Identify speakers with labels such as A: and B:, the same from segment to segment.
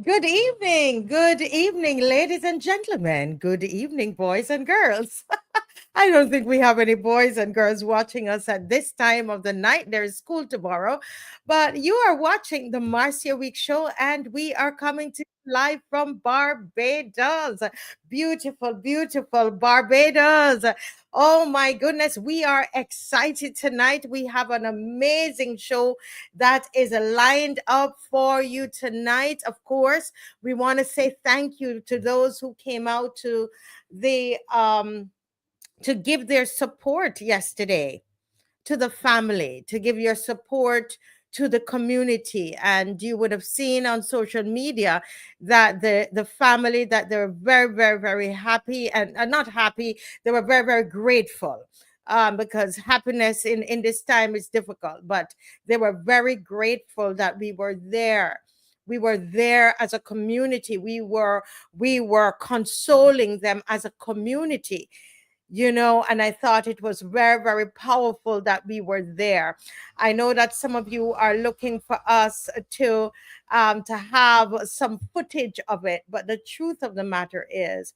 A: Good evening, ladies and gentlemen. Good evening, boys and girls. I don't think we have any boys and girls watching us at this time of the night. There is school tomorrow, but you are watching the Marcia Week show, and we are coming to you live from Barbados. Beautiful, beautiful Barbados. Oh my goodness, we are excited tonight. We have an amazing show that is lined up for you tonight. Of course, we want to say thank you to those who came out the to give their support yesterday to the family, to give your support to the community. And you would have seen on social media that the family, that they're very, very, very happy, and not happy, they were very, very grateful. Because happiness in this time is difficult, but they were very grateful that we were there. We were there as a community. We were consoling them as a community, and I thought it was very, very powerful that we were there. I know that some of you are looking for us to have some footage of it, but the truth of the matter is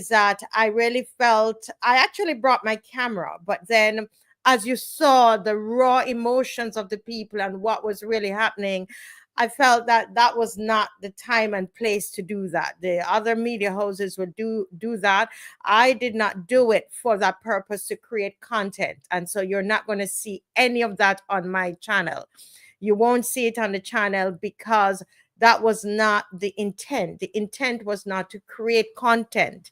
A: that I really felt I actually brought my camera, but then as you saw the raw emotions of the people and what was really happening, I felt that that was not the time and place to do that. The other media houses would do that. I did not do it for that purpose, to create content. And so you're not going to see any of that on my channel. You won't see it on the channel because that was not the intent. The intent was not to create content.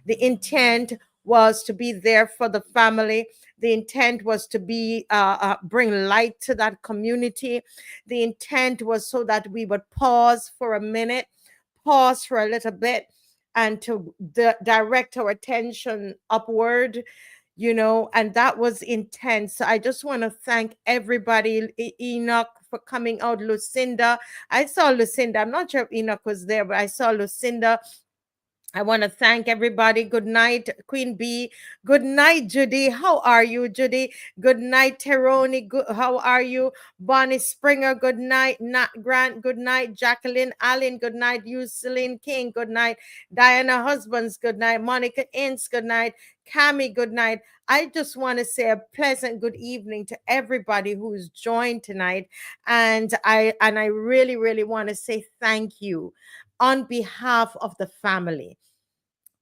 A: The intent was to be there for the family. The intent was to bring light to that community. The intent was so that we would pause for a minute, pause for a little bit, and to direct our attention upward, and that was intense. So I just want to thank everybody. Enoch for coming out. Lucinda, I saw Lucinda. I'm not sure if Enoch was there, but I saw Lucinda. I want to thank everybody. Good night, Queen B. Good night, Judy. How are you, Judy? Good night, Teroni. How are you? Bonnie Springer. Good night. Nat Grant. Good night. Jacqueline Allen. Good night. Yuseline King. Good night. Diana Husbands. Good night. Monica Ince. Good night. Cami. Good night. I just want to say a pleasant good evening to everybody who's joined tonight, and I really, really want to say thank you on behalf of the family.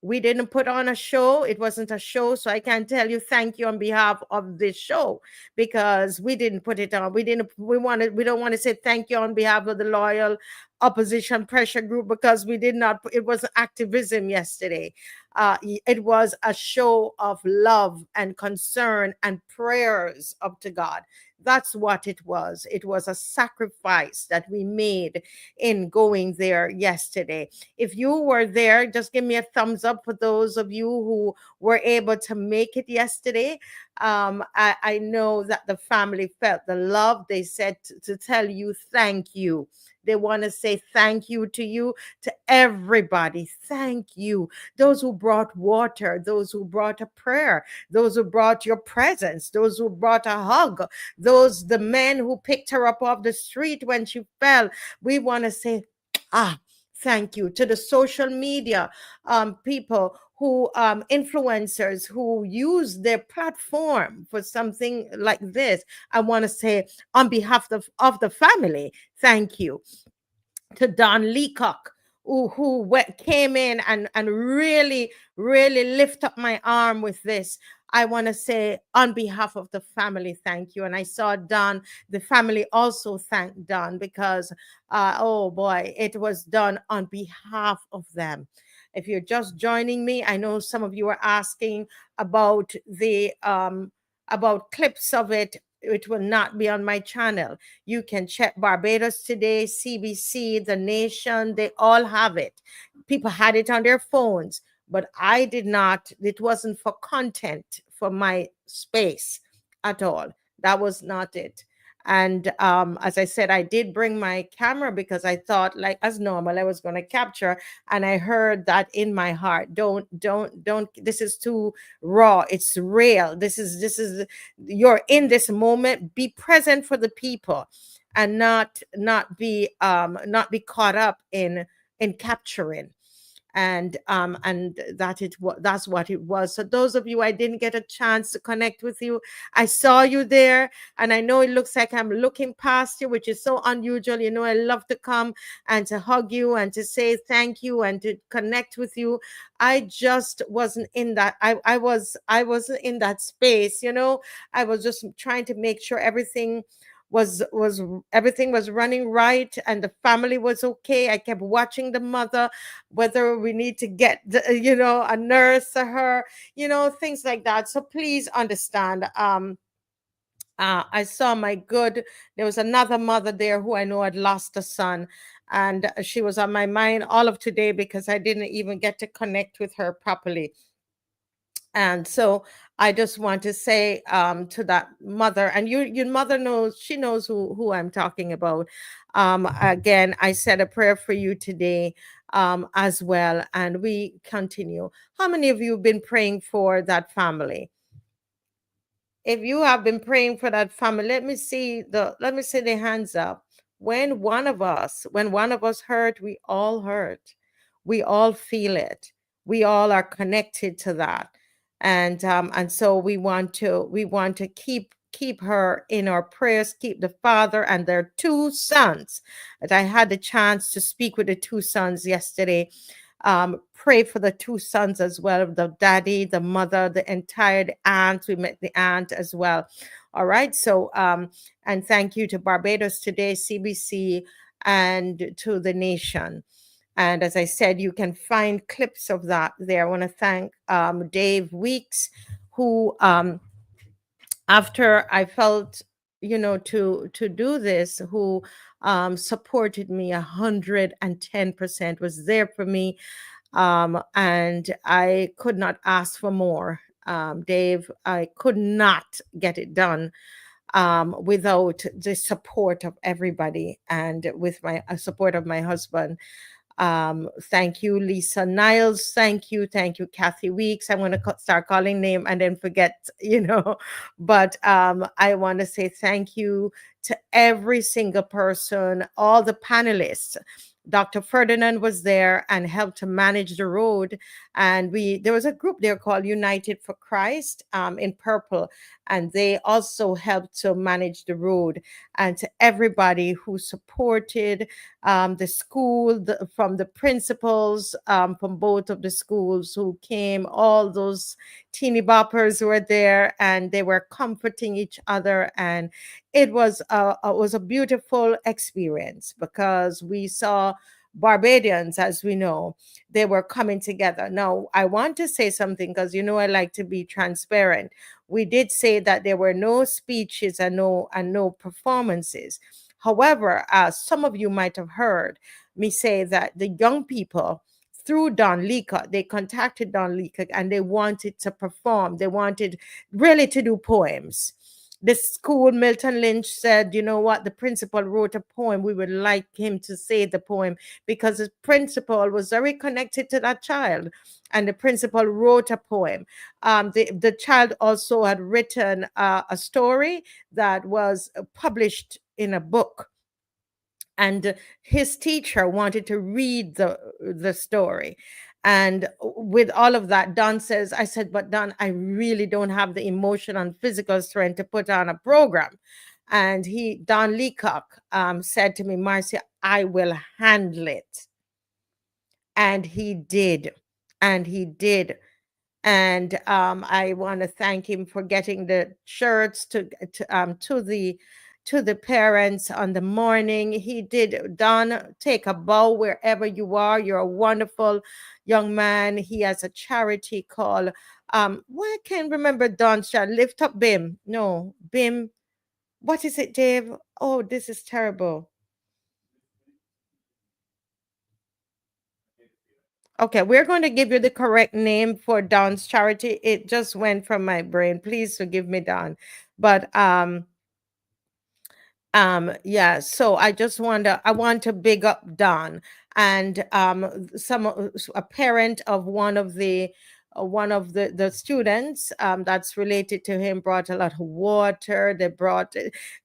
A: We didn't put on a show. It wasn't a show. So I can tell you thank you on behalf of this show, because we didn't put it on. We don't want to say thank you on behalf of the loyal opposition pressure group, because we did not, it was activism yesterday. It was a show of love and concern and prayers up to God. That's what it was. It was a sacrifice that we made in going there yesterday. If you were there, just give me a thumbs up for those of you who were able to make it yesterday. I know that the family felt the love. They said to tell you thank you. They want to say thank you to you, to everybody. Thank you. Those who brought water, those who brought a prayer, those who brought your presence, those who brought a hug, the men who picked her up off the street when she fell. We want to say, thank you. To the social media people who, influencers who use their platform for something like this, I want to say on behalf of the family, thank you. To Don Leacock, who came in and really, really lift up my arm with this. I want to say on behalf of the family, thank you. And I saw Don, the family also thanked Don, because, oh boy, it was done on behalf of them. If you're just joining me, I know some of you are asking about about clips of it. It will not be on my channel. You can check Barbados Today, CBC, The Nation. They all have it. People had it on their phones, but I did not. It wasn't for content for my space at all. That was not it. And as I said, I did bring my camera because I thought, like as normal, I was going to capture. And I heard that in my heart, don't. This is too raw. It's real. This is you're in this moment. Be present for the people. and not be caught up in capturing. And that's what it was. So those of you I didn't get a chance to connect with you, I saw you there, and I know it looks like I'm looking past you, which is so unusual. I love to come and to hug you and to say thank you and to connect with you. I just wasn't in that. I wasn't in that space. I was just trying to make sure was everything was running right and the family was okay. I kept watching the mother, whether we need to get a nurse to her, things like that. So please understand. I saw there was another mother there who I know had lost a son, and she was on my mind all of today because I didn't even get to connect with her properly. And so I just want to say to that mother, and your mother knows, she knows who I'm talking about. Again, I said a prayer for you today as well, and we continue. How many of you have been praying for that family? If you have been praying for that family, let me see the hands up. When one of us hurt, we all hurt. We all feel it. We all are connected to that. And so we want to keep her in our prayers, keep the father and their two sons. That I had the chance to speak with the two sons yesterday. Pray for the two sons as well, the daddy, the mother, the entire aunt. We met the aunt as well. All right. So and thank you to Barbados Today, CBC, and to the nation. And as I said, you can find clips of that there. I want to thank Dave Weeks, who after I felt, to do this, who supported me 110%, was there for me, and I could not ask for more. Dave, I could not get it done without the support of everybody and with my support of my husband. Thank you, Lisa Niles. Thank you, Kathy Weeks. I'm going to start calling name and then forget, But I want to say thank you to every single person, all the panelists. Dr. Ferdinand was there and helped to manage the road. And there was a group there called United for Christ in purple, and they also helped to manage the road. And to everybody who supported the school, from the principals from both of the schools who came, all those teeny boppers were there, and they were comforting each other. And it was a beautiful experience because we saw Barbadians, as we know, they were coming together. Now, I want to say something because I like to be transparent. We did say that there were no speeches and no performances. However, some of you might have heard me say that the young people, through Don Leacock, they contacted Don Leacock and they wanted to perform. They wanted really to do poems. The school, Milton Lynch said, you know what, the principal wrote a poem. We would like him to say the poem because the principal was very connected to that child. And the principal wrote a poem. The child also had written a story that was published in a book. And his teacher wanted to read the story. And with all of that, Don says, I said, but Don, I really don't have the emotional and physical strength to put on a program. And Don Leacock said to me, Marcia, I will handle it. And he did. And he did. And I want to thank him for getting the shirts to the parents on the morning. He did. Don, take a bow wherever you are. You're a wonderful young man. He has a charity called I can't remember Don's child. Lift Up BIM. No, BIM. What is it, Dave? Oh, this is terrible. Okay, we're going to give you the correct name for Don's charity. It just went from my brain. Please forgive me, Don. But yeah, so I want to big up Don and a parent of one of the one of the students that's related to him brought a lot of water. They brought,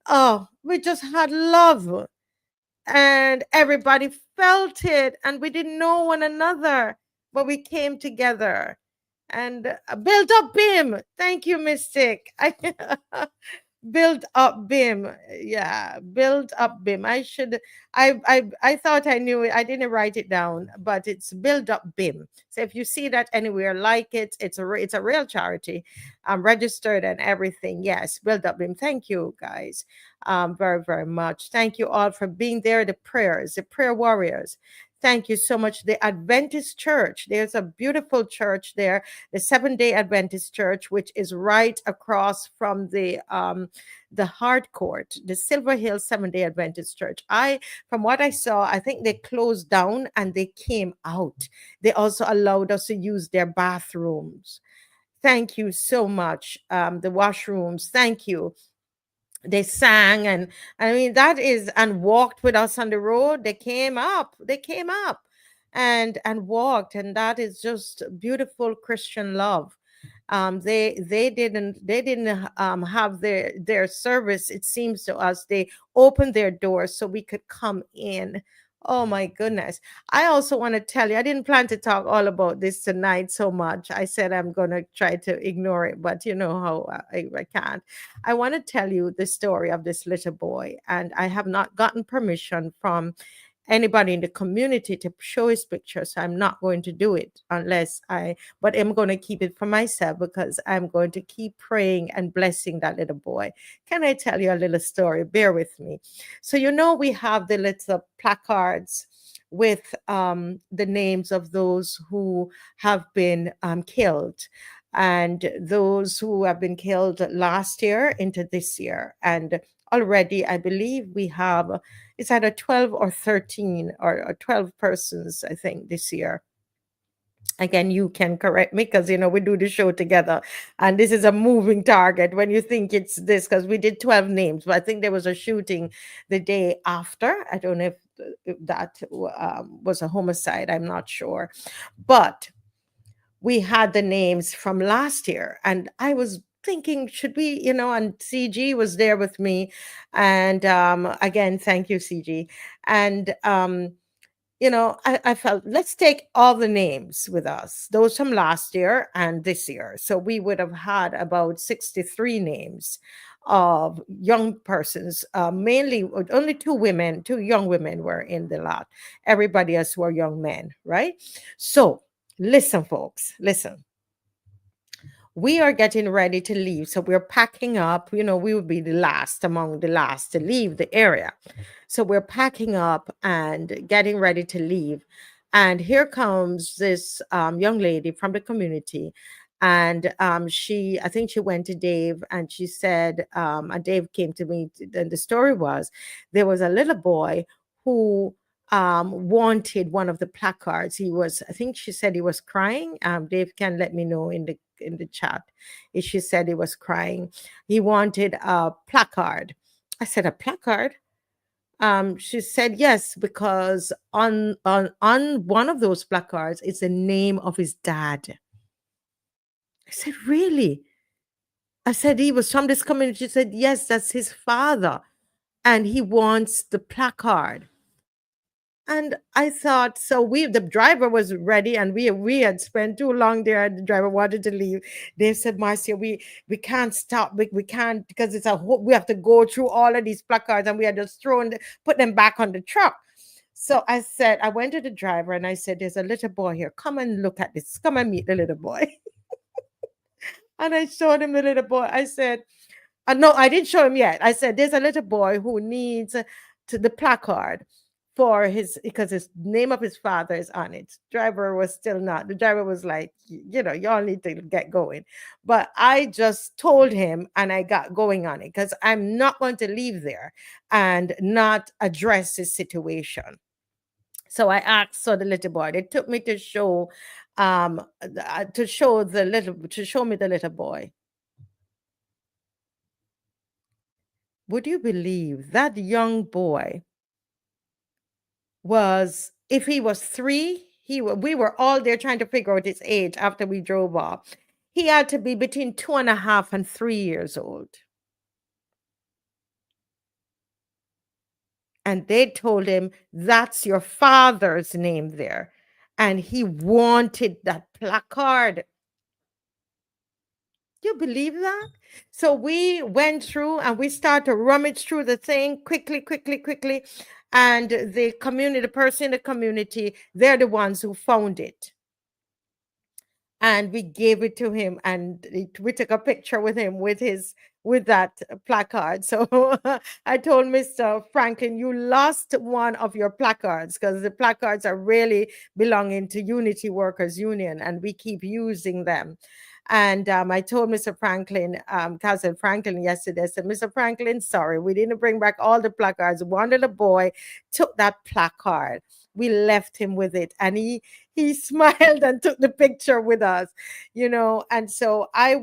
A: oh, we just had love, and everybody felt it, and we didn't know one another, but we came together and built up BIM. Thank you, Mystic. Build up BIM. Yeah, build up BIM. I thought I knew it. I didn't write it down, but it's build up BIM. So if you see that anywhere, like it, it's a real charity. Registered and everything. Yes, build up BIM. Thank you, guys. Very, very much. Thank you all for being there. The prayers, the prayer warriors. Thank you so much. The Adventist Church. There's a beautiful church there, the Seventh-day Adventist Church, which is right across from the Hard Court, the Silver Hill Seventh-day Adventist Church. From what I saw, I think they closed down and they came out. They also allowed us to use their bathrooms. Thank you so much. The washrooms. Thank you. They sang, and I mean that is, and walked with us on the road. They came up and walked, and that is just beautiful Christian love. They didn't have their service. It seems to us they opened their doors so we could come in. Oh my goodness. I also want to tell you, I didn't plan to talk all about this tonight so much. I said I'm going to try to ignore it, but you know how I can't. I want to tell you the story of this little boy, and I have not gotten permission from anybody in the community to show his picture. So I'm not going to do it but I'm going to keep it for myself because I'm going to keep praying and blessing that little boy. Can I tell you a little story? Bear with me. So, we have the little placards with the names of those who have been killed, and those who have been killed last year into this year. And already, I believe we have, it's either 12 or 13 or 12 persons, I think, this year. Again, you can correct me because, we do the show together. And this is a moving target when you think it's this, because we did 12 names. But I think there was a shooting the day after. I don't know if that was a homicide. I'm not sure. But we had the names from last year, and I was thinking, should we, and CG was there with me, and again, thank you, CG. And I felt, let's take all the names with us, those from last year and this year. So we would have had about 63 names of young persons, mainly only two young women were in the lot. Everybody else were young men, right? So listen, folks, listen. We are getting ready to leave. So we're packing up. We will be among the last to leave the area. So we're packing up and getting ready to leave. And here comes this young lady from the community. And I think she went to Dave, and she said, and Dave came to me. And the story was, there was a little boy who wanted one of the placards. I think she said he was crying. Dave can let me know in the chat if she said he was crying. He wanted a placard. I said, a placard? She said yes, because on one of those placards is the name of his dad. I said, really? I said, he was from this community. She said, yes, that's his father, and he wants the placard. And I thought, so the driver was ready, and we had spent too long there. The driver wanted to leave. They said, Marcia, we can't stop. We can't, because we have to go through all of these placards, and we had just put them back on the truck. So I went to the driver and I said, there's a little boy here. Come and look at this. Come and meet the little boy. And I showed him the little boy. I said, no, I didn't show him yet. I said, there's a little boy who needs the placard because his name of his father is on it. Driver was still not. The driver was like, y'all need to get going. But I just told him, and I got going on it, because I'm not going to leave there and not address his situation. So I asked the little boy. They took me to show me the little boy. Would you believe that young boy was, if he was 3, we were all there trying to figure out his age after we drove off. He had to be between 2.5 and 3 years old. And they told him, that's your father's name there. And he wanted that placard. You believe that? So we went through and we started to rummage through the thing quickly. And the person in the community, they're the ones who found it. And we gave it to him, and we took a picture with him with that placard. So I told Mr. Franklin, you lost one of your placards, because the placards are really belonging to Unity Workers Union, and we keep using them. And I told Mr. Franklin, Cousin Franklin, yesterday, I said, Mr. Franklin, sorry, we didn't bring back all the placards. One little boy took that placard. We left him with it, and he smiled and took the picture with us, and so I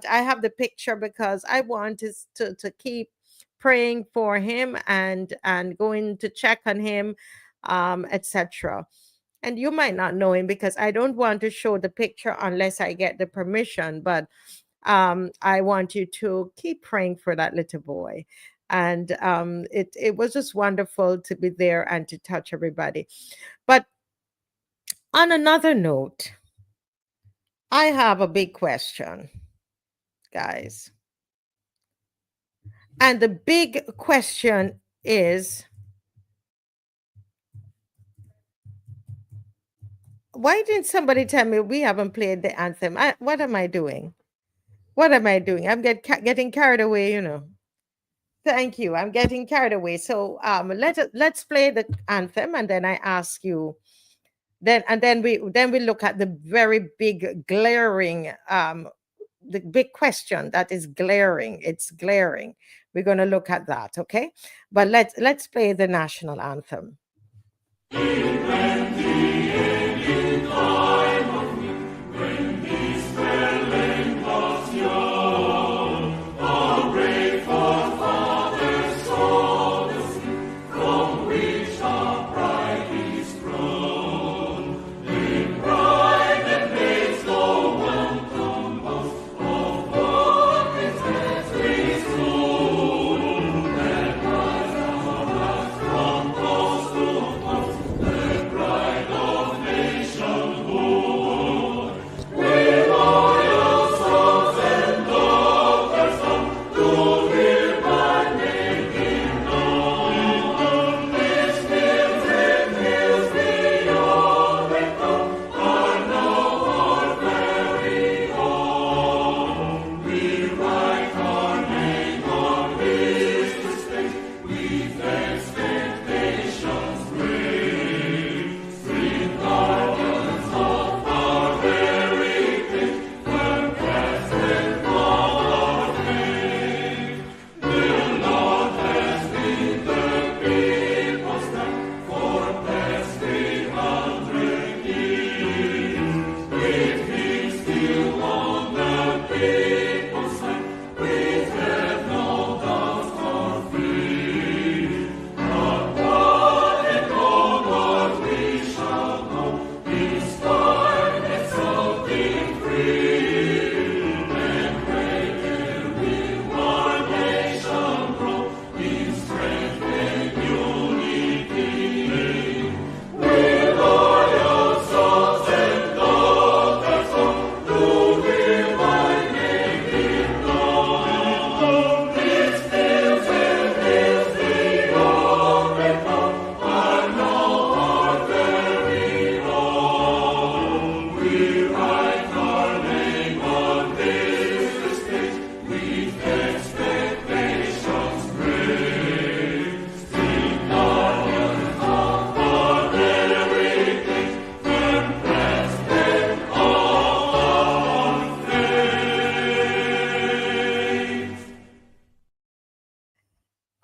A: have the picture because I want to keep praying for him and going to check on him, etc. And you might not know him because I don't want to show the picture unless I get the permission, but I want you to keep praying for that little boy. And it was just wonderful to be there and to touch everybody. But on another note, I have a big question, guys. And the big question is, why didn't somebody tell me we haven't played the anthem? What am I doing? What am I doing? I'm getting carried away, Thank you. I'm getting carried away. So let's play the anthem, and then I ask you. Then we look at the very big glaring the big question that is glaring. It's glaring. We're going to look at that, okay? But let's play the national anthem.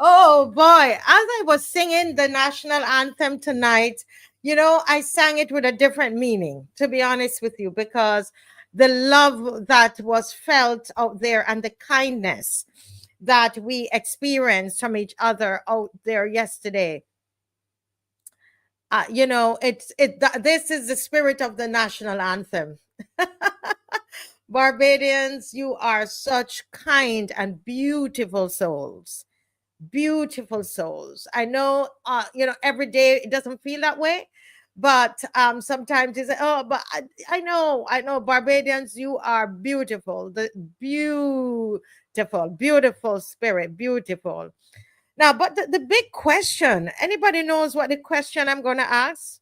A: Oh boy, as I was singing the national anthem tonight, I sang it with a different meaning, to be honest with you, because the love that was felt out there and the kindness that we experienced from each other out there yesterday, This is the spirit of the national anthem. Barbadians, you are such kind and beautiful souls. Beautiful souls. I know, every day it doesn't feel that way, but sometimes it's oh, but I know, Barbadians, you are beautiful. The beautiful spirit, beautiful. Now, but the big question, anybody knows what the question I'm going to ask?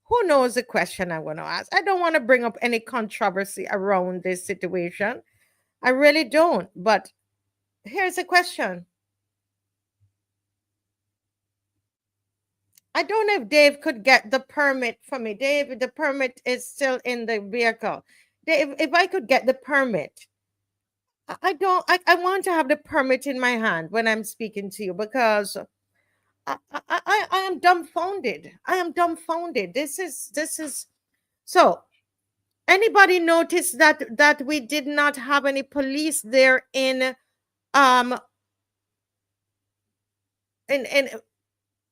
A: Who knows the question I'm going to ask? I don't want to bring up any controversy around this situation. I really don't. But here's a question. I don't know if Dave could get the permit for me. Dave, the permit is still in the vehicle. Dave, if I could get the permit, I don't, I want to have the permit in my hand when I'm speaking to you, because I am dumbfounded. I am dumbfounded. This is so. Anybody notice that we did not have any police there um in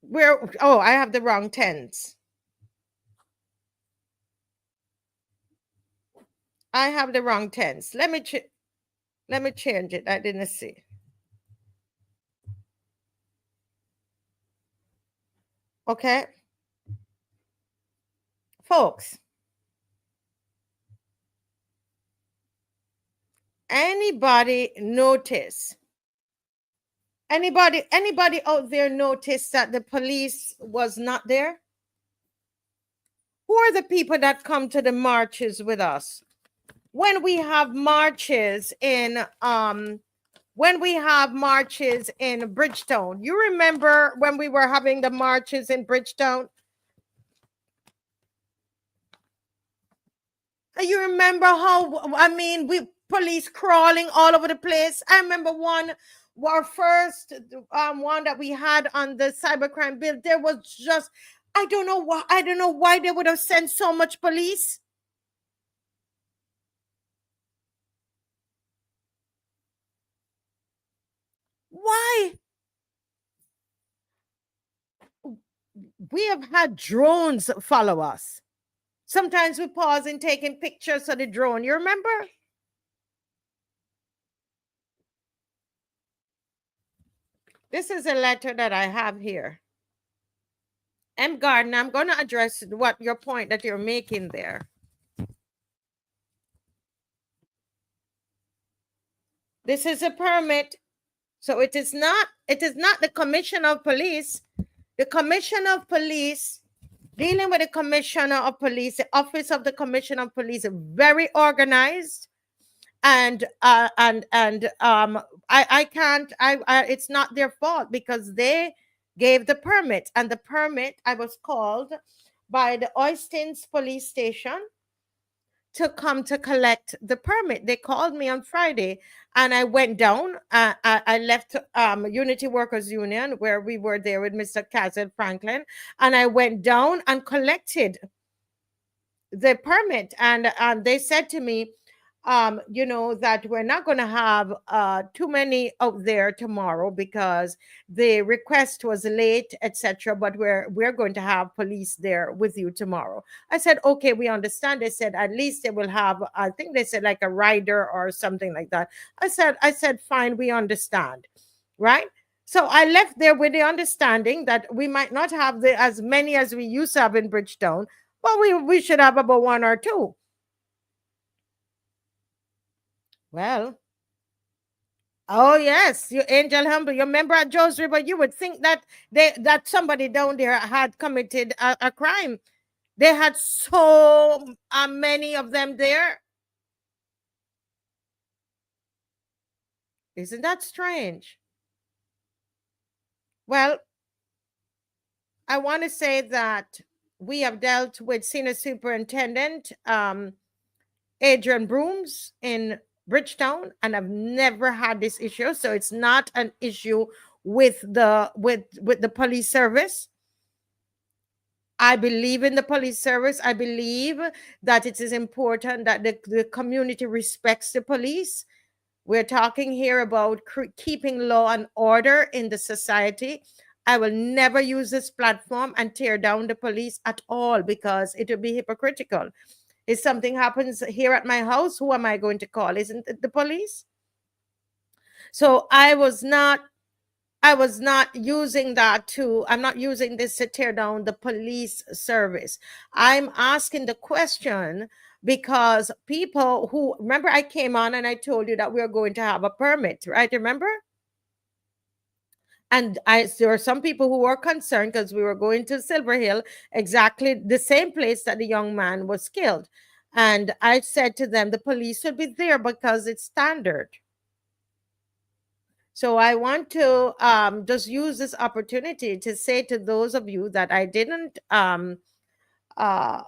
A: where? Oh, I have the wrong tense. I have the wrong tense. Let me change it. I didn't see. Okay, folks. Anybody notice? Anybody out there notice that the police was not there? Who are the people that come to the marches with us? When we have marches in Bridgetown, you remember when we were having the marches in Bridgetown? You remember how, I mean, we police crawling all over the place. I remember our first one that we had on the cybercrime bill. There was just, I don't know why they would have sent so much police. Why? We have had drones follow us. Sometimes we pause and taking pictures of the drone. You remember? This is a letter that I have here. M. Gardner, I'm going to address what your point that you're making there. This is a permit. So it is not the Commissioner of Police. The Commissioner of Police, dealing with the Commissioner of Police, the Office of the Commissioner of Police, very organized. And I can't, it's not their fault, because they gave the permit, and the permit, I was called by the Oistins police station to come to collect the permit. They called me on Friday, and I went down. I left Unity Workers Union, where we were there with Mr. CASWELL FRANKLYN, and I went down and collected the permit. And they said to me, that we're not going to have too many out there tomorrow because the request was late, etc. But we're going to have police there with you tomorrow. I said, okay, we understand. They said at least they will have, I think they said like a rider or something like that. I said, fine, we understand, right? So I left there with the understanding that we might not have as many as we used to have in Bridgetown, but we should have about one or two. Well, oh yes, you Angel Humble. You remember at Joe's River, you would think that that somebody down there had committed a crime. They had so many of them there. Isn't that strange? Well, I want to say that we have dealt with Senior Superintendent Adrian Brooms in Bridgetown, and I've never had this issue. So it's not an issue with the police service. I believe in the police service. I believe that it is important that the community respects the police. We're talking here about keeping law and order in the society. I will never use this platform and tear down the police at all, because it would be hypocritical. If something happens here at my house, who am I going to call? Isn't it the police? So I was not using that to, I'm not using this to tear down the police service. I'm asking the question because people who, remember, I came on and I told you that we are going to have a permit, right? Remember? And there were some people who were concerned because we were going to Silver Hill, exactly the same place that the young man was killed. And I said to them, the police should be there because it's standard. So I want to just use this opportunity to say to those of you that I didn't, that I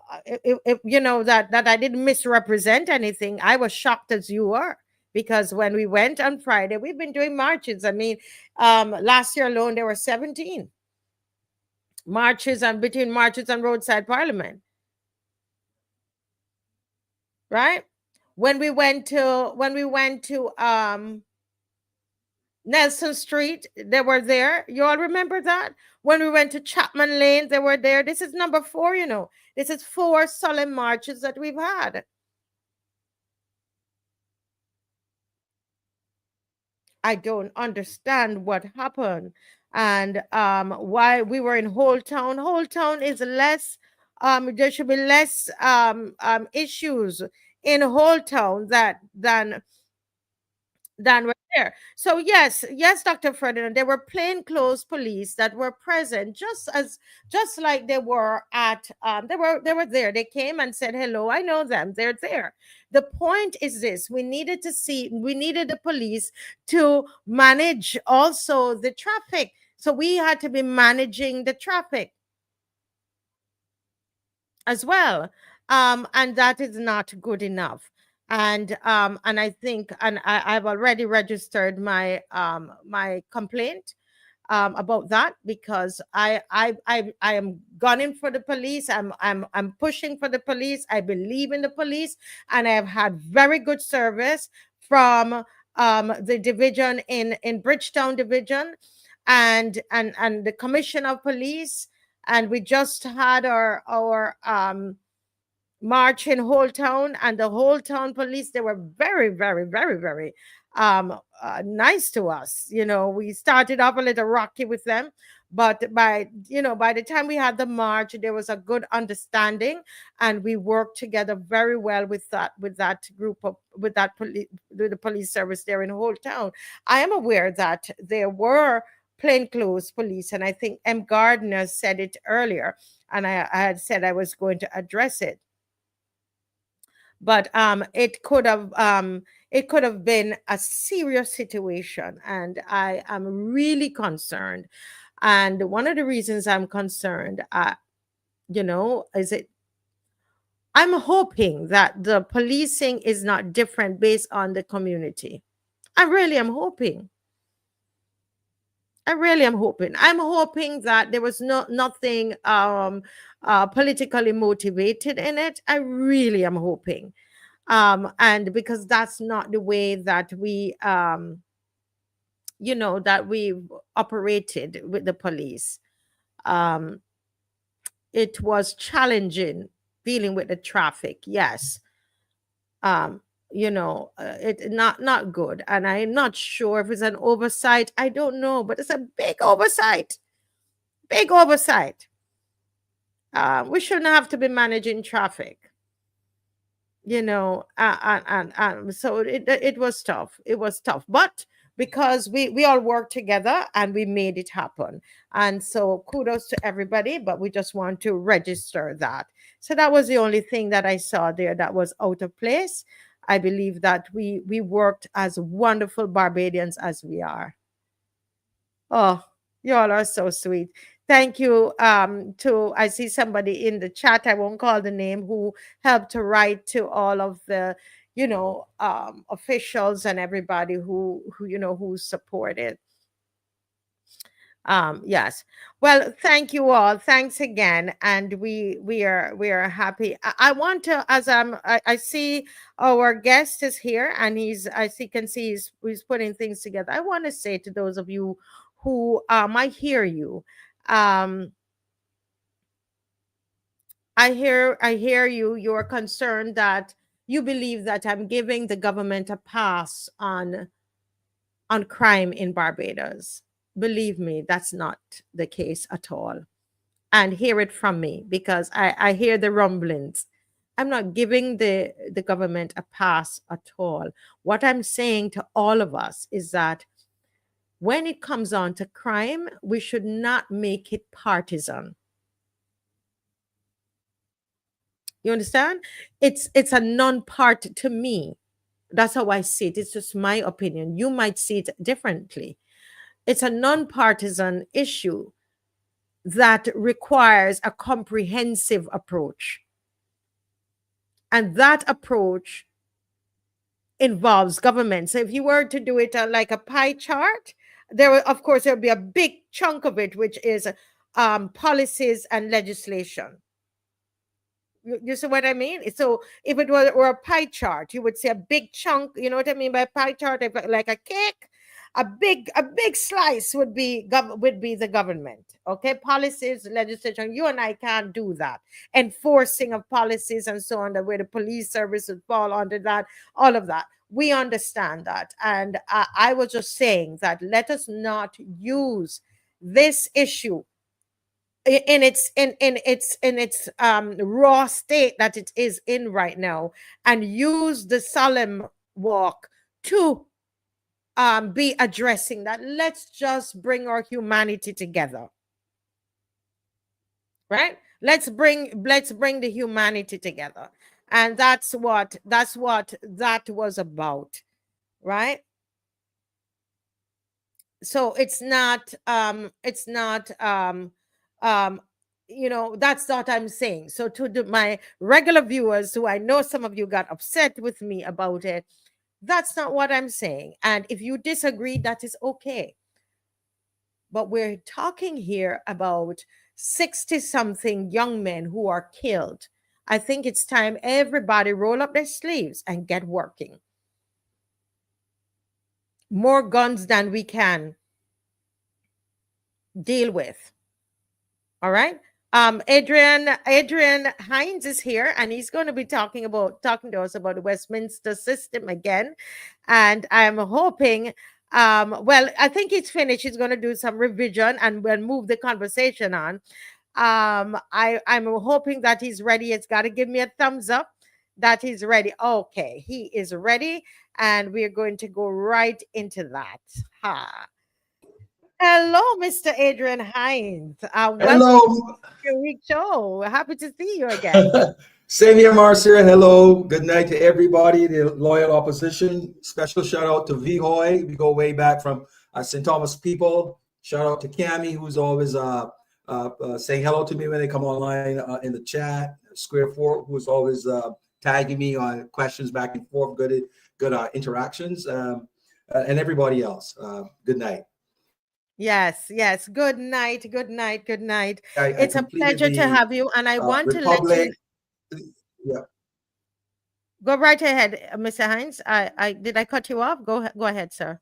A: didn't misrepresent anything. I was shocked as you were, because when we went on Friday, we've been doing marches. I mean, last year alone there were 17 marches, and between marches and roadside parliament, right? When we went to Nelson Street, they were there. You all remember that? When we went to Chapman Lane, they were there. This is number 4, you know. This is 4 solemn marches that we've had. I don't understand what happened and why we were in Whole Town. Whole Town is less, there should be less issues in Whole Town than were there. So yes, Dr. Ferdinand, there were plainclothes police that were present, just like they were at they were there. They came and said hello. I know them. They're there. The point is this: we needed the police to manage also the traffic. So we had to be managing the traffic as well. And that is not good enough. And I think, I've already registered my complaint about that, because I am gunning for the police. I'm pushing for the police. I believe in the police, and I have had very good service from the division in Bridgetown division, and the commission of police. And we just had our march in Whole Town, and the Whole Town police, they were very, very, very, very nice to us. You know, we started off a little rocky with them, but by the time we had the march, there was a good understanding, and we worked together very well with that group of with that police with the police service there in Whole Town. I am aware that there were plainclothes police, and I think M. Gardner said it earlier, and I had said I was going to address it. But it could have been a serious situation, and I am really concerned. And one of the reasons I'm concerned, is it I'm hoping that the policing is not different based on the community. I really am hoping. I really am hoping. I'm hoping that there was nothing politically motivated in it. I really am hoping. And because that's not the way that we've operated with the police. Um, it was challenging dealing with the traffic. Yes. It not good, and I'm not sure if it's an oversight. I don't know, but it's a big oversight. Big oversight. We shouldn't have to be managing traffic. And so it was tough. It was tough, but because we all worked together and we made it happen. And so kudos to everybody, but we just want to register that. So that was the only thing that I saw there that was out of place. I believe that we worked as wonderful Barbadians as we are. Oh, you all are so sweet. Thank you. I see somebody in the chat, I won't call the name, who helped to write to all of the, officials and everybody who supported. Yes. Well, thank you all. Thanks again. And we are happy. I want to, as I see our guest is here, and can see he's putting things together. I want to say to those of you who I hear you. I hear you. You're concerned that you believe that I'm giving the government a pass on crime in Barbados. Believe me, that's not the case at all. And hear it from me, because I hear the rumblings. I'm not giving the government a pass at all. What I'm saying to all of us is that when it comes on to crime, we should not make it partisan. You understand? It's a non-part to me. That's how I see it. It's just my opinion. You might see it differently. It's a non-partisan issue that requires a comprehensive approach. And that approach involves government. So if you were to do it like a pie chart, of course, there'll be a big chunk of it, which is policies and legislation. You see what I mean? So if it were a pie chart, you would see a big chunk. You know what I mean by pie chart? If, like a cake, a big slice would be the government. Okay, policies, legislation. You and I can't do that. Enforcing of policies and so on, where the police service would fall under that. All of that. We understand that, and I was just saying that let us not use this issue in its raw state that it is in right now, and use the solemn walk to be addressing that. Let's just bring our humanity together, right? Let's bring the humanity together, and that's what that was about, right? So it's not that's what I'm saying. So to my regular viewers, who I know some of you got upset with me about it, that's not what I'm saying. And if you disagree, that is okay. But we're talking here about 60-something young men who are killed. I think it's time everybody roll up their sleeves and get working. More guns than we can deal with. All right. Adrian Hines is here, and he's going to be talking to us about the Westminster system again. And I'm hoping, well, I think he's finished. He's going to do some revision and we'll move the conversation on. I'm hoping that he's ready. It's got to give me a thumbs up that he's ready. Okay, he is ready, and we're going to go right into that. Hello, Mr. Adrian Hines. Welcome
B: Hello.
A: to your week show. Happy to see you again.
B: Same here, Marcia. Hello. Good night to everybody, the loyal opposition. Special shout out to Vihoy. We go way back from St. Thomas people. Shout out to Cami, who's always saying hello to me when they come online in the chat. Square Four, who's always tagging me on questions back and forth. Good interactions. And everybody else. Good night.
A: Yes. Good night. It's a pleasure
B: completed
A: to have you, and I want to let you.
B: Yeah.
A: Go right ahead, Mr. Hines. Did I cut you off? Go ahead, sir.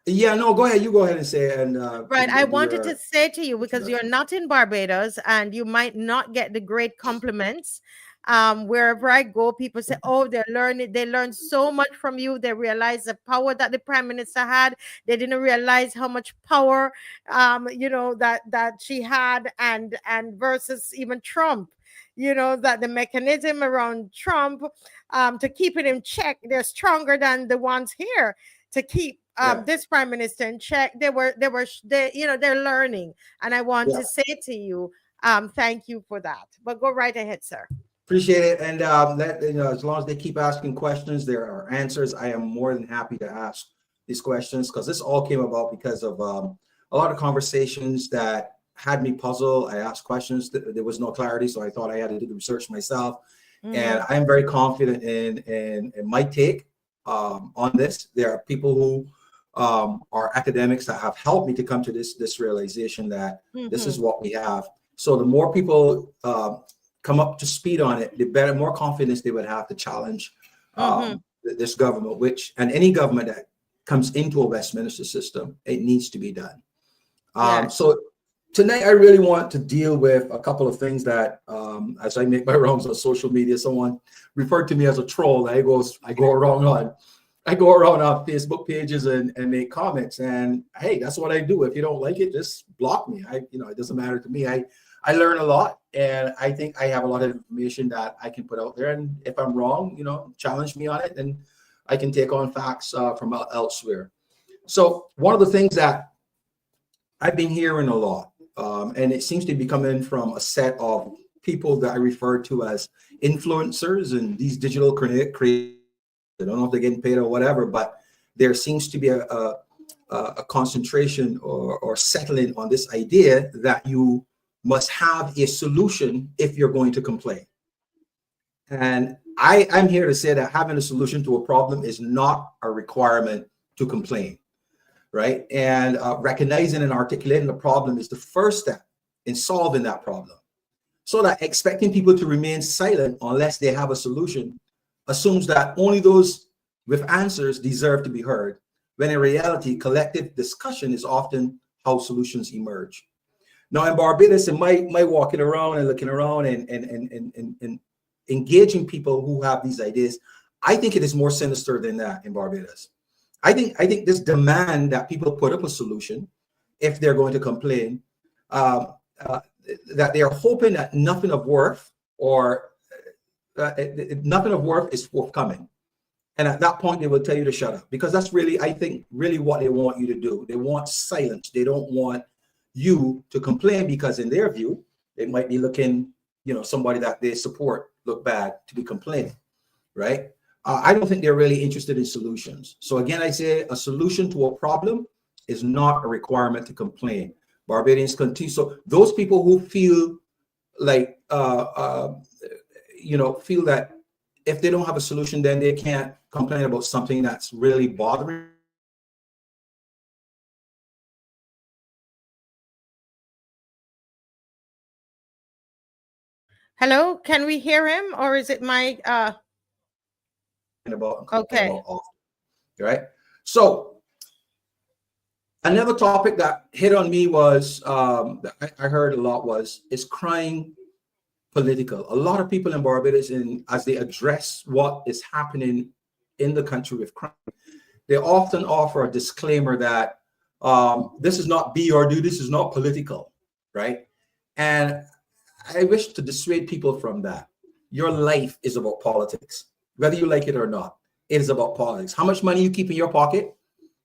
B: Yeah, no, go ahead. You go ahead and say it. And
A: right, I wanted to say to you, because you're not in Barbados and you might not get the great compliments. Wherever I go, people say, "Oh, they learned so much from you. They realize the power that the Prime Minister had. They didn't realize how much power, that she had, and versus even Trump. That the mechanism around Trump, to keep it in check, they're stronger than the ones here to keep this Prime Minister in check. They're learning, and I want to say to you, thank you for that. But go right ahead, sir.
B: Appreciate it. And as long as they keep asking questions, there are answers. I am more than happy to ask these questions, because this all came about because of a lot of conversations that had me puzzled. I asked questions. There was no clarity, so I thought I had to do the research myself. And I am very confident in my take on this. There are people who are academics that have helped me to come to this realization that this is what we have. So the more people come up to speed on it, the more confidence they would have to challenge this government, and any government that comes into a Westminster system, it needs to be done.
A: Yes.
B: So tonight, I really want to deal with a couple of things that, as I make my rounds on social media, someone referred to me as a troll. I go around on Facebook pages and make comments. And hey, that's what I do. If you don't like it, just block me. It doesn't matter to me. I learn a lot, and I think I have a lot of information that I can put out there. And if I'm wrong, challenge me on it, and I can take on facts from elsewhere. So one of the things that I've been hearing a lot, and it seems to be coming from a set of people that I refer to as influencers and these digital creators. I don't know if they're getting paid or whatever, but there seems to be a concentration or settling on this idea that you must have a solution if you're going to complain. And I'm here to say that having a solution to a problem is not a requirement to complain, right? And recognizing and articulating the problem is the first step in solving that problem. So that expecting people to remain silent unless they have a solution assumes that only those with answers deserve to be heard, when in reality, collective discussion is often how solutions emerge. Now, in Barbados, in my walking around and looking around and engaging people who have these ideas, I think it is more sinister than that in Barbados. I think this demand that people put up a solution if they're going to complain, that they are hoping that nothing of worth is forthcoming. And at that point, they will tell you to shut up, because that's really, I think, really what they want you to do. They want silence. They don't want you to complain, because in their view, they might be looking, somebody that they support look bad to be complaining, right? I don't think they're really interested in solutions. So again, I say a solution to a problem is not a requirement to complain. Barbadians continue. So those people who feel like, feel that if they don't have a solution, then they can't complain about something that's really bothering.
A: Hello, can we hear him, or is it my okay.
B: Right? So another topic that hit on me was, that I heard a lot is crying political. A lot of people in Barbados, as they address what is happening in the country with crime, they often offer a disclaimer that this is not be or do, this is not political, right? And I wish to dissuade people from that. Your life is about politics, whether you like it or not. It is about politics. How much money you keep in your pocket,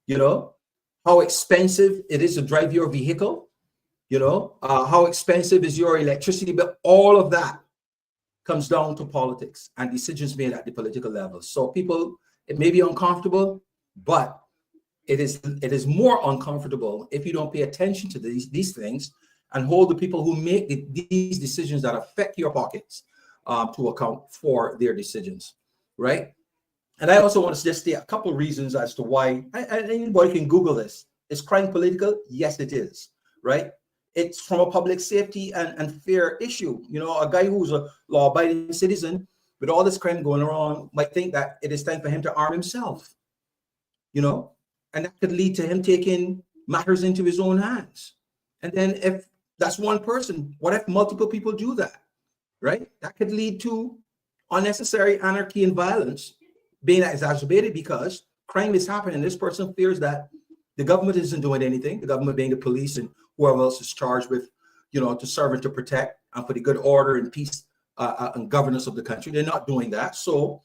B: how expensive it is to drive your vehicle, how expensive is your electricity bill. All of that comes down to politics and decisions made at the political level. So people, it may be uncomfortable, but it is more uncomfortable if you don't pay attention to these things and hold the people who make these decisions that affect your pockets to account for their decisions, right? And I also want to just state a couple of reasons as to why. Anybody can Google this. Is crime political? Yes, it is, right? It's from a public safety and fair issue. A guy who's a law-abiding citizen with all this crime going around might think that it is time for him to arm himself, and that could lead to him taking matters into his own hands. And then if that's one person, what if multiple people do that, right? That could lead to unnecessary anarchy and violence being exacerbated because crime is happening. This person fears that the government isn't doing anything, the government being the police and whoever else is charged with, to serve and to protect and for the good order and peace and governance of the country. They're not doing that. So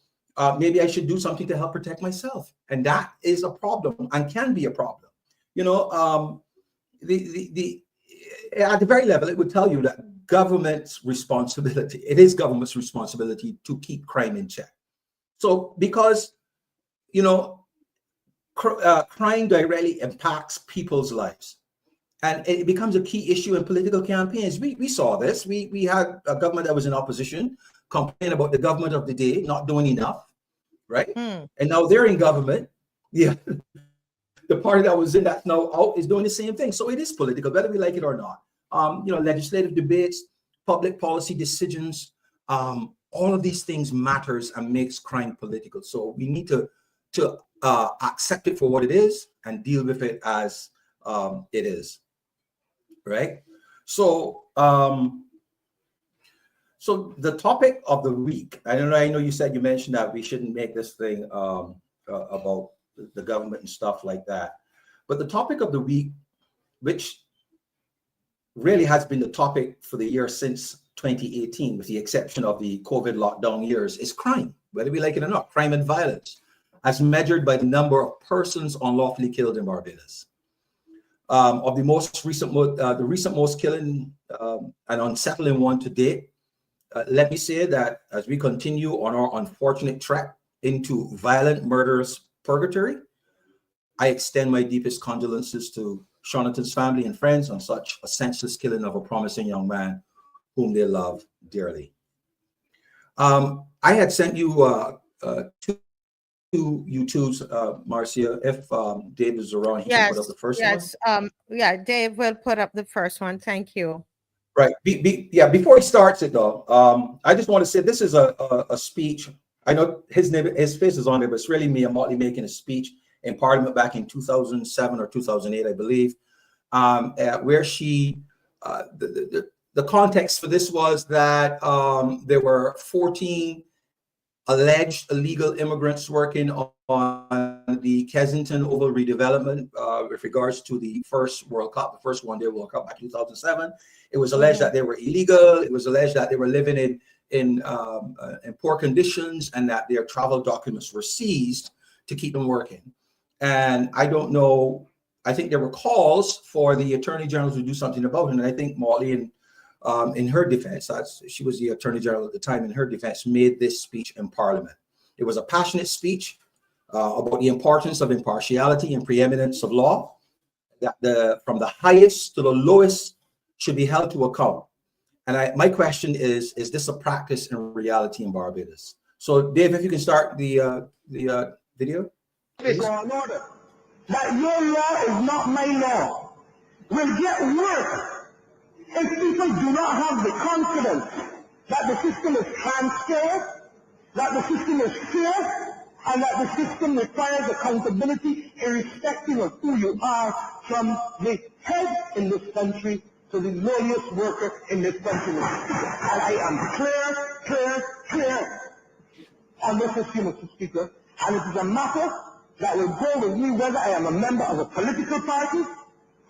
B: maybe I should do something to help protect myself. And that is a problem and can be a problem. At the very level, it would tell you that it is government's responsibility to keep crime in check. So because, crime directly impacts people's lives. And it becomes a key issue in political campaigns. We saw this. We had a government that was in opposition complain about the government of the day not doing enough, right? And now they're in government. Yeah, the party that was in that now out is doing the same thing. So it is political, whether we like it or not. Legislative debates, public policy decisions, all of these things matters and makes crime political. So we need to to accept it for what it is and deal with it as it is, right? So, so the topic of the week, I know you said, you mentioned that we shouldn't make this thing about the government and stuff like that. But the topic of the week, which really has been the topic for the year since 2018, with the exception of the COVID lockdown years, is crime, whether we like it or not, crime and violence, as measured by the number of persons unlawfully killed in Barbados. Of the most recent, the recent most killing and unsettling one to date, let me say that as we continue on our unfortunate trek into violent murderous purgatory, I extend my deepest condolences to Shawnathon's family and friends on such a senseless killing of a promising young man whom they love dearly. I had sent you two YouTubes, Marcia. If Dave is around, he can put up the first one.
A: Yeah, Dave will put up the first one. Thank you.
B: Right. Yeah. Before he starts it, though, I just want to say this is a speech. I know his face is on there, but it's really Mia Mottley making a speech in Parliament back in 2007 or 2008, I believe, where she the context for this was that there were 14 alleged illegal immigrants working on the Kensington Oval redevelopment with regards to the first World Cup, the first one-day World Cup back in 2007. It was alleged that they were illegal. It was alleged that they were living in poor conditions and that their travel documents were seized to keep them working. And I don't know, I think there were calls for the Attorney General to do something about it. And I think Mottley, in her defense, she was the Attorney General at the time, in her defense, made this speech in Parliament. It was a passionate speech about the importance of impartiality and preeminence of law, that from the highest to the lowest should be held to account. And my question is this a practice in reality in Barbados? So, Dave, if you can start the video.
C: Law and order. That your law is not my law will get worse if people do not have the confidence that the system is transparent, that the system is fair, and that the system requires accountability irrespective of who you are, from the head in this country to the lowest worker in this country. And I am clear on this issue, Mr. Speaker, and it is a matter that will go with me whether I am a member of a political party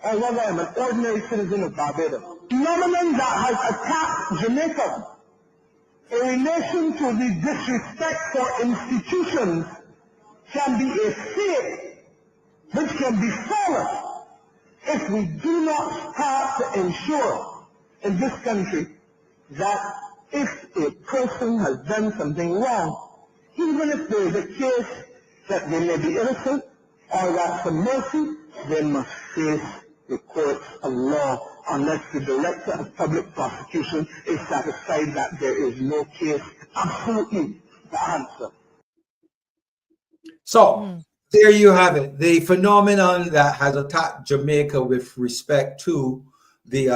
C: or whether I am an ordinary citizen of Barbados. The phenomenon that has attacked Jamaica in relation to the disrespect for institutions can be a fate which can befall us if we do not start to ensure in this country that if a person has done something wrong, even if there is a case that they may be innocent or that for mercy, they must face the courts of law unless the Director of Public Prosecution is satisfied that there is no case. Absolutely the answer.
B: So there you have it. The phenomenon that has attacked Jamaica with respect to the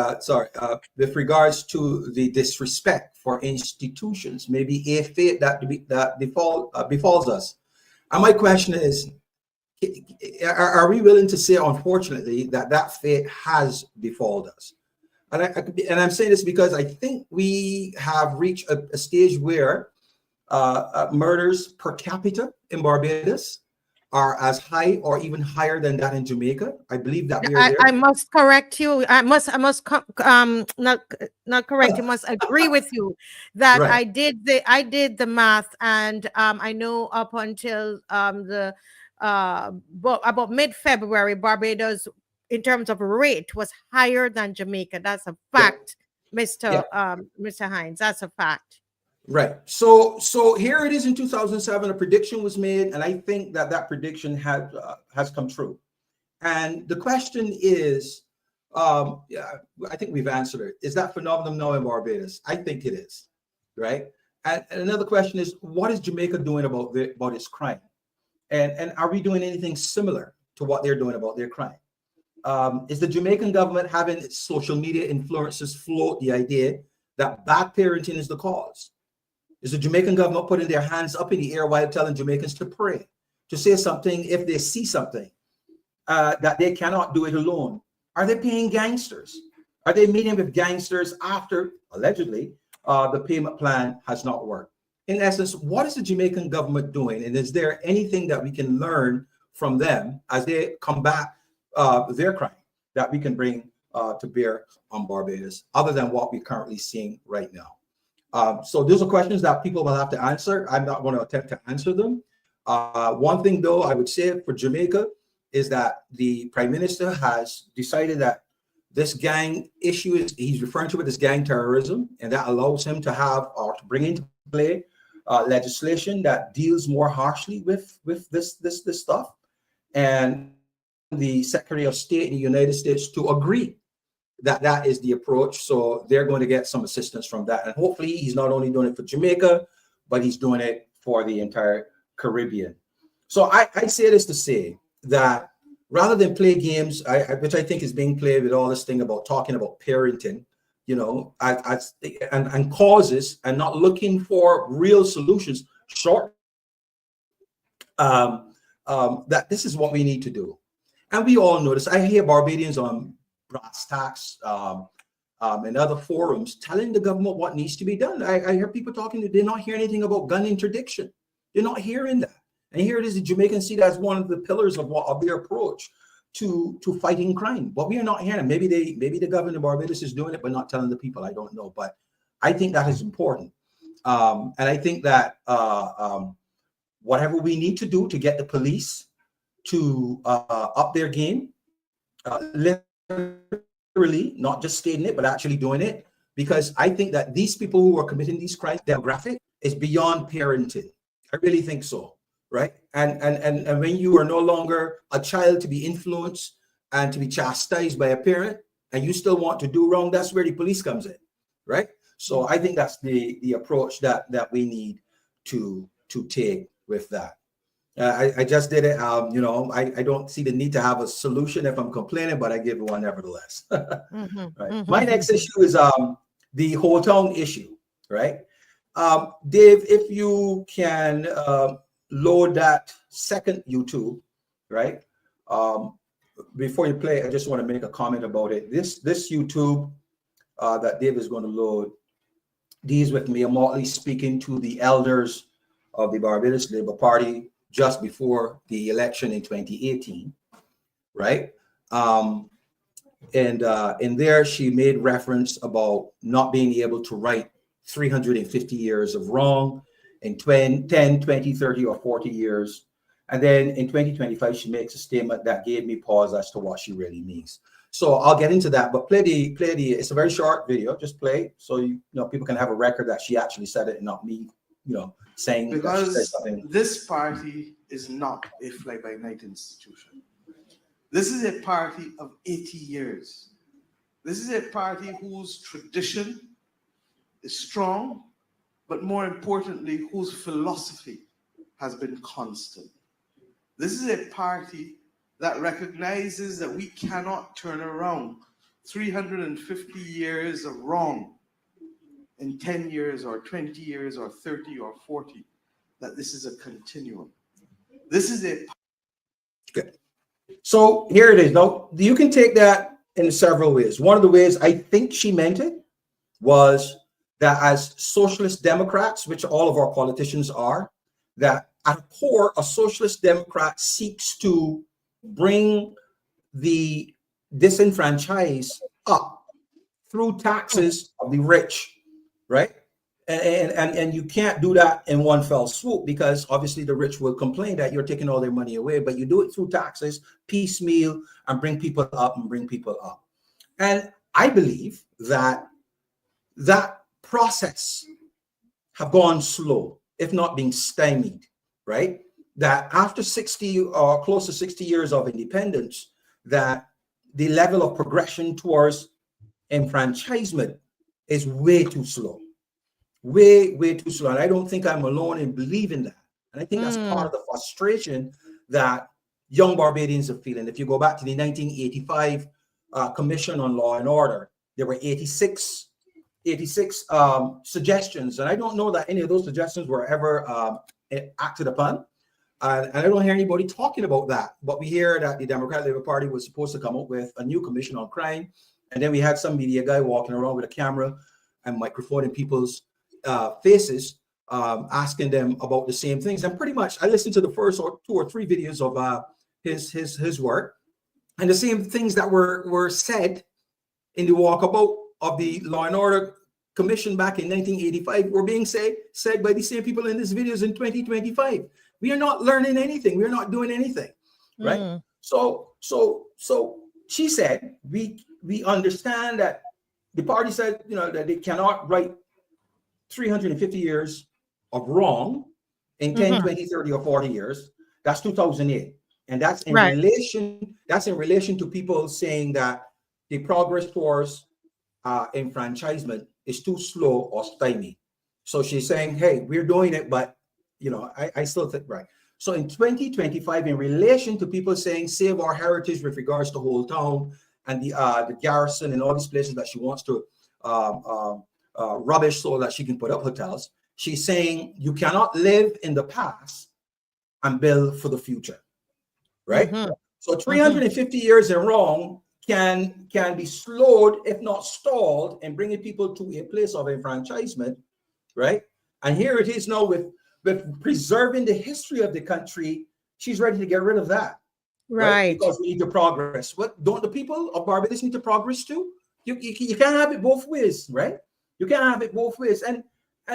B: with regards to the disrespect for institutions, maybe a fate that befalls us. And my question is, are we willing to say, unfortunately, that fate has befallen us? And I'm saying this because I think we have reached a stage where murders per capita in Barbados are as high or even higher than that in Jamaica. I believe that we are there.
A: I must correct you. I must not correct you. Must agree with you that
B: Right.
A: I did the math, and I know up until about mid-February, Barbados, in terms of rate, was higher than Jamaica. That's a fact, Mr. Hines. That's a fact.
B: Right. So here it is in 2007, a prediction was made, and I think that prediction has come true. And the question is, I think we've answered it. Is that phenomenon now in Barbados? I think it is, right? And another question is, what is Jamaica doing about its crime? And are we doing anything similar to what they're doing about their crime? Is the Jamaican government having its social media influencers float the idea that bad parenting is the cause? Is the Jamaican government putting their hands up in the air while telling Jamaicans to pray? to say something if they see something that they cannot do it alone? Are they paying gangsters? Are they meeting with gangsters after, allegedly, the payment plan has not worked? In essence, what is the Jamaican government doing? And is there anything that we can learn from them as they combat their crime that we can bring to bear on Barbados, other than what we're currently seeing right now? So those are questions that people will have to answer. I'm not going to attempt to answer them. One thing, though, I would say for Jamaica is that the Prime Minister has decided that this gang issue is, he's referring to it as gang terrorism, and that allows him to have or to bring into play legislation that deals more harshly with this stuff. And the Secretary of State in the United States to agree that that is the approach. So they're going to get some assistance from that. And hopefully he's not only doing it for Jamaica, but he's doing it for the entire Caribbean. So I say this to say that rather than play games, which I think is being played with all this thing about talking about parenting, you know, and causes, and not looking for real solutions, that this is what we need to do. And we all know this. I hear Barbadians on brass tacks and other forums telling the government what needs to be done. I hear people talking, they're not hearing anything about gun interdiction. They're not hearing that. And here it is, the Jamaicans see that as one of the pillars of their approach to fighting crime. But we are not hearing. Maybe the government of Barbados is doing it, but not telling the people. I don't know. But I think that is important. And I think that whatever we need to do to get the police to up their game, literally, not just stating it, but actually doing it, because I think that these people who are committing these crimes, demographic is beyond parenting. I really think so. Right. And when you are no longer a child to be influenced and to be chastised by a parent, and you still want to do wrong, that's where the police comes in. Right. So I think that's the approach that we need to take with that. I just did it. You know, I don't see the need to have a solution if I'm complaining, but I give one nevertheless. Right. My next issue is the whole town issue. Right. Dave, if you can load that second YouTube, right? Before you play, I just want to make a comment about it. This YouTube that Dave is going to load deals with Mayor Mottley speaking to the elders of the Barbados Labour Party just before the election in 2018, right? And in there, she made reference about not being able to right 350 years of wrong in 10, 20, 30, or 40 years. And then in 2025, she makes a statement that gave me pause as to what she really means. So I'll get into that, but play the, it's a very short video, just play so you know people can have a record that she actually said it and not me, you know, saying
D: because
B: that she said something.
D: This party is not a fly-by-night institution. This is a party of 80 years. This is a party whose tradition is strong, but more importantly, whose philosophy has been constant. This is a party that recognizes that we cannot turn around 350 years of wrong in 10 years or 20 years or 30 or 40, that this is a continuum. This is a...
B: Good. So here it is. Now, you can take that in several ways. One of the ways I think she meant it was that as socialist Democrats, which all of our politicians are, that at core, a socialist Democrat seeks to bring the disenfranchised up through taxes of the rich, right? And you can't do that in one fell swoop, because obviously the rich will complain that you're taking all their money away, but you do it through taxes, piecemeal, and bring people up and bring people up. And I believe that that process have gone slow, if not being stymied, right? That after 60 or close to 60 years of independence, that the level of progression towards enfranchisement is way too slow. Way too slow. And I don't think I'm alone in believing that. And I think that's part of the frustration that young Barbadians are feeling. If you go back to the 1985 Commission on Law and Order, there were 86 suggestions. And I don't know that any of those suggestions were ever acted upon. And I don't hear anybody talking about that. But we hear that the Democratic Labour Party was supposed to come up with a new commission on crime. And then we had some media guy walking around with a camera and microphone in people's faces, asking them about the same things. And pretty much, I listened to the first 2 or 3 videos of his work, and the same things that were said in the walkabout of the Law and Order Commission back in 1985 were being said by the same people in these videos in 2025. We are not learning anything. We are not doing anything, right? So she said, we understand that the party said, that they cannot right 350 years of wrong in 10, 20, 30, or 40 years. That's 2008. And that's in relation to people saying that the progress towards enfranchisement is too slow or stymied. So she's saying, hey, we're doing it, but I still think right. So in 2025, in relation to people saying save our heritage with regards to Whole Town and the garrison and all these places that she wants to rubbish so that she can put up hotels, she's saying you cannot live in the past and build for the future, right? So 350 years in wrong can be slowed, if not stalled, in bringing people to a place of enfranchisement, right? And here it is now with preserving the history of the country. She's ready to get rid of that, right? Because we need to progress. What don't the people of Barbados need to progress too? You can't have it both ways, right? You can't have it both ways. And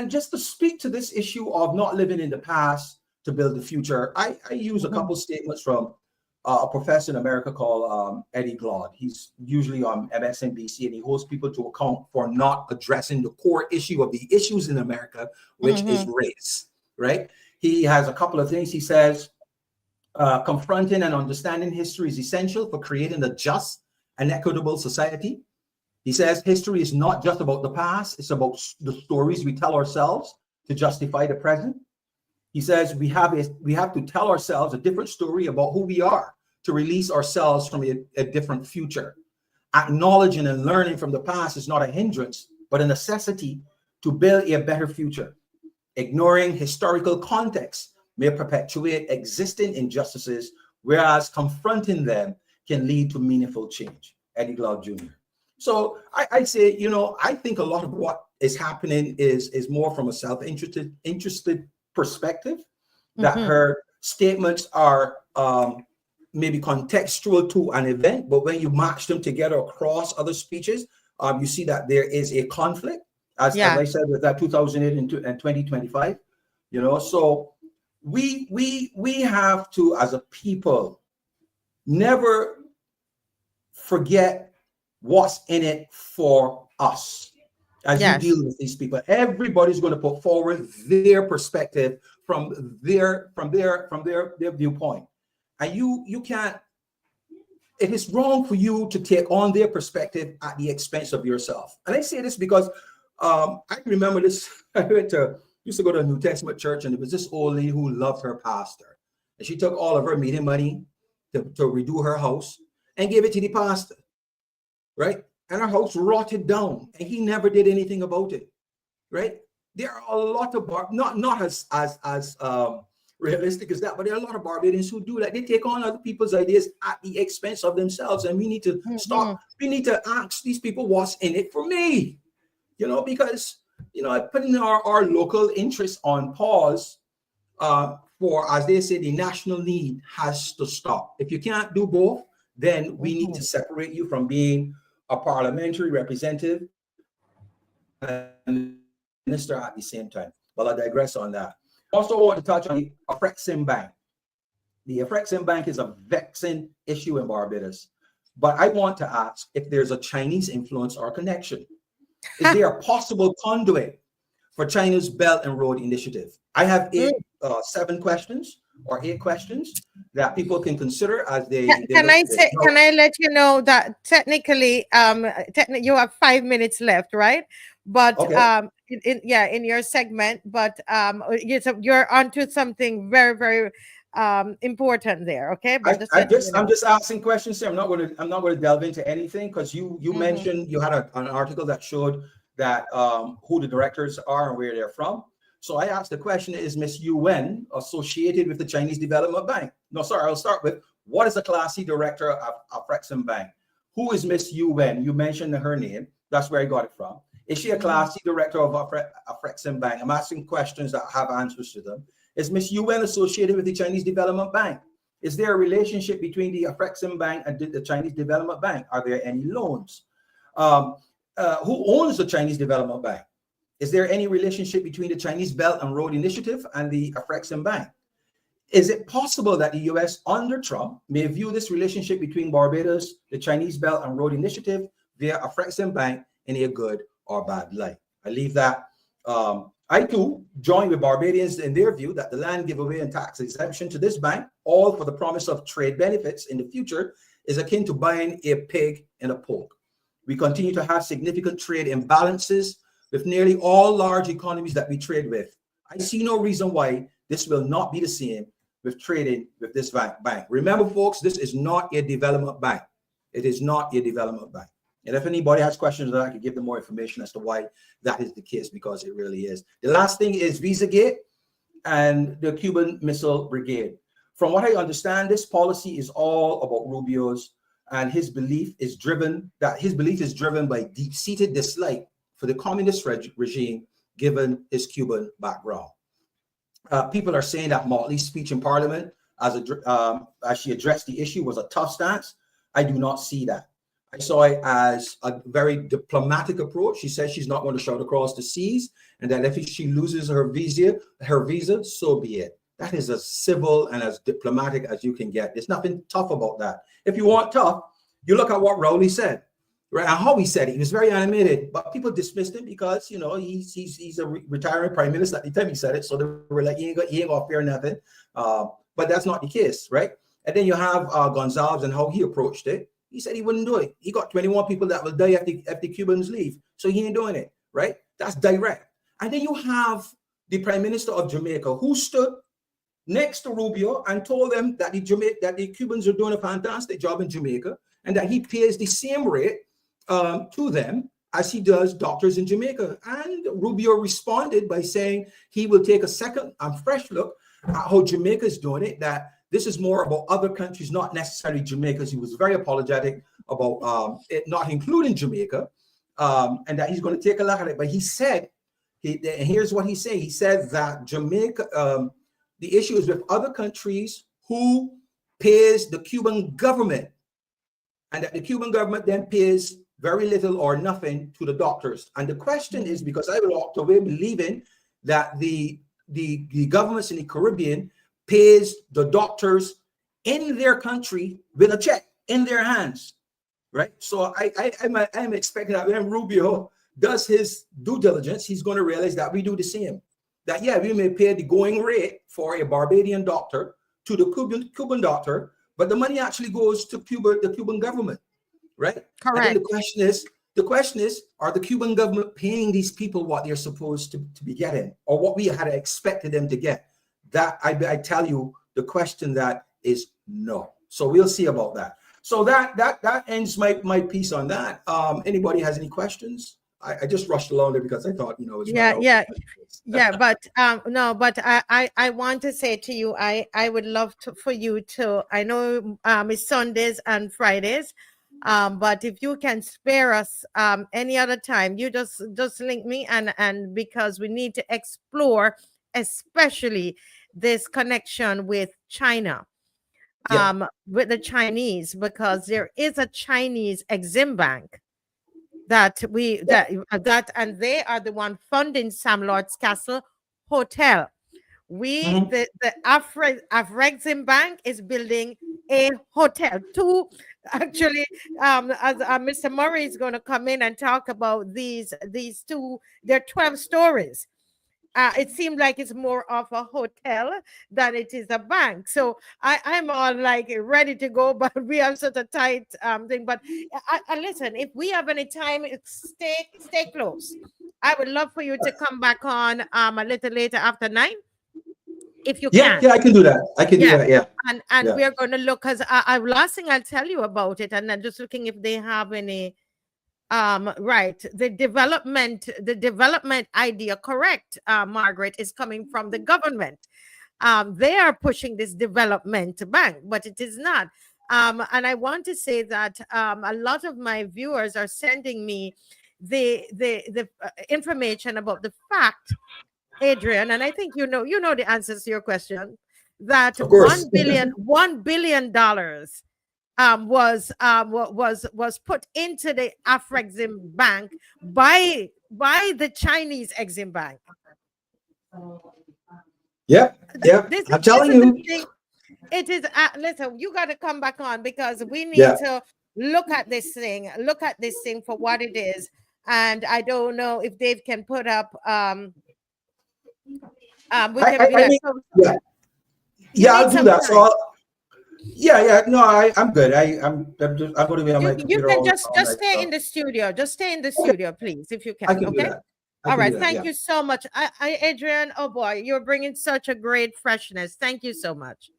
B: just to speak to this issue of not living in the past to build the future, I use a couple statements from a professor in America called Eddie Glaude. He's usually on MSNBC, and he holds people to account for not addressing the core issue of the issues in America, which is race, right? He has a couple of things. He says, confronting and understanding history is essential for creating a just and equitable society. He says history is not just about the past, it's about the stories we tell ourselves to justify the present. He says we have to tell ourselves a different story about who we are to release ourselves from a different future. Acknowledging and learning from the past is not a hindrance, but a necessity to build a better future. Ignoring historical context may perpetuate existing injustices, whereas confronting them can lead to meaningful change. Eddie Glaude Jr. So I say, I think a lot of what is happening is more from a self-interested perspective, that her statements are maybe contextual to an event, but when you match them together across other speeches, you see that there is a conflict, as I said, with that 2008 and 2025, so we have to, as a people, never forget what's in it for us as you deal with these people. Everybody's going to put forward their perspective from their viewpoint, and you can't. It is wrong for you to take on their perspective at the expense of yourself. And I say this because I remember this. I used to go to a New Testament church, and there was this old lady who loved her pastor, and she took all of her meeting money to redo her house and gave it to the pastor, right? And her house rotted down, and he never did anything about it, right? There are a lot of not as realistic as that, but there are a lot of Barbadians who do that. They take on other people's ideas at the expense of themselves, and we need to stop. We need to ask these people, what's in it for me? Because putting our local interests on pause for, as they say, the national need has to stop. If you can't do both, then we need to separate you from being a parliamentary representative and minister at the same time. But I digress on that. Also, I want to touch on the Afreximbank. The Afreximbank is a vexing issue in Barbados. But I want to ask if there's a Chinese influence or connection. Is there a possible conduit for China's Belt and Road Initiative? I have 7 questions or 8 questions that people can consider as they.
A: Can I let you know that technically, you have 5 minutes left, right? But in your segment, but you're onto something very, very important there. Okay, but
B: I'm just asking questions here. I'm not going to delve into anything, because you mentioned you had an article that showed that who the directors are and where they're from. So I asked the question, is Miss Yuan associated with the Chinese Development Bank? No, sorry, I'll start with, what is a Class C director of Afreximbank? Who is Miss Yuan? You mentioned her name. That's where I got it from. Is she a Class C director of Afreximbank? I'm asking questions that have answers to them. Is Miss Yuan associated with the Chinese Development Bank? Is there a relationship between the Afreximbank and the Chinese Development Bank? Are there any loans? Who owns the Chinese Development Bank? Is there any relationship between the Chinese Belt and Road Initiative and the Afreximbank? Is it possible that the US under Trump may view this relationship between Barbados, the Chinese Belt and Road Initiative via Afreximbank in a good or bad light? I leave that. I too join with Barbadians in their view that the land giveaway and tax exemption to this bank, all for the promise of trade benefits in the future, is akin to buying a pig in a poke. We continue to have significant trade imbalances with nearly all large economies that we trade with. I see no reason why this will not be the same with trading with this bank. Remember, folks, this is not a development bank. It is not a development bank. And if anybody has questions, I can give them more information as to why that is the case, because it really is. The last thing is Visagate and the Cuban Missile Brigade. From what I understand, this policy is all about Rubio's, and his belief is driven by deep-seated dislike for the communist regime, given his Cuban background. People are saying that Motley's speech in Parliament, as she addressed the issue, was a tough stance. I do not see that. I saw it as a very diplomatic approach. She says she's not going to shout across the seas, and that if she loses her visa, so be it. That is as civil and as diplomatic as you can get. There's nothing tough about that. If you want tough, you look at what Rowley said, right? And how he said it. He was very animated, but people dismissed him because, you know, he's a retiring prime minister at the time he said it. So they were like, he ain't gonna fear nothing. But that's not the case, right? And then you have Gonzalez and how he approached it. He said he wouldn't do it. He got 21 people that will die if the Cubans leave. So he ain't doing it, right? That's direct. And then you have the Prime Minister of Jamaica, who stood next to Rubio and told them that the Cubans are doing a fantastic job in Jamaica, and that he pays the same rate to them as he does doctors in Jamaica. And Rubio responded by saying he will take a second and fresh look at how Jamaica is doing it, that this is more about other countries, not necessarily Jamaica. He was very apologetic about it not including Jamaica, and that he's going to take a look at it. But he said, and here's what he said. He said that Jamaica, the issue is with other countries who pays the Cuban government, and that the Cuban government then pays very little or nothing to the doctors. And the question is, because I walked away believing that the governments in the Caribbean pays the doctors in their country with a check in their hands, right? So I'm expecting that when Rubio does his due diligence, he's going to realize that we do the same. That, yeah, we may pay the going rate for a Barbadian doctor to the Cuban doctor, but the money actually goes to the Cuban government, right?
A: Correct.
B: And then the question is, are the Cuban government paying these people what they're supposed to be getting, or what we had expected them to get? That I tell you, the question that is no. So we'll see about that. So that ends my piece on that. Anybody has any questions? I just rushed along there because I thought, you know,
A: but no, but I want to say to you, I would love for you to, I know it's Sundays and Fridays, but if you can spare us any other time, you just link me, and because we need to explore especially this connection with China, with the Chinese, because there is a Chinese Exim Bank that and they are the one funding Sam Lord's Castle Hotel. The Afreximbank is building a hotel. Actually, as Mr. Murray is going to come in and talk about these two, they're 12 stories. It seemed like it's more of a hotel than it is a bank. So I'm all like ready to go, but we have such a tight thing. But listen, if we have any time, stay close. I would love for you to come back on a little later after 9, if you can.
B: Yeah, I can do that. Do that. Yeah.
A: And we're going to look, because last thing I'll tell you about it, and I'm just looking if they have any right, the development idea, correct, Margaret, is coming from the government. They are pushing this development bank, but it is not. And I want to say that a lot of my viewers are sending me the information about the fact, Adrian, and I think you know the answers to your question, that
B: Of course.
A: $1 billion was put into the Afreximbank by the Chinese Exim Bank.
B: Yep. I'm telling you.
A: It is, listen, you got to come back on, because we need
B: Yeah.
A: to look at this thing for what it is. And I don't know if Dave can put up, I'll do
B: I'll do that. So no, I'm good. I'm going to be on my computer.
A: You can just stay in the studio. Just stay in the studio, please, if you can.
B: I can
A: Okay.
B: do that.
A: All right. Thank you so much. Adrian, oh boy, you're bringing such a great freshness. Thank you so much.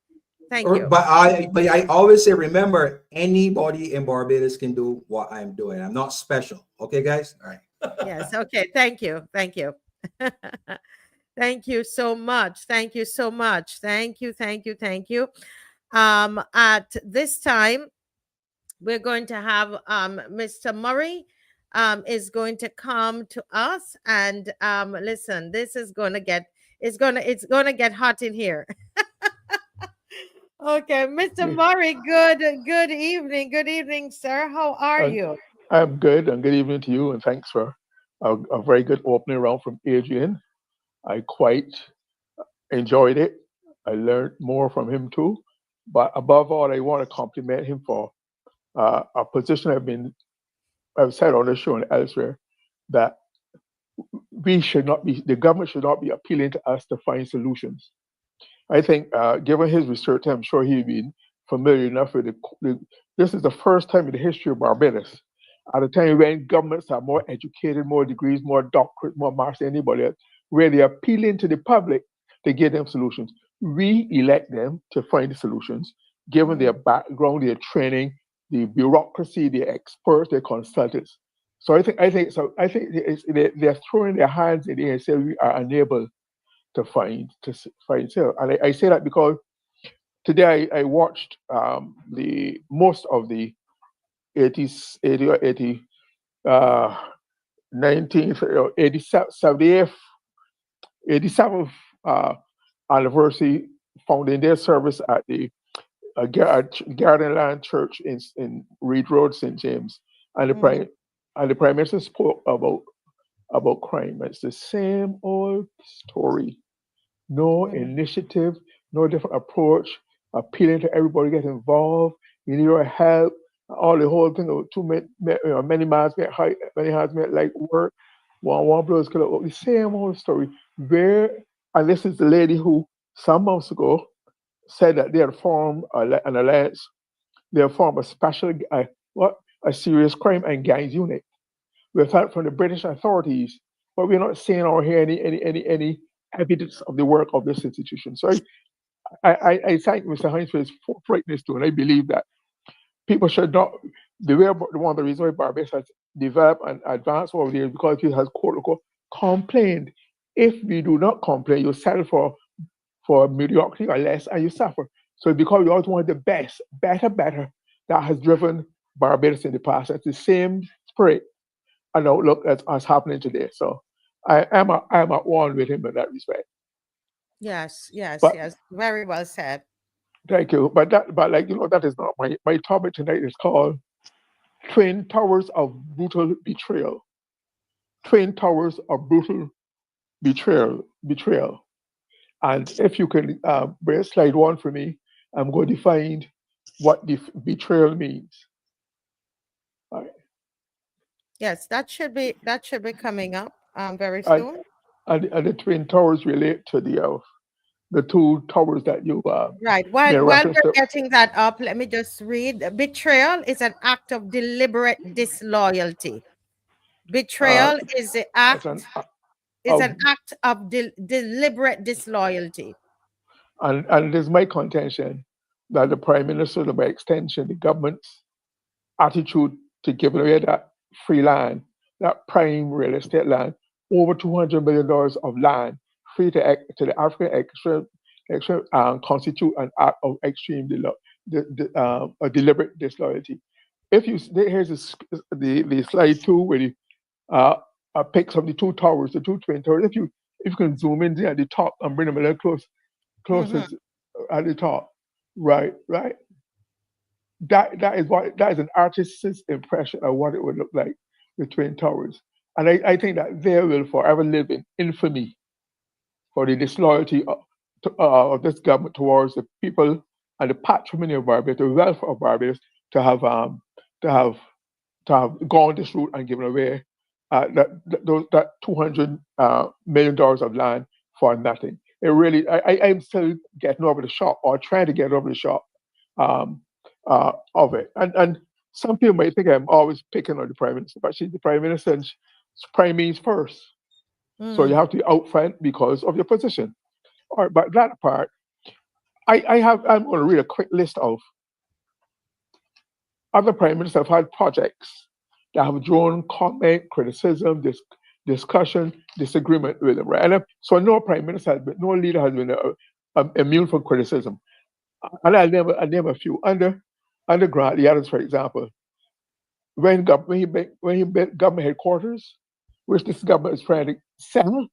A: Thank you.
B: But I always say, remember, anybody in Barbados can do what I'm doing. I'm not special. Okay, guys? All right.
A: Yes. Okay. Thank you. Thank you. Thank you so much. Thank you so much. Thank you. Thank you. Thank you. At this time, we're going to have Mr. Murray is going to come to us, and listen, this is going to get it's going to get hot in here. Okay, Mr. Murray, good evening, sir. How are you?
E: I'm good, and good evening to you, and thanks for a very good opening round from Adrian. I quite enjoyed it. I learned more from him too. But above all, I want to compliment him for a position I've said on this show and elsewhere, that the government should not be appealing to us to find solutions. I think, given his research, I'm sure he'd been familiar enough with this is the first time in the history of Barbados, at a time when governments are more educated, more degrees, more doctorate, more masters than anybody else, where they're appealing to the public to give them solutions. We elect them to find the solutions, given their background, their training, the bureaucracy, their experts, their consultants. So I think they're throwing their hands in the air and say we are unable to find sale. And I say that because today I watched the most of the 87th anniversary founding their service at the Garden Land Church in Reed Road, St. James, and the Prime Minister spoke about crime. It's the same old story. No initiative, no different approach, appealing to everybody to get involved. You need your help. All the whole thing of many hands make like work. One blows the same old story. And this is the lady who some months ago said that they had formed an alliance. They had formed a special a serious crime and gangs unit. We've heard from the British authorities, but we're not seeing or hearing any evidence of the work of this institution. So I thank Mr. Hines for his forthrightness too, and I believe that people should not. One of the reasons why Barbados has developed and advanced over the years because it has quote unquote complained. If we do not complain, you settle for mediocrity or less, and you suffer. So because we always want the best, better, that has driven Barbados in the past. It's the same spirit and outlook that's happening today. So I am at one with him in that respect.
A: Yes,
E: But-
A: yes. Very well said.
E: Thank you. But that is not my topic tonight. Is called Twin Towers of Brutal Betrayal. Twin Towers of Brutal Betrayal. And if you can bring slide one for me, I'm going to define what betrayal means. All right.
A: Yes, that should be coming up very soon.
E: And the Twin Towers relate to the two towers that you
A: Right. While
E: made
A: we're
E: reference to.
A: getting that up, let me just read. Betrayal is an act of deliberate disloyalty. Betrayal is the act. It's an act of deliberate disloyalty.
E: And it is my contention that the Prime Minister, by extension, the government's attitude to giving away that free land, that prime real estate land, over $200 million of land free to the African extreme constitute an act of extreme a deliberate disloyalty. If you here's the slide 2 where the pics of the two towers, the two twin towers. If you can zoom in there at the top and bring them a little closer at the top, right. That is an artist's impression of what it would look like, the twin towers, and I think that they will forever live in infamy for the disloyalty of this government towards the people and the patrimony of Barbados, the welfare of Barbados, to have gone this route and given away that $200 million of land for nothing. It really, I'm still getting over the shock, or trying to get over the shock of it. And some people might think I'm always picking on the Prime Minister, but she's the Prime Minister, and Prime means first. So you have to be out front because of your position. All right, but that part, I'm going to read a quick list of other Prime Ministers have had projects that have drawn comment, criticism, discussion, disagreement with them, right? And so no Prime Minister has been, no leader has been immune from criticism. And I'll name a few. Under Grant, the others, for example, when he built government headquarters, which this government is trying to sell,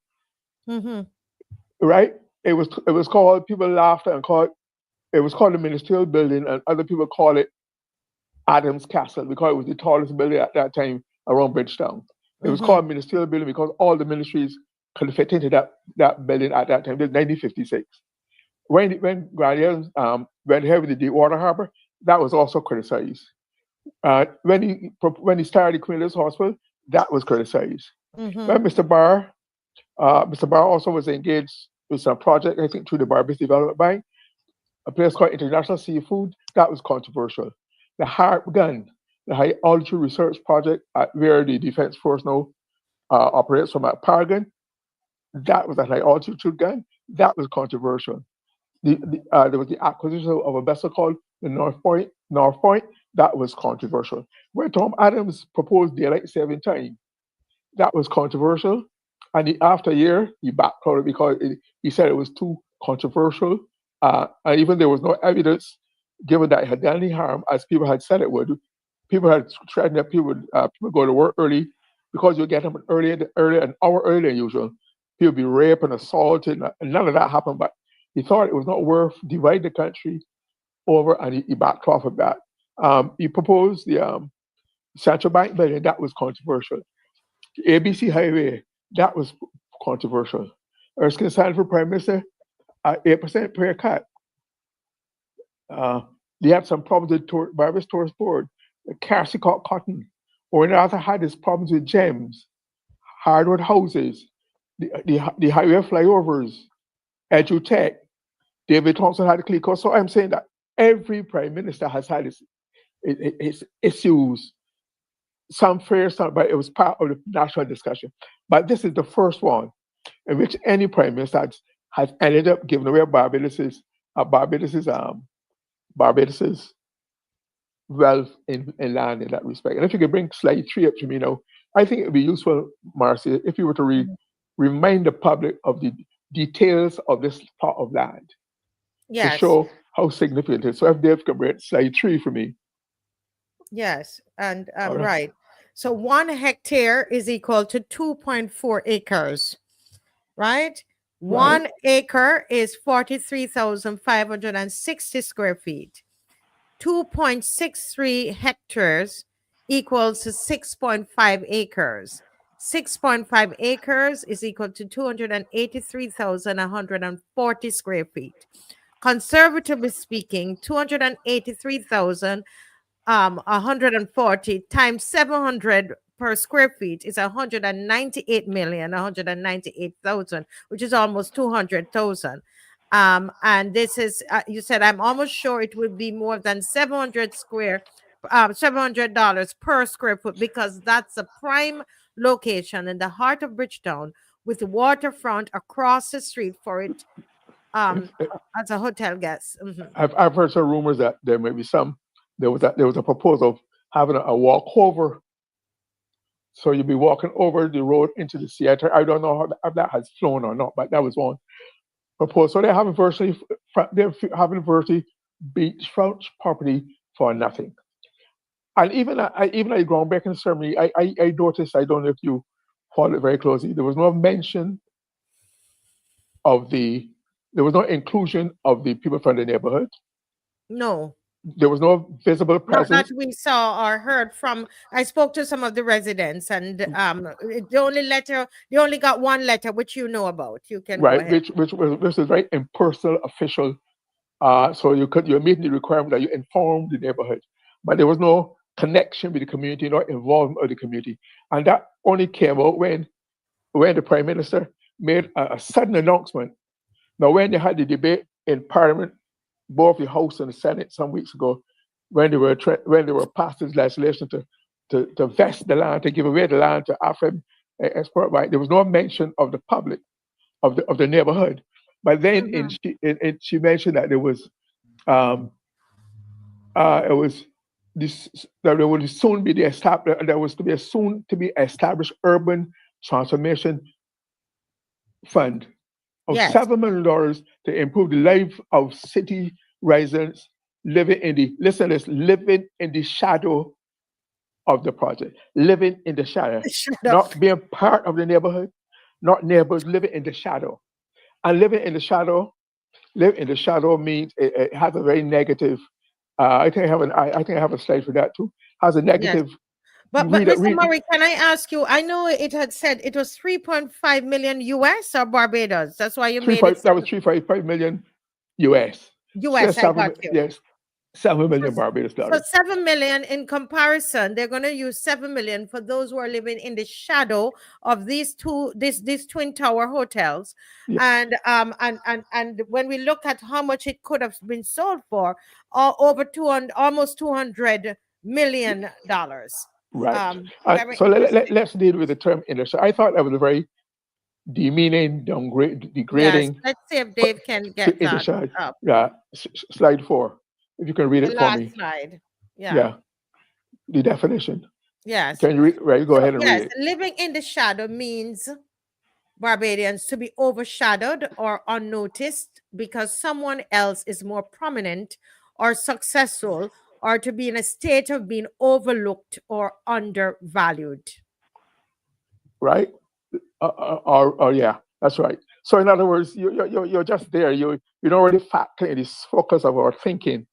E: right? It was called, people laughed and called, it was called the Ministerial Building, and other people call it Adams Castle, because it was the tallest building at that time around Bridgetown. It was called Ministerial Building because all the ministries could fit into that building at that time. This is 1956. When Grant went ahead with the Deepwater Harbor, that was also criticized. When he started the Queen Elizabeth Hospital, that was criticized. When Mr. Barr also was engaged with some project, I think through the Barbados Development Bank, a place called International Seafood, that was controversial. The HARP gun, the High Altitude Research Project, where the Defense Force now operates from at Paragon, that was a high altitude gun, that was controversial. There was the acquisition of a vessel called the North Point, that was controversial. When Tom Adams proposed daylight saving time, that was controversial. And after a year, he backed out because he said it was too controversial. And even there was no evidence given that it had done any harm, as people had said it would. People had threatened that people would go to work early because you get them an hour earlier than usual. People would be raped and assaulted, and none of that happened. But he thought it was not worth dividing the country over, and he backed off of that. He proposed the Central Bank building, that was controversial. The ABC Highway, that was controversial. Erskine Sanford, Prime Minister, 8% pay cut. They had some problems with Barbados Tourist Board, Carsicot Cotton, or another had his problems with gems, hardwood houses, the highway flyovers, EduTech. David Thompson had CLICO. So I'm saying that every Prime Minister has had his issues, some fair, some, but it was part of the national discussion. But this is the first one in which any Prime Minister has ended up giving away Barbados's wealth in land in that respect. And if you could bring slide 3 up to me now, I think it would be useful, Marcy, if you were to remind the public of the details of this plot of land to show how significant it is. So if Dave can bring slide 3 for me.
A: Yes, and right. So 1 hectare is equal to 2.4 acres, right? 1 acre is 43,560 square feet. 2.63 hectares equals to 6.5 acres. 6.5 acres is equal to 283,140 square feet. Conservatively speaking, 283,140 times 700 per square feet is 198,198,000, which is almost 200,000. And this is, you said, I'm almost sure it would be more than $700 per square foot, because that's a prime location in the heart of Bridgetown with waterfront across the street for it as a hotel guest.
E: I've heard some rumors that there may be there was a proposal of having a walkover So you'll be walking over the road into the sea. I don't know if that has flown or not, but that was one proposed. So they're having virtually beachfront property for nothing. And even at the groundbreaking ceremony, I noticed, I don't know if you followed it very closely, there was no mention of there was no inclusion of the people from the neighborhood.
A: No.
E: There was no visible
A: Not
E: presence.
A: that we saw or heard from. I spoke to some of the residents, and they only got one letter, which you know about. You can go
E: Right,
A: ahead.
E: which was very impersonal, official. So you're meeting the requirement that you inform the neighborhood, but there was no connection with the community, no involvement of the community, and that only came out when the Prime Minister made a sudden announcement. Now, when they had the debate in Parliament, both the House and the Senate some weeks ago, when they were passed this legislation to vest the land, to give away the land to Afreximbank, there was no mention of the public, of the neighborhood. But then she mentioned that there was that there would soon be there was to be a soon to be established urban transformation fund of
A: Yes.
E: $7 million to improve the life of city residents living in the shadow of the project, living in the shadow, not being part of the neighborhood, not neighbors, living in the shadow. And living in the shadow means it has a very negative. I think I have a slide for that too. Has a negative.
A: Yes. But Mr. Murray, can I ask you? I know it had said it was 3.5 million US or Barbados. That's why you made it.
E: That was 3.5 million US.
A: US, I got you.
E: Yes, 7 million Barbados dollars.
A: So 7 million in comparison, they're going to use 7 million for those who are living in the shadow of these twin tower hotels. Yeah. And when we look at how much it could have been sold for, almost $200 million.
E: Right. So let's deal with the term industry. I thought that was a very demeaning, degrading.
A: Yes, let's see if Dave can get that up.
E: Yeah, slide 4. If you can read it for me.
A: Slide.
E: Yeah. The definition.
A: Yes.
E: Can you read? Right, go ahead and read it.
A: Living in the shadow means Barbadians to be overshadowed or unnoticed because someone else is more prominent or successful, or to be in a state of being overlooked or undervalued.
E: Right? Yeah, that's right. So in other words, you're just there. You don't really factor in this focus of our thinking.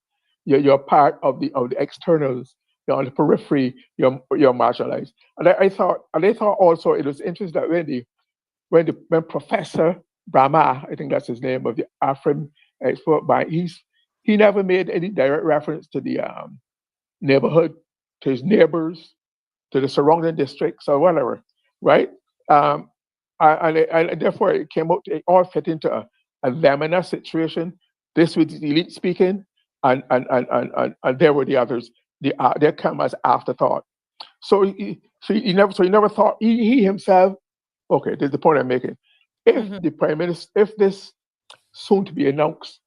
E: You're part of the externals. You're on the periphery. You're marginalized. And I thought also it was interesting that when Professor Brahma, I think that's his name, of the Afreximbank, he never made any direct reference to the neighborhood, to his neighbors, to the surrounding districts or whatever, right? And therefore it came out, it all fit into a them and us situation. This was the elite speaking, and there were the others. They come as afterthought. So he never thought, he himself. Okay, this is the point I'm making. If the Prime Minister, if this soon to be announced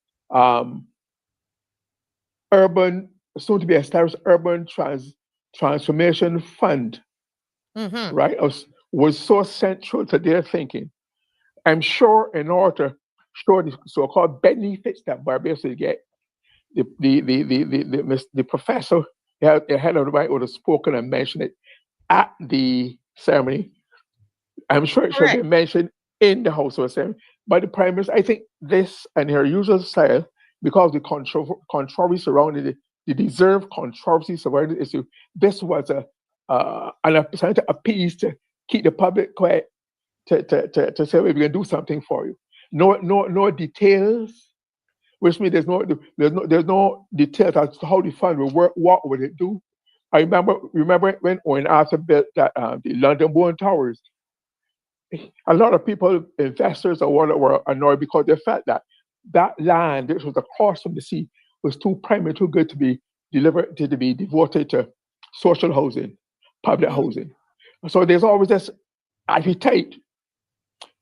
E: soon to be established urban transformation fund, right, was so central to their thinking, I'm sure in order to show the so-called benefits that Barbados get, the professor, the head of the bank, would have spoken and mentioned it at the ceremony. I'm sure it should be mentioned in the House of Assembly. But the Prime Minister, I think this and her usual style, because the controversy surrounding the deserved controversy surrounding the issue, this was an attempt to appease, to keep the public quiet, to say, we're going to do something for you. No details, which means there's no details as to how the fund will work, what would it do. I remember when Owen Arthur built that the London Twin Towers. A lot of people, investors or whatever, were annoyed because they felt that land, which was across from the sea, was too prime, too good to be devoted to social housing, public housing. So there's always this appetite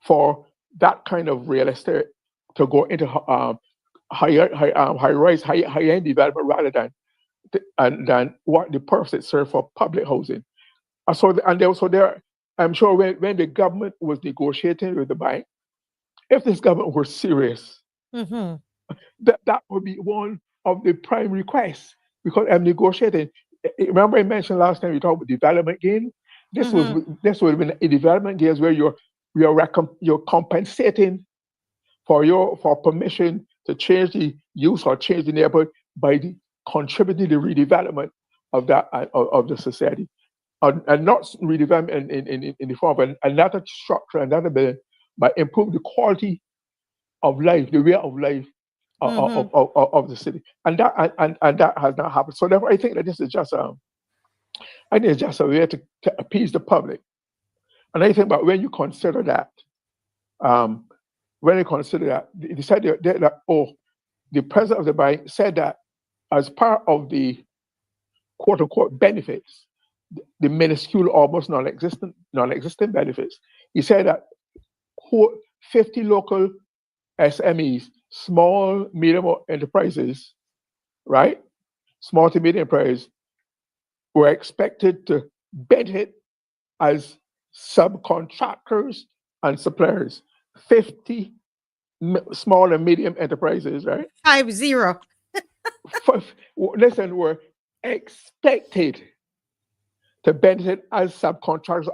E: for that kind of real estate to go into high-rise, high-end development rather than what the purpose it serves for public housing. I'm sure when the government was negotiating with the bank, if this government were serious,
A: Mm-hmm.
E: that would be one of the prime requests, because I'm negotiating. Remember I mentioned last time we talked about development gain. This would have been a development gains where you're compensating for permission to change the use or change the neighborhood by contributing to redevelopment of the society, and not redevelopment in the form of another structure, another building, but improve the quality of life, the way of life of the city, and that has not happened. So therefore, I think that this is just I think it's just a way to appease the public. And I think, but when you consider that, they said that the president of the bank said that as part of the quote unquote benefits, the minuscule, almost non-existent benefits, he said that 50 local SMEs, small medium enterprises, right? Small to medium enterprises were expected to benefit as subcontractors and suppliers. 50 small and medium enterprises, right?
A: 50.
E: Listen, were expected to benefit as subcontractors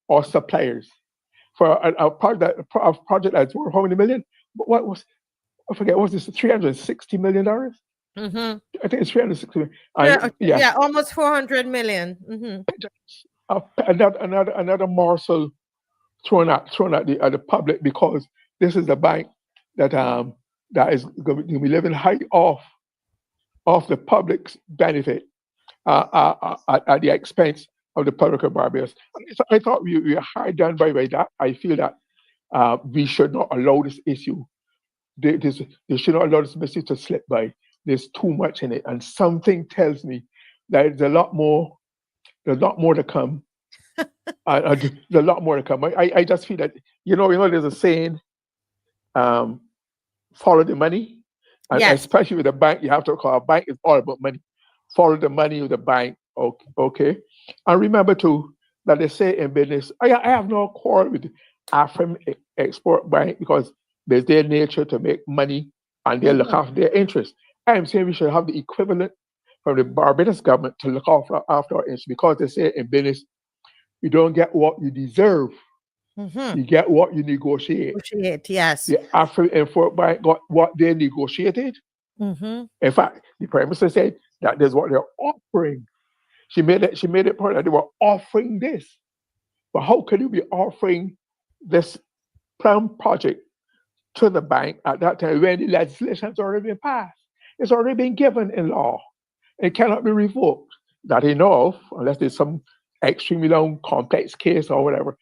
E: or suppliers for a project that's worth how many million? What was, I forget, what was this, $360 million?
A: Mm-hmm.
E: I think it's 360 million.
A: Yeah, almost 400 million. Mm-hmm.
E: Another morsel thrown at the public, because this is the bank that is going to be living high off the public's benefit at the expense of the public of Barbados. I thought we were hard done by that. I feel that we should not allow this issue. They should not allow this message to slip by. There's too much in it, and something tells me that there's a lot more to come. There's a lot more to come. I just feel that there's a saying, follow the money, and
A: Yes.
E: especially with the bank, you have to call a bank is all about money. Follow the money of the bank, okay. And remember too that they say in business, I have no quarrel with the Afreximbank Bank, because there's their nature to make money and they look after their interests. I am saying we should have the equivalent from the Barbados government to look after our interests, because they say in business, you don't get what you deserve. You get what you negotiate.
A: Yes.
E: The Afreximbank Bank got what they negotiated. In fact, the Prime Minister said that is what they're offering. She made it point that they were offering this. But how can you be offering this plum project to the bank at that time when the legislation has already been passed? It's already been given in law. It cannot be revoked, that they know of, unless there's some extremely long, complex case or whatever.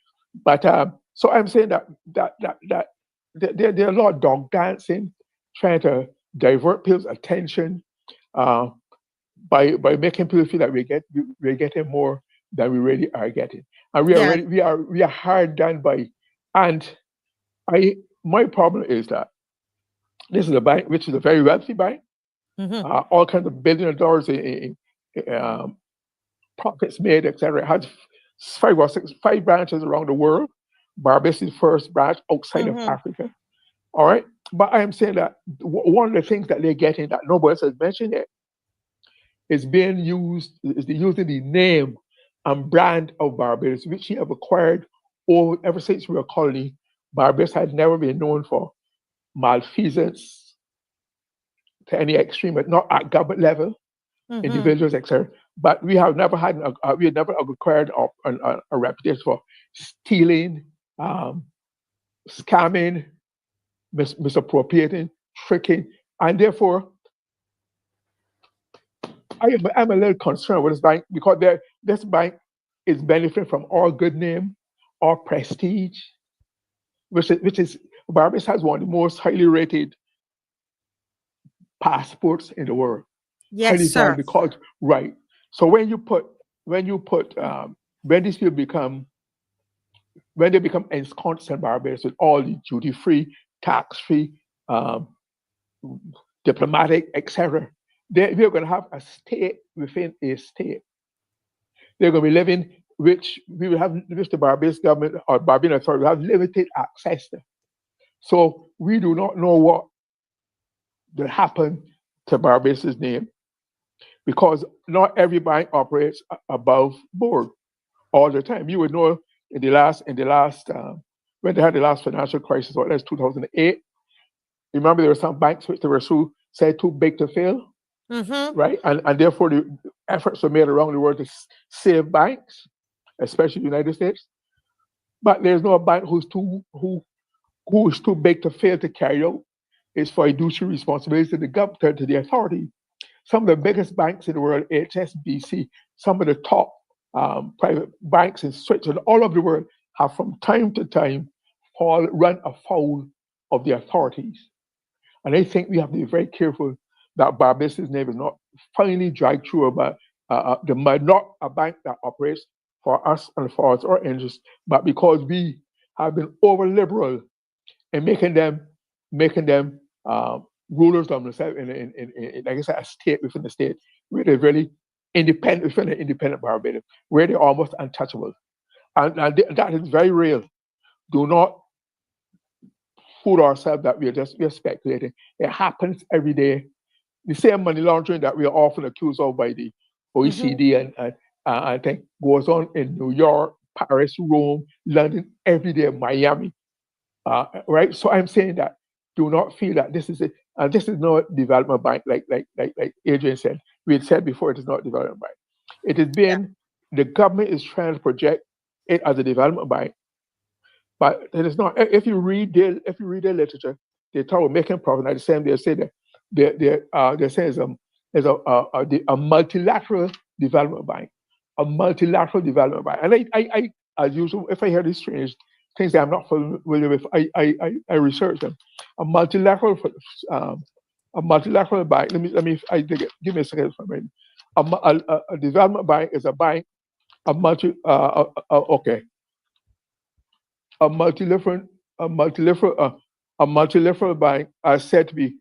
E: But so I'm saying that there are a lot of dog dancing, trying to divert people's attention by making people feel that we're getting more than we really are getting, and we are hard done by. And my problem is that this is a bank which is a very wealthy bank, all kinds of billions of dollars in profits made, etc. It has 5 branches around the world. Barbados is the first branch outside of Africa. All right, but I am saying that one of the things that they're getting that nobody else has mentioned yet is using the name and brand of Barbados, which we have acquired ever since we were a colony. Barbados had never been known for malfeasance to any extreme, but not at government level, individuals, etc. But we have never acquired a reputation for stealing, scamming, misappropriating, tricking, and therefore I'm a little concerned with this bank, because this bank is benefiting from our good name, our prestige, which is Barbados has one of the most highly rated passports in the world.
A: Yes, sir.
E: Because right. So when these people become ensconced in Barbados with all the duty-free, tax-free, diplomatic, etc., we're going to have a state within a state. They're going to be living which the Barbados government or Barbadian authority will have limited access to. So we do not know what will happen to Barbados' name, because not every bank operates above board all the time. You would know when they had the last financial crisis, or that's 2008. Remember, there were some banks which they were said too big to fail, right? And therefore, the efforts were made around the world to save banks, especially the United States. But there's no bank who is too big to fail to carry out its fiduciary responsibilities to the government, to the authority. Some of the biggest banks in the world, HSBC, some of the top private banks in Switzerland, all over the world, have from time to time run afoul of the authorities. And I think we have to be very careful that Barbados' name is not finally dragged through about not a bank that operates for us and for our interests, but because we have been over liberal in making them rulers of themselves in like I said, a state within the state, where they're really independent within an independent Barbados, where they're almost untouchable. And that is very real. Do not fool ourselves that we're speculating. It happens every day. The same money laundering that we are often accused of by the OECD and I think goes on in New York, Paris, Rome, London, every day, Miami. Right? So I'm saying that do not feel that this is it. And this is not development bank, like Adrian said. We had said before, it is not development bank. It has been, the government is trying to project it as a development bank, but it is not. If you read their literature, they talk about making profit. At the same, they say that they're saying is a multilateral development bank, And I as usual, if I hear these strange things that I'm not familiar with, I research them. A multilateral bank. Let me give me a second for a minute. A development bank is a bank. A multilateral bank are said to be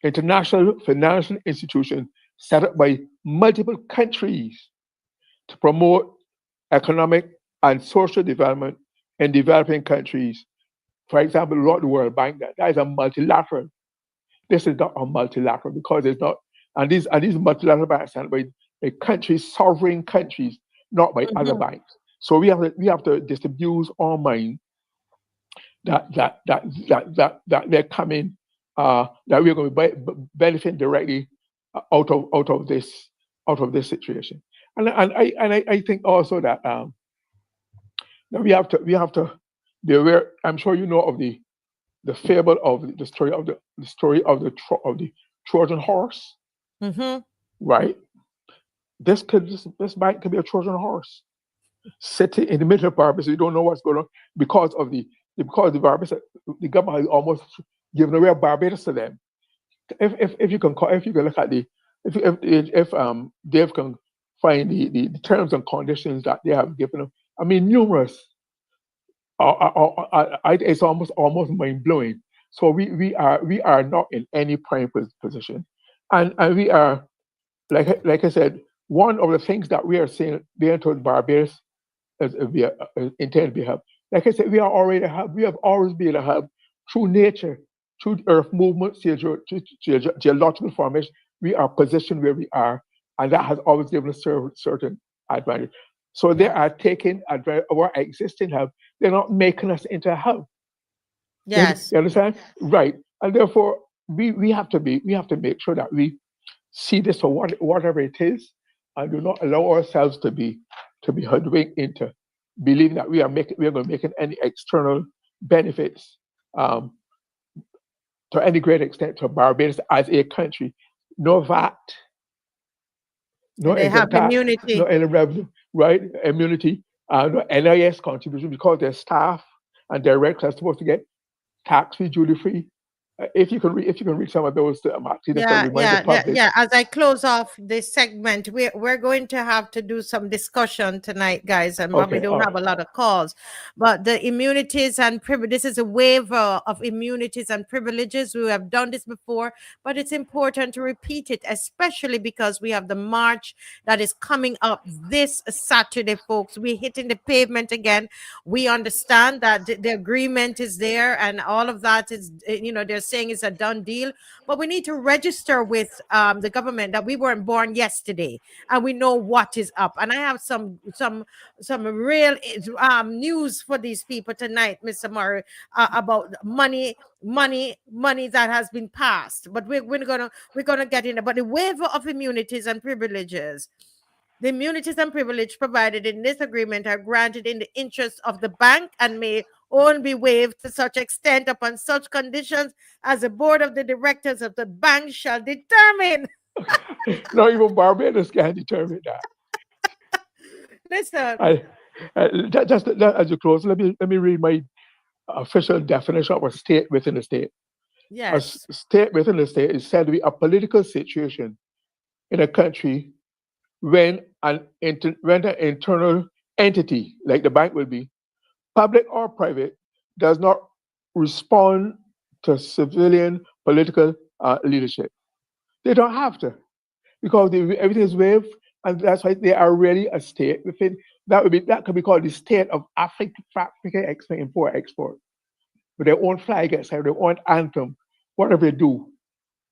E: international financial institution set up by multiple countries to promote economic and social development in developing countries. For example, the World Bank, that is a multilateral. This is not a multilateral because it's not, and these multilateral banks are set by countries, sovereign countries, not by other banks. So we have to disabuse our mind that they're coming, that we're going to be benefiting directly out of this situation. And I think also that we have to be aware. I'm sure you know of the fable of the story of the Trojan horse, right? This bank could be a Trojan horse sitting in the middle of Barbados. You don't know what's going on because the Barbados, the government has almost given away Barbados to them. If you can look at if Dave can find the terms and conditions that they have given them, I mean, numerous. It's almost mind blowing. So we are not in any prime position, and we are, like I said, one of the things that we are saying being told Barbados is we intend to be helped. Like I said, we are already a hub. We have always been a hub through nature, through earth movements, geological formation. We are positioned where we are, and that has always given us certain advantage. So they are taking advantage of our existing hub. They're not making us into a hub.
A: Yes.
E: You understand? Right. And therefore, we have to make sure that we see this for whatever it is, and do not allow ourselves to be hoodwinked into believing that we are going to make any external benefits to any great extent to Barbados as a country. No VAT, no
A: They have
E: tax,
A: immunity.
E: no any revenue, right? Immunity, no NIS contribution because their staff and directors are supposed to get tax-free, duty-free if you can read some of those to actually just to remind the public.
A: As I close off this segment, we're going to have to do some discussion tonight, guys, and we don't have a lot of calls. But the immunities and privileges, this is a waiver of immunities and privileges. We have done this before, but it's important to repeat it, especially because we have the march that is coming up this Saturday, folks. We're hitting the pavement again. We understand that the agreement is there, and all of that is, they're saying it's a done deal, but we need to register with the government that we weren't born yesterday, and we know what is up. And I have some real news for these people tonight, Mr. Murray, about money that has been passed. But we're gonna get in there. But the waiver of immunities and privileges. The immunities and privilege provided in this agreement are granted in the interest of the bank and may only be waived to such extent upon such conditions as the board of the directors of the bank shall determine.
E: Not even Barbados can determine that.
A: Listen.
E: Just as you close, let me read my official definition of a state within a state.
A: Yes.
E: A state within a state is said to be a political situation in a country when an internal entity, like the bank will be, public or private, does not respond to civilian political leadership. They don't have to, because everything is waived, and that's why they are really a state within. That could be called the state of Africa import export, with their own flag, their own anthem, whatever they do.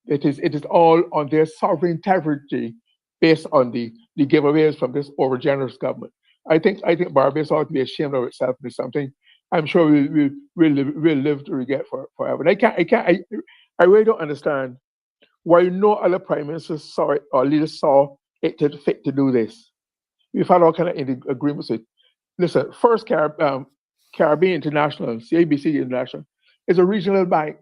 E: It is all on their sovereign territory, based on the giveaways from this overgenerous government. I think Barbados ought to be ashamed of itself. It's something I'm sure we'll live to regret forever. And I really don't understand why no other prime minister saw it or leaders saw it fit to do this. We've had all kind of agreements with. Listen, First Caribbean International, CABC International, is a regional bank,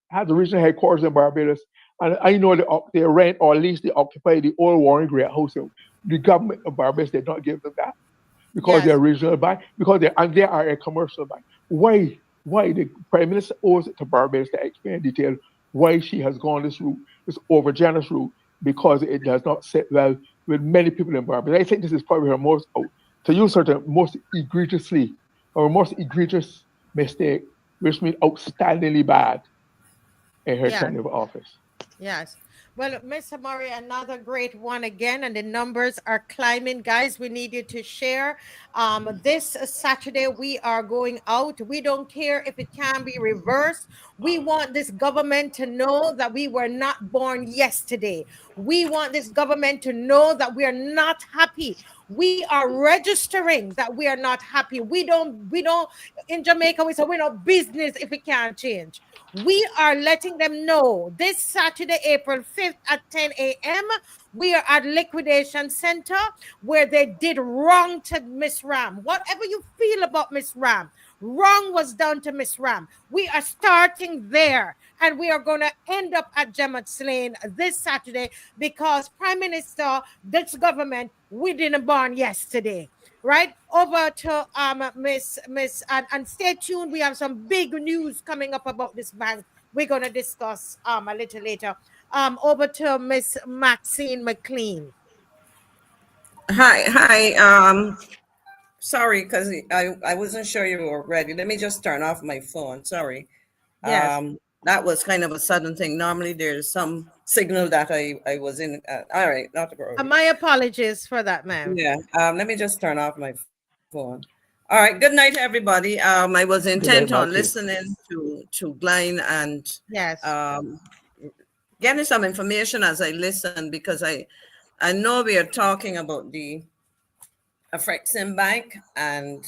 E: has a regional headquarters in Barbados. And I know they rent, or at least they occupy, the old Warren Great House. The government of Barbados did not give them that because they're a regional bank, because they are a commercial bank. Why the Prime Minister owes it to Barbados to explain in detail why she has gone this route, this overgenerous route, because it does not sit well with many people in Barbados. I think this is probably her most egregious mistake, which means outstandingly bad in her tenure of office.
A: Yes. Well, Mr. Murray, another great one again, and the numbers are climbing. Guys, we need you to share. This Saturday, we are going out. We don't care if it can be reversed. We want this government to know that we were not born yesterday. We want this government to know that we are not happy. We are registering that we are not happy. We don't, in Jamaica, we say we're not business if it can't change. We are letting them know this Saturday, April 5th at 10 a.m., we are at Liquidation Center, where they did wrong to Miss Ram. Whatever you feel about Miss Ram, wrong was done to Miss Ram. We are starting there, and we are going to end up at Jemmotts Lane this Saturday, because Prime Minister, this government, we didn't born yesterday. Right over to Miss and stay tuned. We have some big news coming up about this bank. We're gonna discuss a little later. Over to Miss Maxine McLean.
F: Hi. Sorry, because I wasn't sure you were ready. Let me just turn off my phone. Sorry.
A: Yes.
F: That was kind of a sudden thing. Normally there's some signal that I was in. All right, not the problem.
A: My apologies for that, ma'am.
F: Yeah. Let me just turn off my phone. All right. Good night, everybody. I was intent on listening to Glenn and getting some information as I listen, because I know we are talking about the Afreximbank and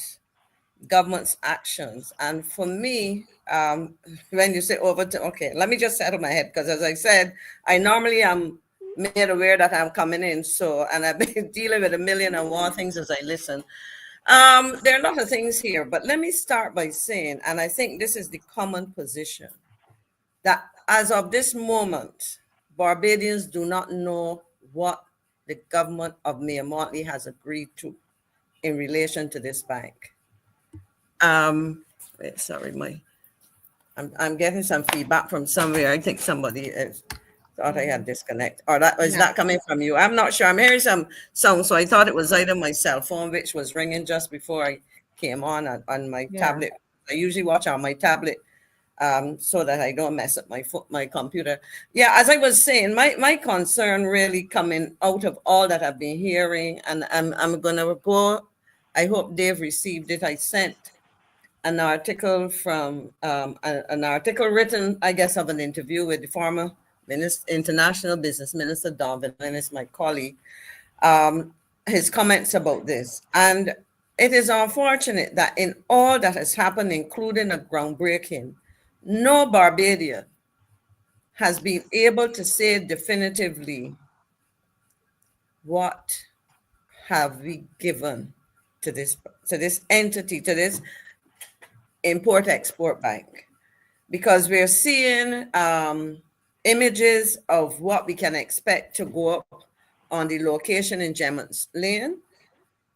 F: government's actions. And for me, when you say okay, let me just settle my head, because as I said, I normally am made aware that I'm coming in. So, and I've been dealing with a million and one things as I listen. There are a lot of things here, but let me start by saying, and I think this is the common position, that as of this moment, Barbadians do not know what the government of Mayor Mottley has agreed to in relation to this bank. Sorry, I'm getting some feedback from somewhere. I think somebody thought I had disconnect, or that was that coming from you. I'm not sure. I'm hearing some sound, so I thought it was either my cell phone, which was ringing just before I came on my tablet. I usually watch on my tablet, so that I don't mess up my computer. Yeah, as I was saying, my concern really coming out of all that I've been hearing, and I'm gonna go. I hope Dave received it. I sent an article from an article written, I guess, of an interview with the former international business minister, Don Lennis, my colleague, his comments about this. And it is unfortunate that in all that has happened, including a groundbreaking, no Barbadian has been able to say definitively, what have we given to this entity, to this Import-Export Bank, because we're seeing images of what we can expect to go up on the location in Jemmotts Lane.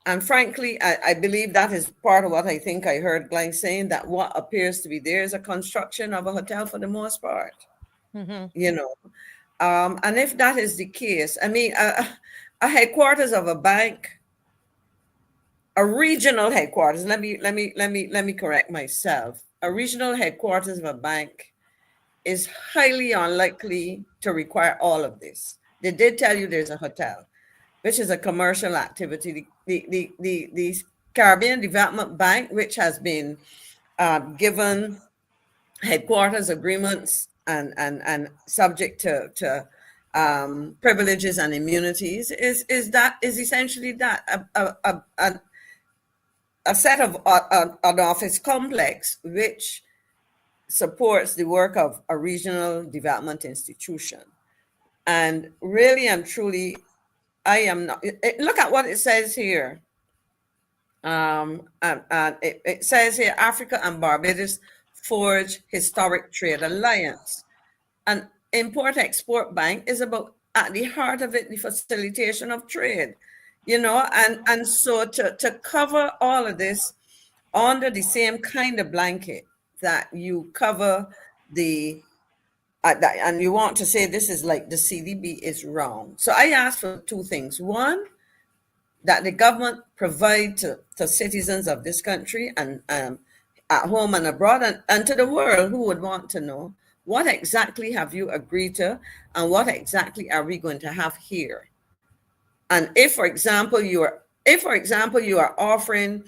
F: And frankly, I believe that is part of what I think I heard Glenn saying, that what appears to be there is a construction of a hotel for the most part, you know. And if that is the case, I mean, a headquarters of a bank, a regional headquarters, let me correct myself. A regional headquarters of a bank is highly unlikely to require all of this. They did tell you there's a hotel, which is a commercial activity. The Caribbean Development Bank, which has been given headquarters agreements and subject to privileges and immunities, is essentially that a set of an office complex which supports the work of a regional development institution. And really and truly, I am not. Look at what it says here. It says here, Africa and Barbados forge historic trade alliance. An Import-Export Bank is about, at the heart of it, the facilitation of trade. You know, and so to cover all of this under the same kind of blanket that you cover the, and you want to say this is like the CDB, is wrong. So I asked for two things. One, that the government provide to citizens of this country and at home and abroad and to the world who would want to know, what exactly have you agreed to and what exactly are we going to have here? And if, for example, you are offering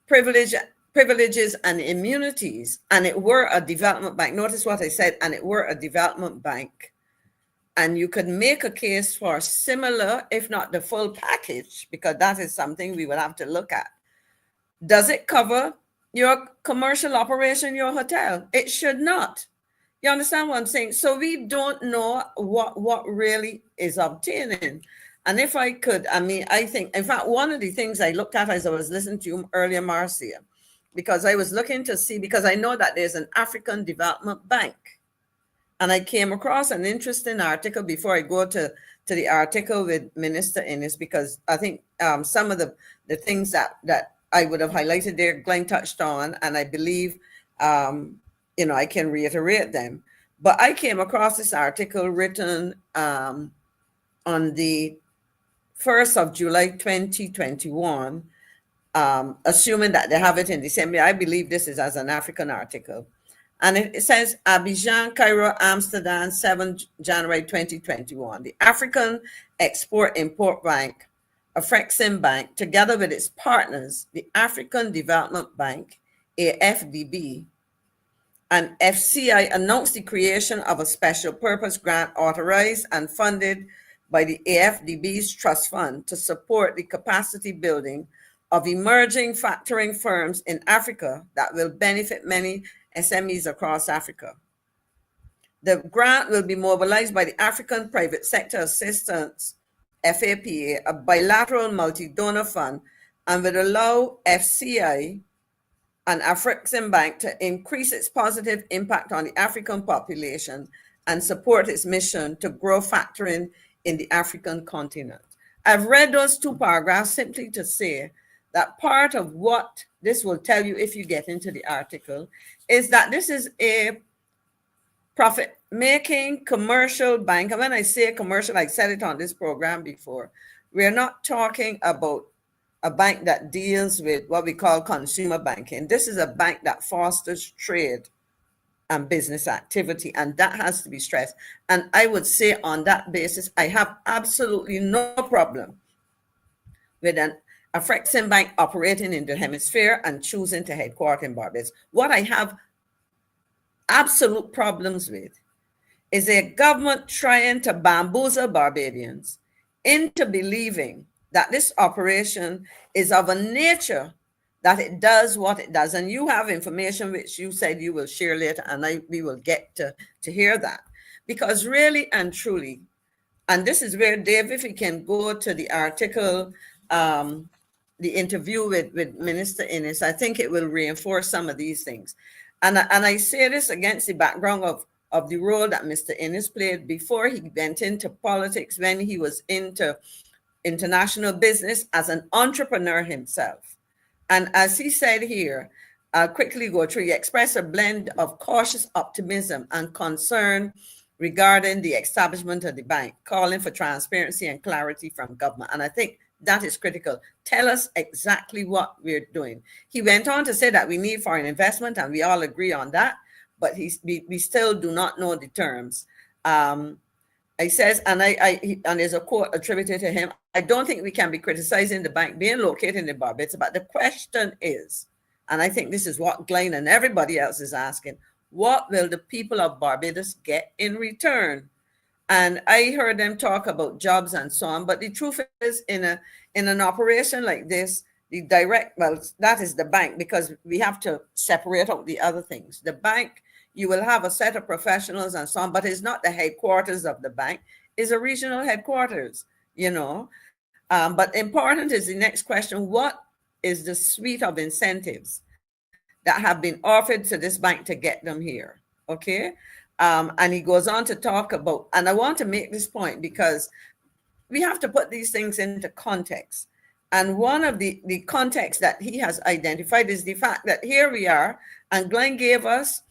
F: privileges and immunities, and it were a development bank, notice what I said, and it were a development bank, and you could make a case for similar, if not the full package, because that is something we would have to look at. Does it cover your commercial operation, your hotel? It should not. You understand what I'm saying? So we don't know what really is obtaining. And if I could, I mean, I think, in fact, one of the things I looked at as I was listening to you earlier, Marcia, because I was looking to see, because I know that there's an African Development Bank. And I came across an interesting article before I go to the article with Minister Innes, because I think some of the things that I would have highlighted there, Glenn touched on, and I believe, you know, I can reiterate them. But I came across this article written on the 1st of July 2021, assuming that they have it in December. I believe this is as an African article. And it says Abidjan, Cairo, Amsterdam, 7 January 2021. The African Export-Import Bank, Afreximbank, together with its partners, the African Development Bank, AFDB, and FCI, announced the creation of a special purpose grant authorized and funded by the AFDB's trust fund to support the capacity building of emerging factoring firms in Africa that will benefit many SMEs across Africa. The grant will be mobilized by the African Private Sector Assistance, FAPA, a bilateral multi-donor fund, and will allow FCI and Afreximbank to increase its positive impact on the African population and support its mission to grow factoring in the African continent. I've read those two paragraphs simply to say that part of what this will tell you if you get into the article is that this is a profit-making commercial bank. And when I say commercial, I said it on this program before. We're not talking about a bank that deals with what we call consumer banking. This is a bank that fosters trade and business activity, and that has to be stressed. And I would say on that basis, I have absolutely no problem with an Afreximbank operating in the hemisphere and choosing to headquarter in Barbados. What I have absolute problems with is a government trying to bamboozle Barbadians into believing that this operation is of a nature that it does what it does. And you have information which you said you will share later, and we will get to hear that. Because really and truly, and this is where, Dave, if we can go to the article, the interview with Minister Innes, I think it will reinforce some of these things. And I say this against the background of the role that Mr. Innes played before he went into politics, when he was into international business as an entrepreneur himself. And as he said here, I'll quickly go through, he expressed a blend of cautious optimism and concern regarding the establishment of the bank, calling for transparency and clarity from government. And I think that is critical. Tell us exactly what we're doing. He went on to say that we need foreign investment, and we all agree on that, but we still do not know the terms. He says, and there's a quote attributed to him, I don't think we can be criticizing the bank being located in Barbados, but the question is, and I think this is what Glenn and everybody else is asking, what will the people of Barbados get in return? And I heard them talk about jobs and so on, but the truth is, in an operation like this, the direct, well, that is the bank, because we have to separate out the other things. The bank, you will have a set of professionals and so on, but it's not the headquarters of the bank. It's a regional headquarters, you know. But important is the next question: what is the suite of incentives that have been offered to this bank to get them here? Okay. And he goes on to talk about, and I want to make this point because we have to put these things into context. And one of the context that he has identified is the fact that here we are, and Glenn gave us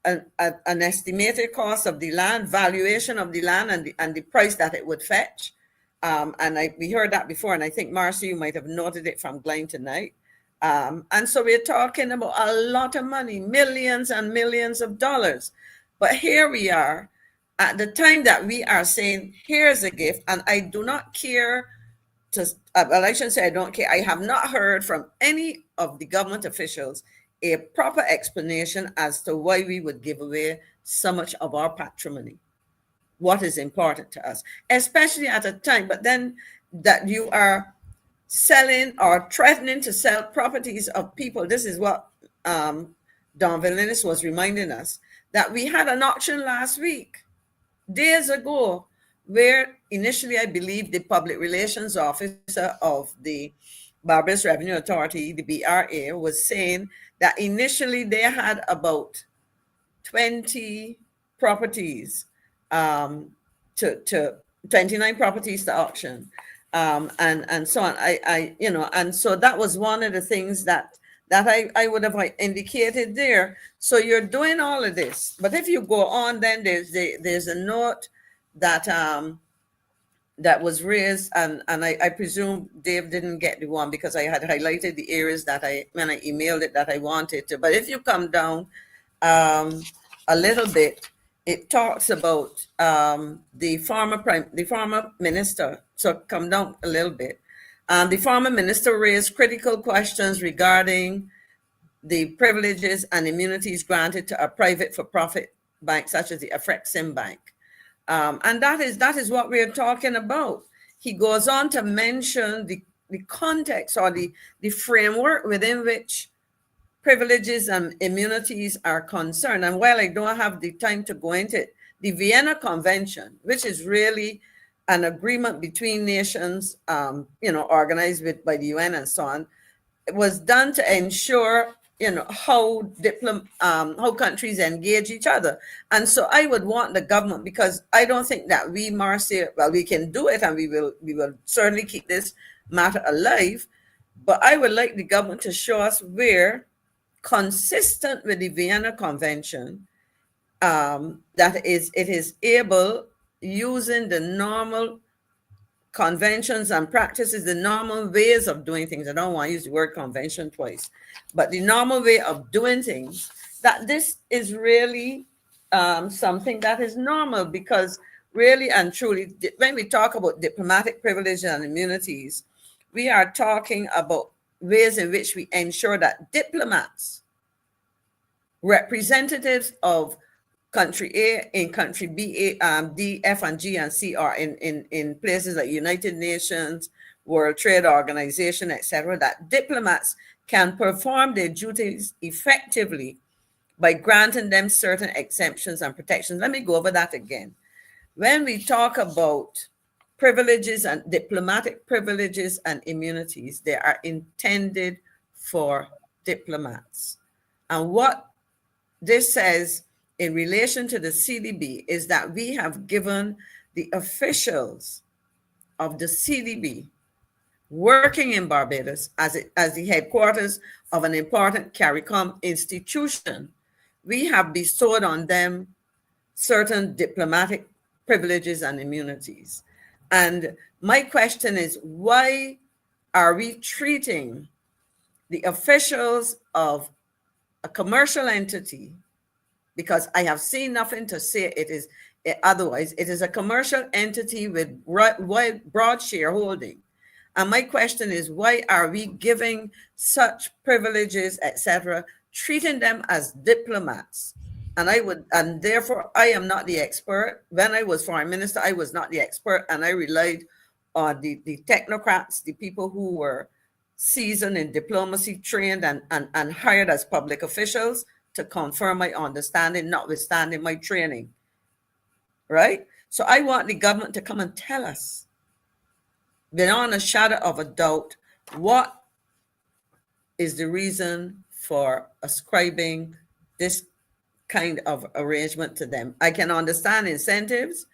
F: an estimated cost of the land, valuation of the land, and the price that it would fetch. We heard that before, and I think, Marcy, you might have noted it from Glenn tonight. And so we're talking about a lot of money, millions and millions of dollars. But here we are at the time that we are saying, here's a gift, and I do not care to, well, I shouldn't say I don't care. I have not heard from any of the government officials a proper explanation as to why we would give away so much of our patrimony. What is important to us, especially at a time, but then that you are selling or threatening to sell properties of people. This is what Don Villinis was reminding us, that we had an auction last week, days ago, where initially I believe the public relations officer of the Barbados Revenue Authority, the BRA, was saying that initially they had about 20 properties, to 29 properties to auction, and so on. And so that was one of the things that I would have indicated there. So you're doing all of this, but if you go on, then there's a note that that was raised, and I presume Dave didn't get the one because I had highlighted the areas that when I emailed it that I wanted to. But if you come down a little bit, it talks about the former minister. So come down a little bit. The former minister raised critical questions regarding the privileges and immunities granted to a private for-profit bank such as the Afreximbank. And that is what we're talking about. He goes on to mention the context or the framework within which privileges and immunities are concerned. And while I don't have the time to go into it, the Vienna Convention, which is really an agreement between nations, organized by the UN and so on, it was done to ensure, how countries engage each other. And so I would want the government, because I don't think that we, Marcia, well, we can do it, and we will certainly keep this matter alive, but I would like the government to show us where consistent with the Vienna Convention, that it is able, using the normal conventions and practices, the normal ways of doing things. I don't want to use the word convention twice, but the normal way of doing things, that this is really something that is normal, because really and truly, when we talk about diplomatic privileges and immunities, we are talking about ways in which we ensure that diplomats, representatives of country A in country B, D, F, and G, and C are in places like United Nations, World Trade Organization, etc., that diplomats can perform their duties effectively by granting them certain exemptions and protections. Let me go over that again. When we talk about privileges and diplomatic privileges and immunities, they are intended for diplomats. And what this says in relation to the CDB is that we have given the officials of the CDB working in Barbados as the headquarters of an important CARICOM institution, we have bestowed on them certain diplomatic privileges and immunities. And my question is, why are we treating the officials of a commercial entity, because I have seen nothing to say it is otherwise, it is a commercial entity with broad shareholding. And my question is, why are we giving such privileges, etc., treating them as diplomats? And therefore I am not the expert. When I was foreign minister, I was not the expert, and I relied on the technocrats, the people who were seasoned in diplomacy, trained and hired as public officials to confirm my understanding, notwithstanding my training, right? So I want the government to come and tell us, beyond a shadow of a doubt, what is the reason for ascribing this kind of arrangement to them. I can understand incentives,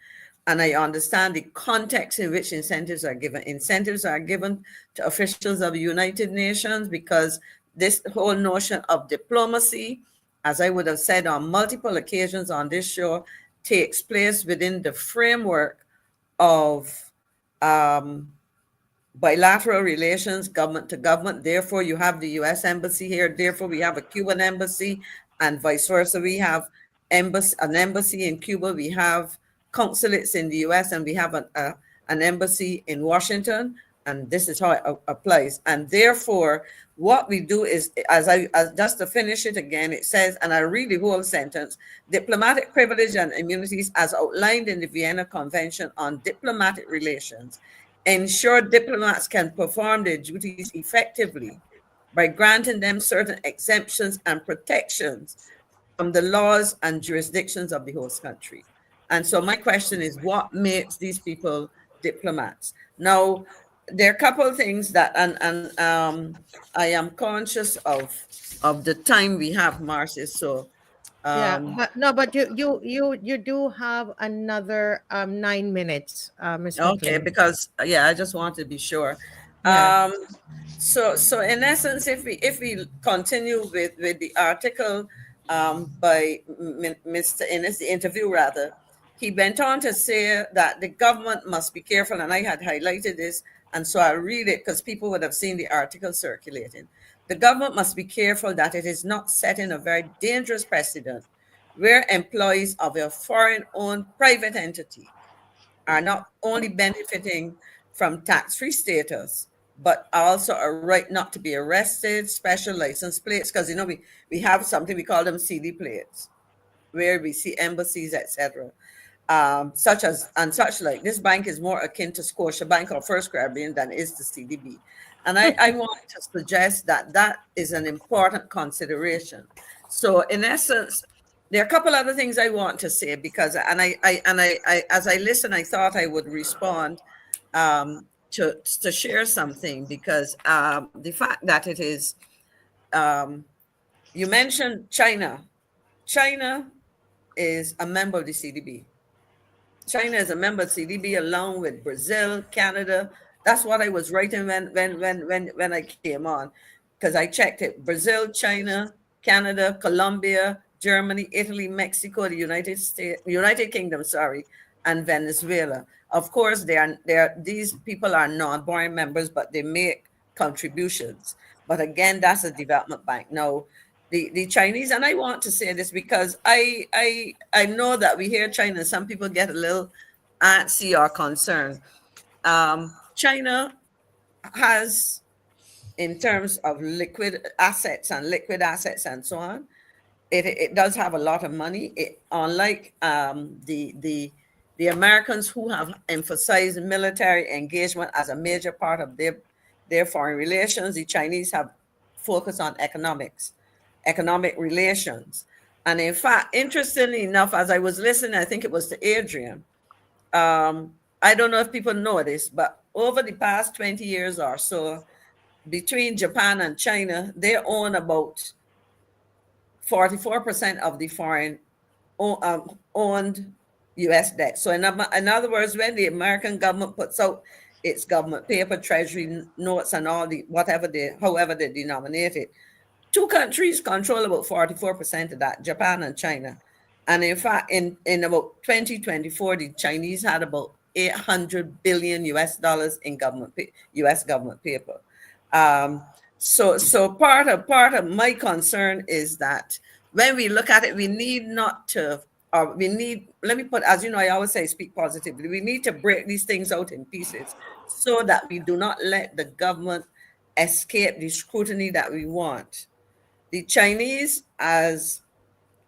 F: and I understand the context in which incentives are given. Incentives are given to officials of the United Nations because this whole notion of diplomacy, as I would have said on multiple occasions on this show, takes place within the framework of bilateral relations, government to government. Therefore, you have the U.S. Embassy here. Therefore, we have a Cuban embassy, and vice versa. We have an embassy in Cuba. We have consulates in the U.S., and we have an embassy in Washington. And this is how it applies. And therefore, what we do is, as just to finish it again, it says, and I read the whole sentence: diplomatic privilege and immunities as outlined in the Vienna Convention on Diplomatic Relations ensure diplomats can perform their duties effectively by granting them certain exemptions and protections from the laws and jurisdictions of the host country. And so my question is, what makes these people diplomats? Now, there are a couple of things that, and I am conscious of the time we have, Marcy. So
A: Yeah, but you do have another 9 minutes, Ms.
F: okay,
A: McLean.
F: because I just want to be sure.
A: Yeah.
F: So in essence, if we continue with the article by Mr. Innes, the interview rather, he went on to say that the government must be careful, and I had highlighted this, and so I'll read it because people would have seen the article circulating. The government must be careful that it is not setting a very dangerous precedent where employees of a foreign-owned private entity are not only benefiting from tax-free status, but also a right not to be arrested, special license plates, because we have something, we call them CD plates, where we see embassies, etc. Such like. This bank is more akin to Scotiabank or First Caribbean than is the CDB. And I want to suggest that is an important consideration. So in essence, there are a couple other things I want to say, because I as I listen, I thought I would respond to share something, because the fact that it is, you mentioned China. China is a member of the CDB. China is a member of CDB along with Brazil, Canada. That's what I was writing when I came on, because I checked it. Brazil, China, Canada, Colombia, Germany, Italy, Mexico, the United Kingdom, and Venezuela. Of course, these people are non-born members, but they make contributions. But again, that's a development bank. Now, the Chinese, and I want to say this because I know that we hear China, some people get a little antsy or concerned. China has, in terms of liquid assets and so on, it does have a lot of money. Unlike the Americans, who have emphasized military engagement as a major part of their foreign relations, the Chinese have focused on economic relations. And in fact, interestingly enough, as I was listening, I think it was to Adrian, I don't know if people know this, but over the past 20 years or so, between Japan and China, they own about 44% of the foreign owned U.S. debt. So in other words, when the American government puts out its government paper, treasury notes, and all however they denominate it, two countries control about 44% of that, Japan and China. And in fact, in about 2024, the Chinese had about $800 billion US in U.S. government paper. So part of my concern is that when we look at it, we need not to, or we need, let me put, as you know, I always say, speak positively. We need to break these things out in pieces so that we do not let the government escape the scrutiny that we want. The Chinese, as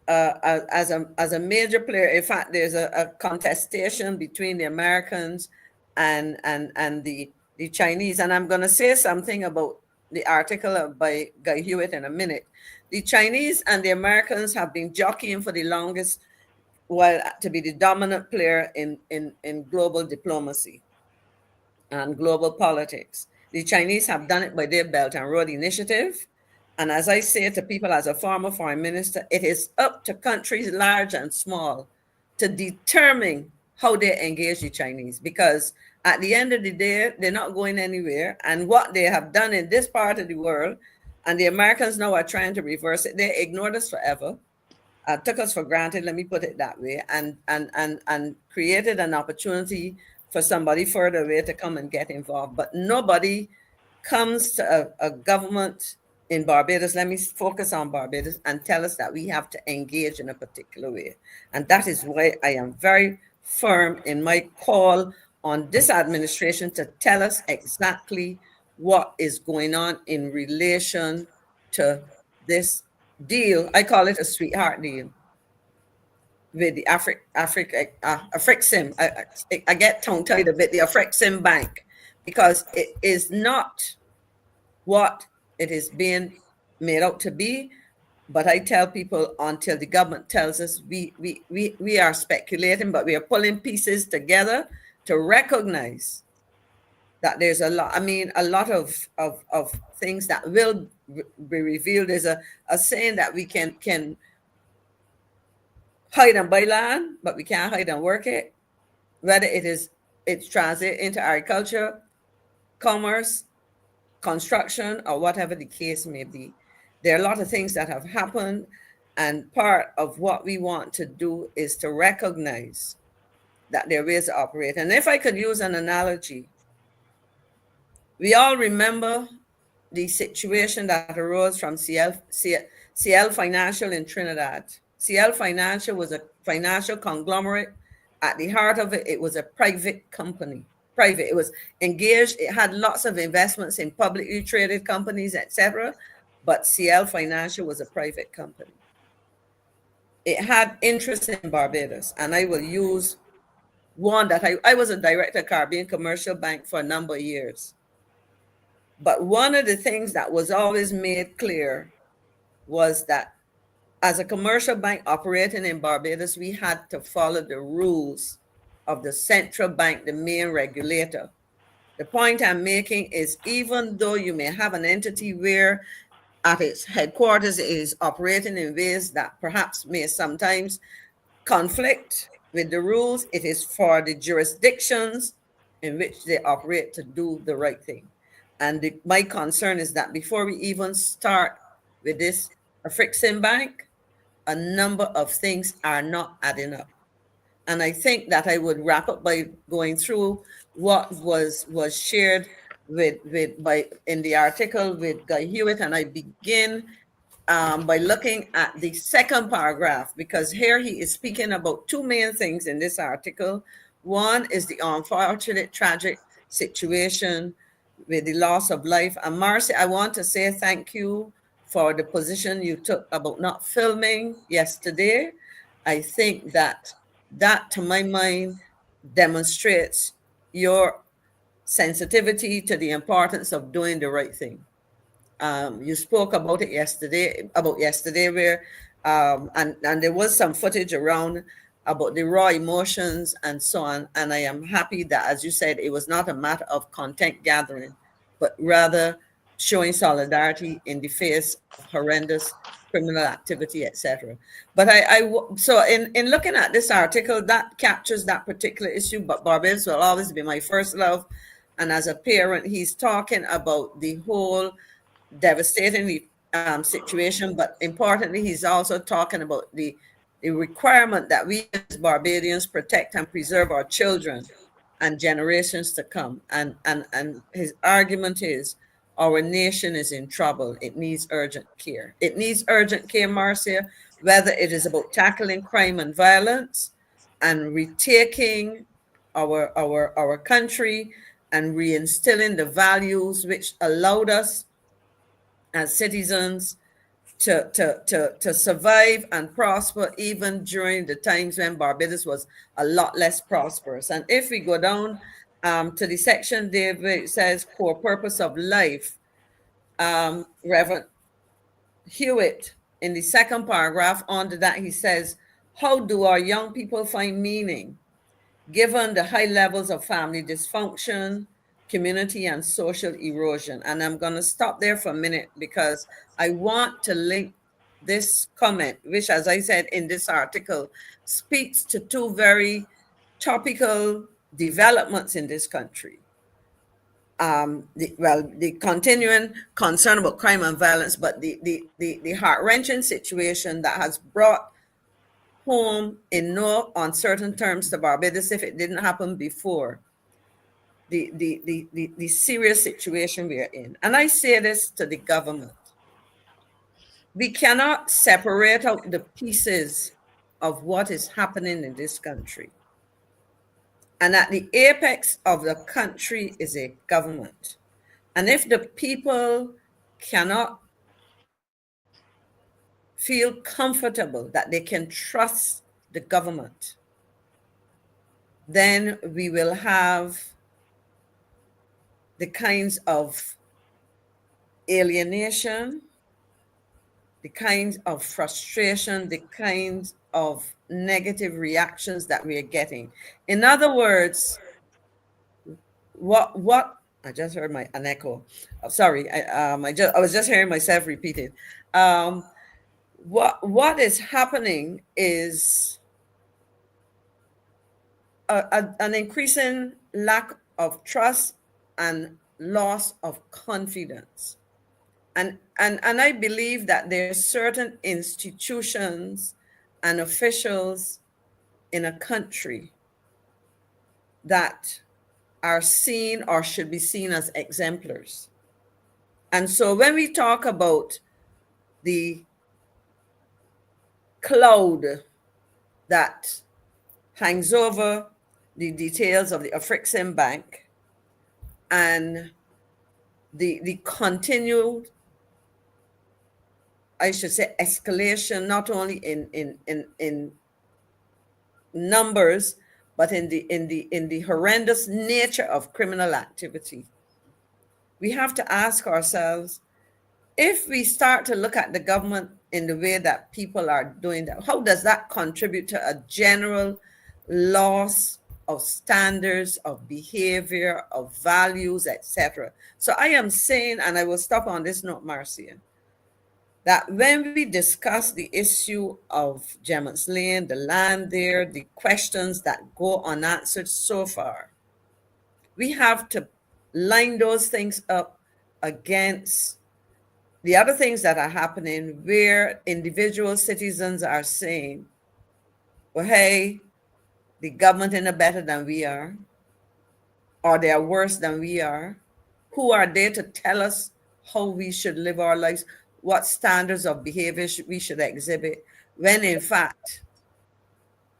F: a major player, in fact, there's a contestation between the Americans and the Chinese. And I'm going to say something about the article by Guy Hewitt in a minute. The Chinese and the Americans have been jockeying for the longest while to be the dominant player in global diplomacy and global politics. The Chinese have done it by their Belt and Road Initiative. And as I say to people as a former foreign minister, it is up to countries large and small to determine how they engage the Chinese, because at the end of the day, they're not going anywhere. And what they have done in this part of the world, and the Americans now are trying to reverse it, they ignored us forever, took us for granted, let me put it that way, and created an opportunity for somebody further away to come and get involved. But nobody comes to a government in Barbados, let me focus on Barbados, and tell us that we have to engage in a particular way. And that is why I am very firm in my call on this administration to tell us exactly what is going on in relation to this deal. I call it a sweetheart deal with the Afrexim. I get tongue-tied a bit, the Afreximbank, because it is not what it is being made out to be. But I tell people, until the government tells us, we are speculating, but we are pulling pieces together to recognize that there's a lot of things that will be revealed. There's a saying that we can hide and buy land, but we can't hide and work it. Whether it's translate into agriculture, commerce, construction, or whatever the case may be. There are a lot of things that have happened, and part of what we want to do is to recognize that there are ways to operate. And if I could use an analogy, we all remember the situation that arose from CL Financial in Trinidad. CL Financial was a financial conglomerate. At the heart of it, it was a private company. It was engaged. It had lots of investments in publicly traded companies, etc. But CL Financial was a private company. It had interest in Barbados. And I will use one that I was a director of Caribbean Commercial Bank for a number of years. But one of the things that was always made clear was that as a commercial bank operating in Barbados, we had to follow the rules of the central bank, the main regulator. The point I'm making is, even though you may have an entity where at its headquarters it is operating in ways that perhaps may sometimes conflict with the rules, it is for the jurisdictions in which they operate to do the right thing. And my concern is that before we even start with this Afreximbank, a number of things are not adding up. And I think that I would wrap up by going through what was shared in the article with Guy Hewitt, and I begin by looking at the second paragraph, because here he is speaking about two main things in this article. One is the unfortunate, tragic situation with the loss of life. And Marcy, I want to say thank you for the position you took about not filming yesterday. I think that to my mind, demonstrates your sensitivity to the importance of doing the right thing. You spoke about it yesterday, where, and there was some footage around about the raw emotions and so on. And I am happy that, as you said, it was not a matter of content gathering, but rather showing solidarity in the face of horrendous criminal activity, etc. But so in looking at this article, that captures that particular issue. But Barbados will always be my first love. And as a parent, he's talking about the whole devastating situation, but importantly, he's also talking about the requirement that we as Barbadians protect and preserve our children and generations to come. And his argument is our nation is in trouble. It needs urgent care. It needs urgent care, Marcia, whether it is about tackling crime and violence and retaking our country and reinstilling the values which allowed us as citizens to survive and prosper even during the times when Barbados was a lot less prosperous. And if we go down to the section there where it says core purpose of life, Reverend Hewitt, in the second paragraph under that, he says, how do our young people find meaning given the high levels of family dysfunction, community and social erosion? And I'm going to stop there for a minute because I want to link this comment, which, as I said in this article, speaks to two very topical developments in this country. The continuing concern about crime and violence, but the heart-wrenching situation that has brought home in no uncertain terms to Barbados, if it didn't happen before, the serious situation we are in. And I say this to the government. We cannot separate out the pieces of what is happening in this country. And at the apex of the country is a government. And if the people cannot feel comfortable that they can trust the government, then we will have the kinds of alienation, the kinds of frustration, the kinds of negative reactions that we are getting. In other words, what I just heard an echo. Sorry, I was just hearing myself repeated. What is happening is an increasing lack of trust and loss of confidence. And I believe that there are certain institutions and officials in a country that are seen or should be seen as exemplars. And so when we talk about the cloud that hangs over the details of the Afreximbank and the continued, I should say, escalation, not only in numbers, but in the horrendous nature of criminal activity, we have to ask ourselves, if we start to look at the government in the way that people are doing that, how does that contribute to a general loss of standards, of behavior, of values, etc.? So I am saying, and I will stop on this note, Marcia, that when we discuss the issue of Jemmotts Lane, the land there, the questions that go unanswered so far, we have to line those things up against the other things that are happening where individual citizens are saying, well, hey, the government is better than we are, or they are worse than we are. Who are they to tell us how we should live our lives, what standards of behavior we should exhibit, when in fact,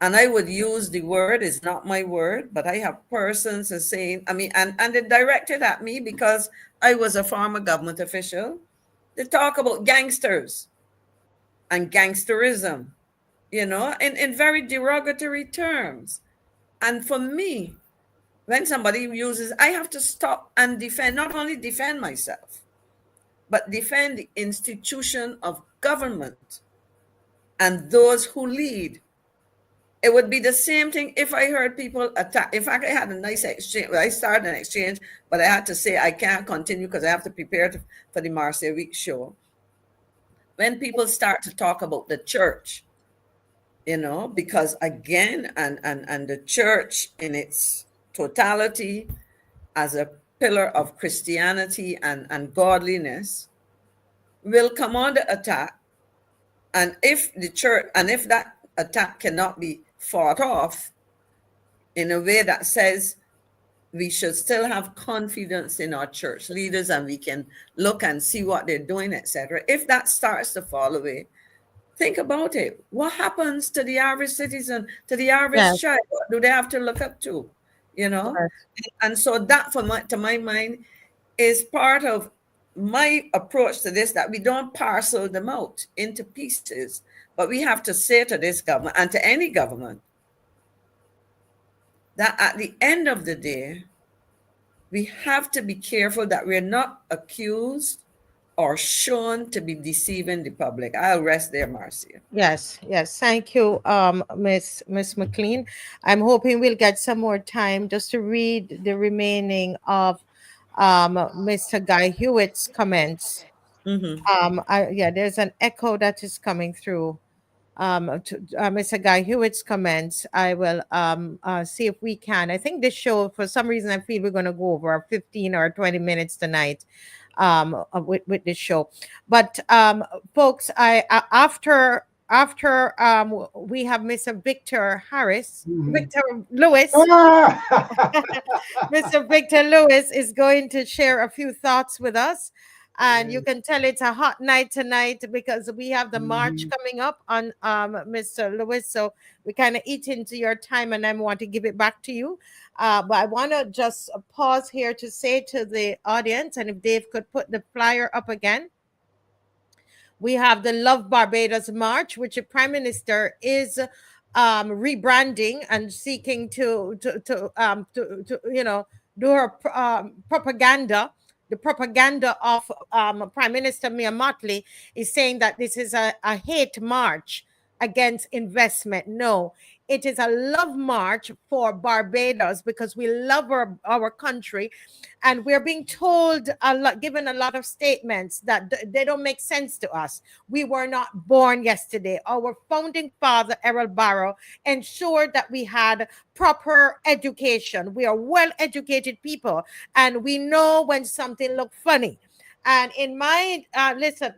F: and I would use the word, it's not my word, but I have persons are saying, I mean, and they directed at me because I was a former government official. They talk about gangsters and gangsterism, you know, in very derogatory terms. And for me, when somebody uses, I have to stop and defend, not only defend myself, but defend the institution of government and those who lead. It would be the same thing if I heard people attack. In fact, I had a nice exchange. I started an exchange, but I had to say I can't continue because I have to prepare for the Marcia Week show. When people start to talk about the church, you know, because again, and the church in its totality as a pillar of Christianity and godliness will come under attack. And if the church, and if that attack cannot be fought off in a way that says we should still have confidence in our church leaders and we can look and see what they're doing, etc. If that starts to fall away, think about it. What happens to the average citizen, to the average child? What do they have to look up to? You know?
A: Yes.
F: And so that, to my mind, is part of my approach to this, that we don't parcel them out into pieces, but we have to say to this government and to any government that at the end of the day, we have to be careful that we're not accused or shown to be deceiving the public. I'll rest there, Marcia.
A: Yes, yes. Thank you, Miss McLean. I'm hoping we'll get some more time just to read the remaining of Mr. Guy Hewitt's comments. Yeah, there's an echo that is coming through. Mr. Guy Hewitt's comments. I will see if we can. I think this show, for some reason, I feel we're going to go over 15 or 20 minutes tonight with this show. But folks, after we have Mr. Victor Harris, Victor Lewis. Mr. Victor Lewis is going to share a few thoughts with us. And you can tell it's a hot night tonight because we have the march coming up on Mr. Lewis. So we kind of eat into your time and I want to give it back to you. But I want to just pause here to say to the audience, and if Dave could put the flyer up again. We have the Love Barbados March, which the Prime Minister is rebranding and seeking to you know, do her propaganda. The propaganda of Prime Minister Mia Mottley is saying that this is a hate march against investment. No, it is a love march for Barbados because we love our country. And we're being told given a lot of statements that they don't make sense to us. We were not born yesterday. Our founding father, Errol Barrow, ensured that we had proper education. We are well-educated people, and we know when something looks funny. And in my, listen,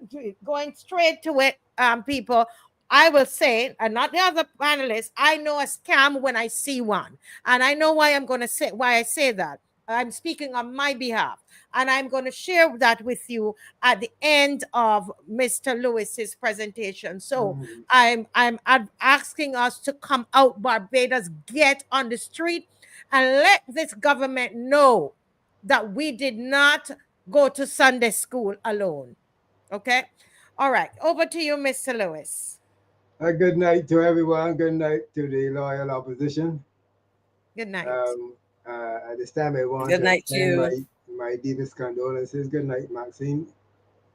A: going straight to it, people, I will say, and not the other panelists, I know a scam when I see one. And I know why I say that. I'm speaking on my behalf, and I'm going to share that with you at the end of Mr. Lewis's presentation. So I'm asking us to come out, Barbados, get on the street, and let this government know that we did not go to Sunday school alone. Okay? All right. Over to you, Mr. Lewis.
G: A good night to everyone. Good night to the loyal opposition.
A: Good night.
G: At this time, I want
F: Good
G: to
F: night
G: extend my deepest condolences. Good night, Maxine.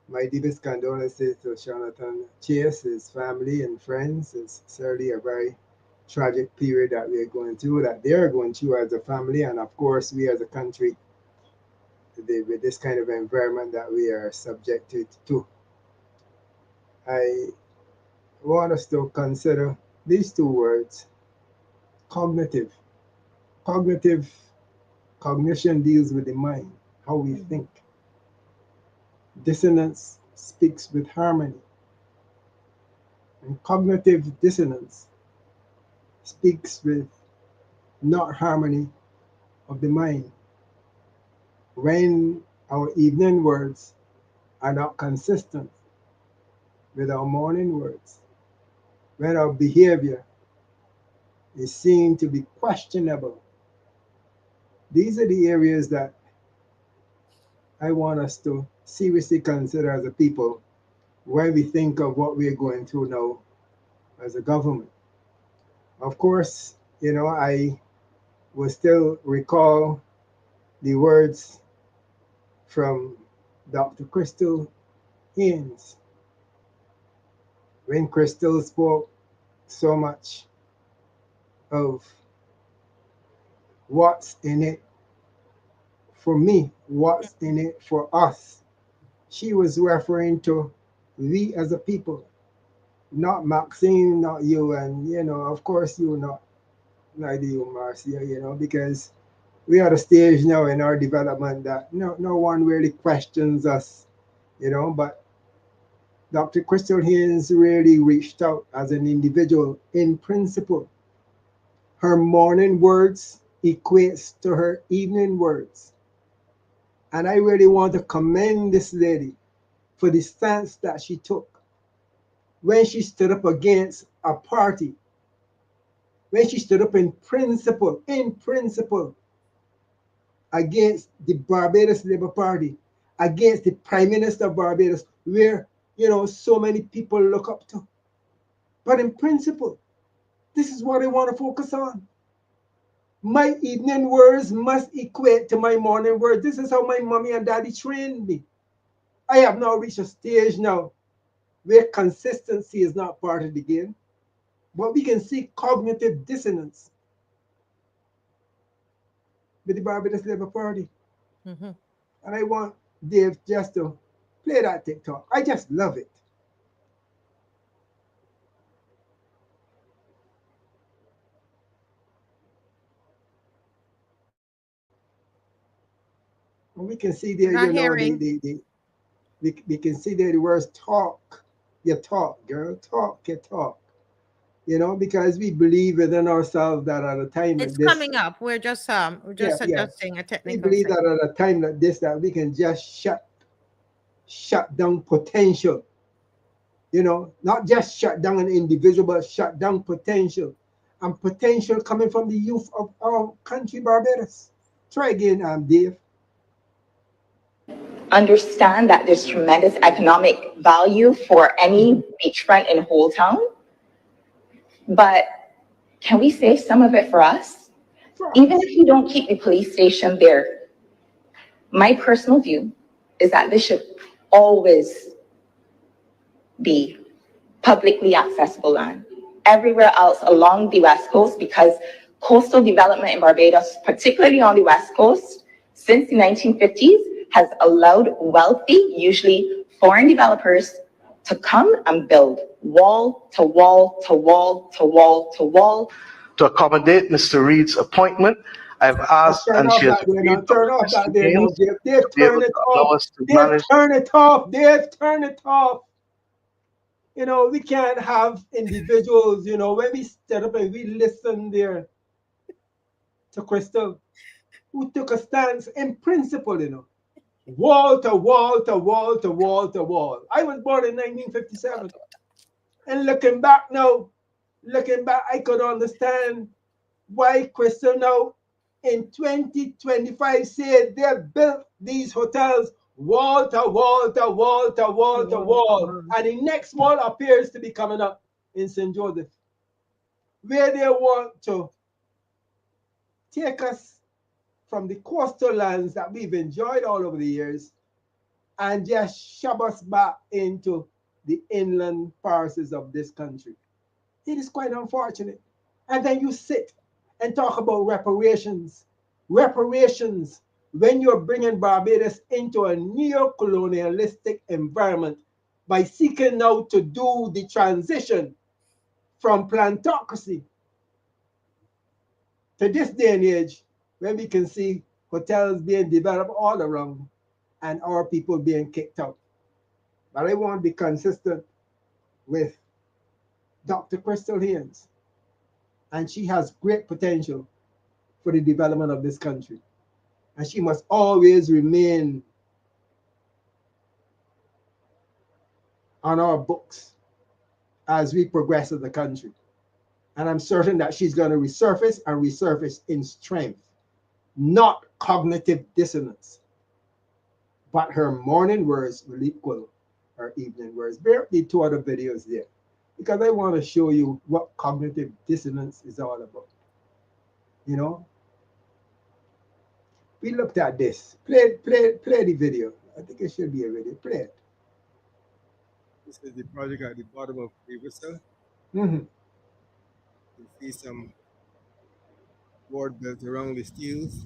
G: My deepest condolences to Shawnathon Chase, his family and friends. It's certainly a very tragic period that we are going through, that they are going through as a family, and of course, we as a country, with this kind of environment that we are subjected to. I want us to consider these two words: cognitive. Cognition deals with the mind, how we think. Dissonance speaks with harmony, and cognitive dissonance speaks with not harmony of the mind. When our evening words are not consistent with our morning words, when our behavior is seen to be questionable, these are the areas that I want us to seriously consider as a people when we think of what we're going through now as a government. Of course, I will still recall the words from Dr. Crystal Haynes when Crystal spoke so much of what's in it for me, what's in it for us. She was referring to we as a people, not Maxine, not you, and of course you not, neither you, Marcia, because we are at a stage now in our development that no one really questions us, but Dr. Crystal Haynes really reached out as an individual in principle. Her morning words equates to her evening words. And I really want to commend this lady for the stance that she took when she stood up against a party, when she stood up in principle, against the Barbados Labour Party, against the Prime Minister of Barbados, where, so many people look up to. But in principle, this is what I want to focus on. My evening words must equate to my morning words. This is how my mommy and daddy trained me. I have now reached a stage now where consistency is not part of the game, but we can see cognitive dissonance with the Barbados Labour Party.
A: Mm-hmm.
G: And I want Dave just to play that TikTok. I just love it. And we can see there,
A: Not hearing.
G: we can see there the words talk. You talk, girl. Talk, you talk. Because we believe within ourselves that at a time like
A: It's
G: this,
A: coming up. We're just
G: yeah,
A: adjusting a
G: we
A: technical
G: believe
A: thing.
G: that at a time like this that we can just shut down potential. Not just shut down an individual, but shut down potential. And potential coming from the youth of our country, Barbados. Try again, Dave.
H: Understand that there's tremendous economic value for any beachfront in Whole Town, but can we save some of it for us? Even if you don't keep the police station there, my personal view is that this should always be publicly accessible land. Everywhere else along the West Coast, because coastal development in Barbados, particularly on the West Coast, since the 1950s, has allowed wealthy, usually foreign developers to come and build wall to wall to wall to wall to wall.
D: To accommodate Mr. Reed's appointment, I've asked, and she has agreed,
G: Turn off that there now, Dave. Dave,
D: to be able
G: turn
D: to
G: it
D: allow
G: off.
D: us to
G: Dave,
D: manage.
G: turn it off. Dave, turn it off. We can't have individuals, when we stand up and we listen there to Crystal, who took a stance in principle, wall to wall to wall to wall to wall. I was born in 1957. And looking back now, I could understand why Crystal now in 2025 said they built these hotels wall to wall to wall to wall to wall. And the next wall appears to be coming up in St. Joseph, where they want to take us from the coastal lands that we've enjoyed all over the years and just shove us back into the inland parcels of this country. It is quite unfortunate. And then you sit and talk about reparations. Reparations when you're bringing Barbados into a neo-colonialistic environment by seeking now to do the transition from plantocracy to this day and age, when we can see hotels being developed all around and our people being kicked out. but I want to be consistent with Dr. Crystal Haynes, and she has great potential for the development of this country, and she must always remain on our books as we progress as a country. And I'm certain that she's going to resurface and resurface in strength, not cognitive dissonance, but her morning words will equal her evening words. Bear the 2 other videos there, because I want to show you what cognitive dissonance is all about. You know, we looked at this. Play the video. I think it should be a video. Play it.
I: This is the project at the bottom of Riverside.
G: Mm-hmm.
I: You see some board built around the steels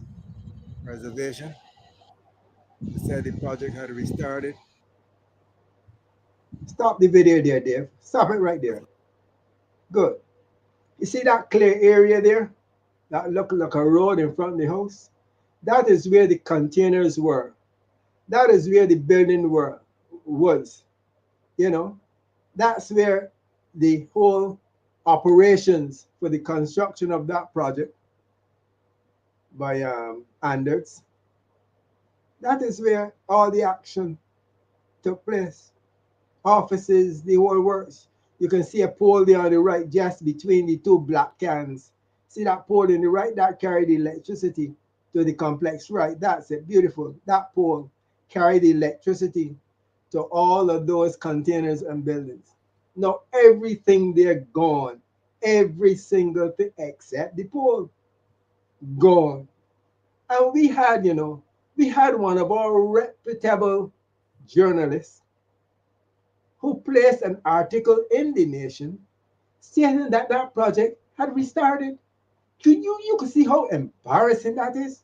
I: preservation. They said the project had restarted.
G: Stop the video there, Dave. Stop it right there. Good. You see that clear area there? That look like a road in front of the house? That is where the containers were. That is where the building was. You know, that's where the whole operations for the construction of that project by Anders, that is where all the action took place. Offices, the whole works. You can see a pole there on the right, just between the 2 black cans. See that pole in the right? That carried the electricity to the complex. Right, that's it. Beautiful. That pole carried the electricity to all of those containers and buildings. Now, everything there gone. Every single thing except the pole gone. And we had, you know, we had one of our reputable journalists who placed an article in the Nation stating that that project had restarted. You could see how embarrassing that is.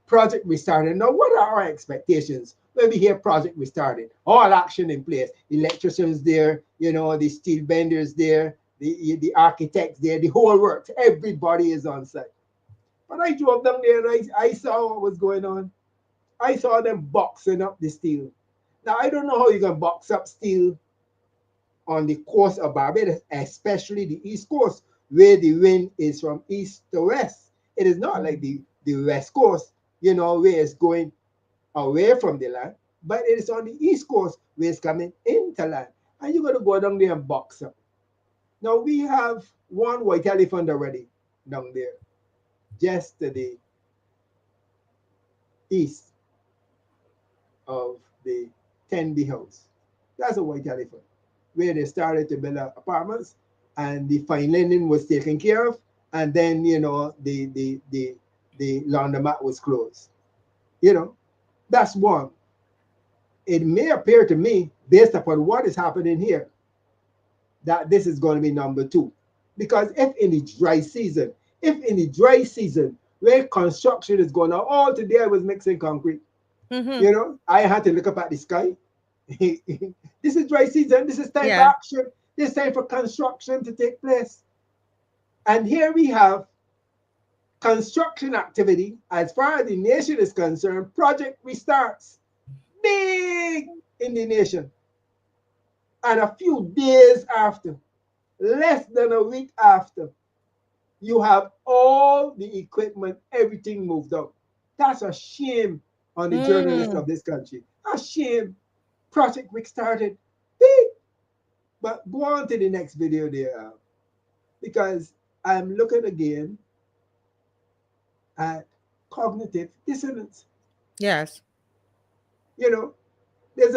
G: Project restarted. Now, what are our expectations when we hear project restarted? All action in place. Electricians there, you know, the steel benders there, the architects there, the whole works. Everybody is on site. But I drove down there and I saw what was going on. I saw them boxing up the steel. Now, I don't know how you can box up steel on the coast of Barbados, especially the East Coast, where the wind is from east to west. It is not like the West Coast, you know, where it's going away from the land, but it is on the East Coast where it's coming into land. And you're going to go down there and box up. Now, we have one white elephant already down there, just to the east of the Tenby house. That's a white elephant, where they started to build apartments and the fine linen was taken care of, and then, you know, the laundromat was closed. You know, that's one. It may appear to me, based upon what is happening here, that this is going to be number 2. Because if in the dry season, where construction is going on, all today I was mixing concrete.
A: Mm-hmm.
G: You know, I had to look up at the sky. This is dry season. This is time for action. This time for construction to take place. And here we have construction activity. As far as the nation is concerned, project restarts. Big in the nation. And a few days after, less than a week after, you have all the equipment, everything moved out. That's a shame on the journalists of this country. A shame. Project restarted. Big. But go on to the next video there, because I'm looking again at cognitive dissonance.
A: Yes.
G: You know, there's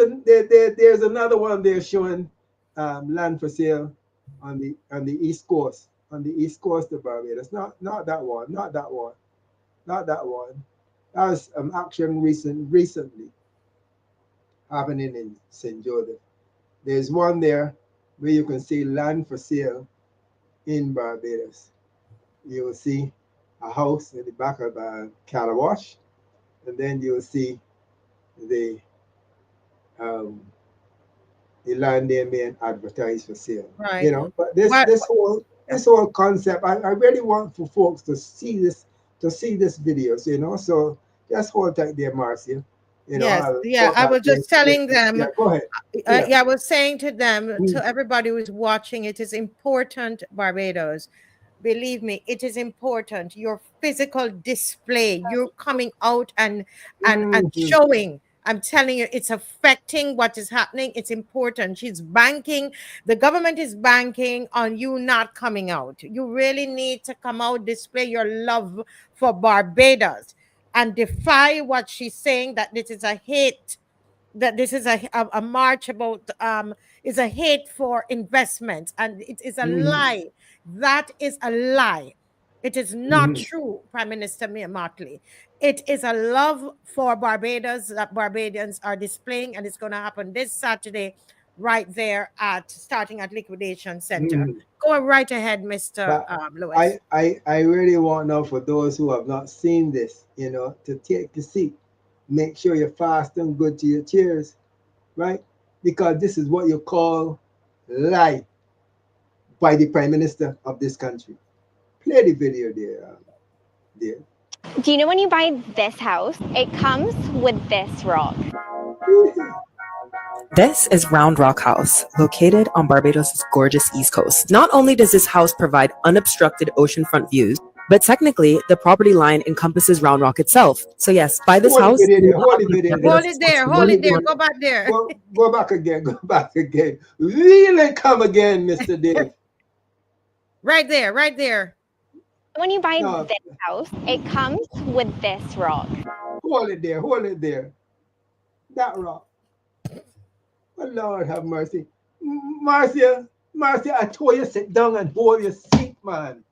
G: another one there showing land for sale on the East Coast, of Barbados. Not that one. That was action recently happening in St. Joseph. There's one there where you can see land for sale in Barbados. You will see a house in the back of a car wash, and then you'll see the land there being advertised for sale.
A: Right.
G: You know, but this whole concept, I really want for folks to see this videos, you know. So just hold tight there, Marcia. You know,
A: Yes,
G: I'll
A: yeah.
G: quote
A: I
G: that
A: was just telling
G: yeah,
A: them,
G: go ahead. Yeah.
A: yeah, I was saying to them,
G: Mm,
A: to everybody who's watching, it is important, Barbados. Believe me, it is important. Your physical display, you're coming out and
G: mhm,
A: showing. I'm telling you, it's affecting what is happening. It's important. She's banking, the government is banking on you not coming out. You really need to come out, display your love for Barbados, and defy what she's saying, that this is a hate, that this is a march about is a hate for investment, and it is a
G: mhm,
A: lie. That is a lie. It is not
G: mhm.
A: true, Prime Minister Motley. It is a love for Barbados that Barbadians are displaying, and it's going to happen this Saturday right there at starting at Liquidation Center.
G: Mhm.
A: Go right ahead, Mr.
G: But
A: Lewis.
G: I really want now for those who have not seen this, you know, to take a seat. Make sure you're fast and good to your chairs, right? Because this is what you call lie by the Prime Minister of this country. Play the video there, there.
J: Do you know when you buy this house, it comes with this rock?
K: This is Round Rock House, located on Barbados' gorgeous east coast. Not only does this house provide unobstructed oceanfront views, but technically the property line encompasses Round Rock itself. So yes, by this
G: Hold the
K: house,
G: video
K: you
G: there,
K: will
G: hold
K: have
G: the
K: one of
G: video there.
A: Hold
K: Barbados'
A: it there,
K: most
A: hold it there,
K: well-known.
A: go back there.
G: Go back again, go back again. Really come again, Mr. Dave.
A: Right there, right there.
J: When you buy
G: No,
J: this house, it comes with this rock.
G: hold it there, hold it there. That rock. Oh, Lord have mercy. Marcia, Marcia, I told you sit down and hold your seat, man.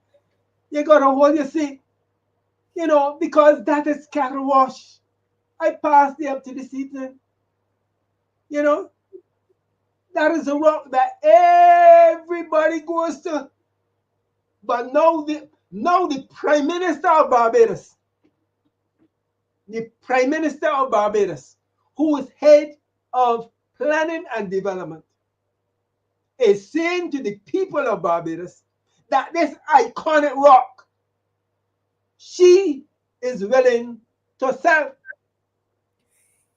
G: You gotta hold your seat. You know, because that is cattle wash. I passed it up to this evening. You know, that is a rock that everybody goes to. But now the Prime Minister of Barbados, the Prime Minister of Barbados, who is head of planning and development, is saying to the people of Barbados that this iconic rock, she is willing to sell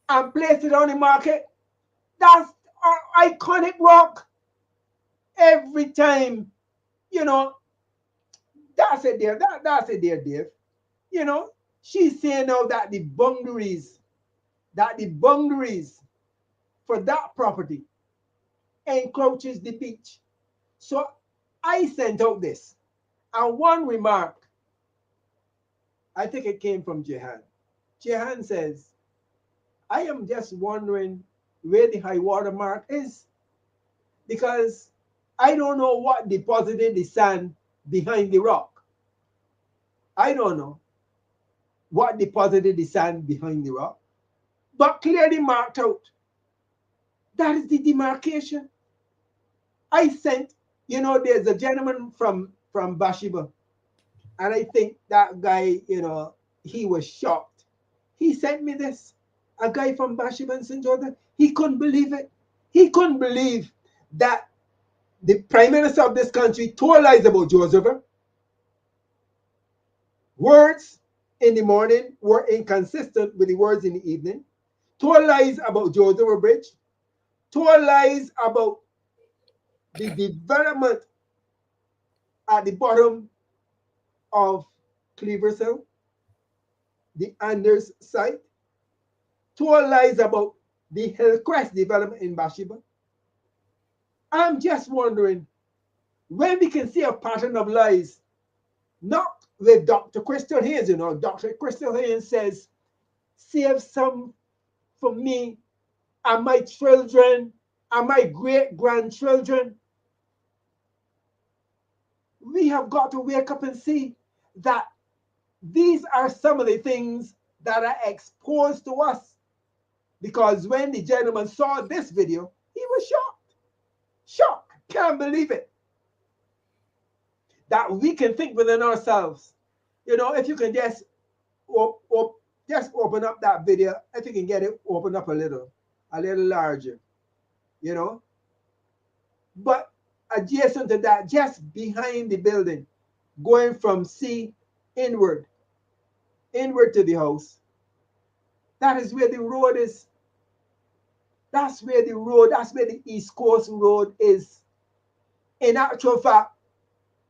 G: and place it on the market. That's our iconic rock. Every time, you know, that's it there. That's it there, Dave. You know, she's saying now that the boundaries for that property encroaches the beach. So I sent out this. And one remark, I think it came from Jehan. Jehan says, I am just wondering where the high water mark is, because I don't know what deposited the sand behind the rock. I don't know what deposited the sand behind the rock, but clearly marked out. That is the demarcation. I sent, you know, there's a gentleman from Bathsheba, and I think that guy, you know, he was shocked. He sent me this. A guy from Bathsheba and St. Joseph. He couldn't believe it. He couldn't believe that the Prime Minister of this country told lies about Joseph. Words in the morning were inconsistent with the words in the evening. Told lies about Joseph Bridge. Told lies about the development at the bottom of Cleavers Hill, the Anders site. Told lies about the Hillcrest development in Bathsheba. I'm just wondering when we can see a pattern of lies, not with Dr. Crystal Haynes, you know, Dr. Crystal Haynes says, save some for me and my children and my great grandchildren. We have got to wake up and see that these are some of the things that are exposed to us. Because when the gentleman saw this video, he was shocked. Shocked. Can't believe it. That we can think within ourselves. You know, if you can just open up that video, if you can get it open up a little larger, you know. But adjacent to that, just behind the building, going from sea inward to the house, That is where the road is. That's where the road, that's where the East Coast Road is. In actual fact,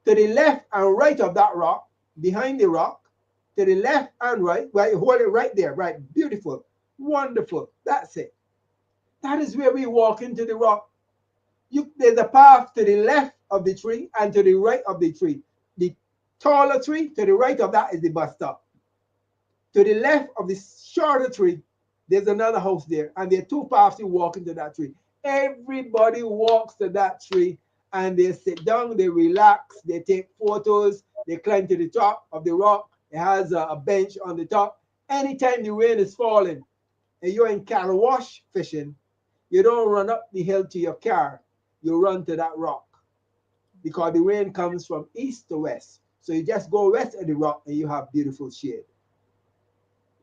G: to the left and right of that rock, behind the rock, to the left and right, hold it right there, right, beautiful, wonderful, that's it. That is where we walk into the rock. There's a path to the left of the tree and to the right of the tree. The taller tree, to the right of that is the bus stop. To the left of the shorter tree, there's another house there, and there are two paths you walk into that tree. Everybody walks to that tree, and they sit down, they relax, they take photos, they climb to the top of the rock. It has a bench on the top. Anytime the rain is falling and you're in cattle wash fishing, you don't run up the hill to your car, you run to that rock because the rain comes from east to west. So you just go west of the rock and you have beautiful shade.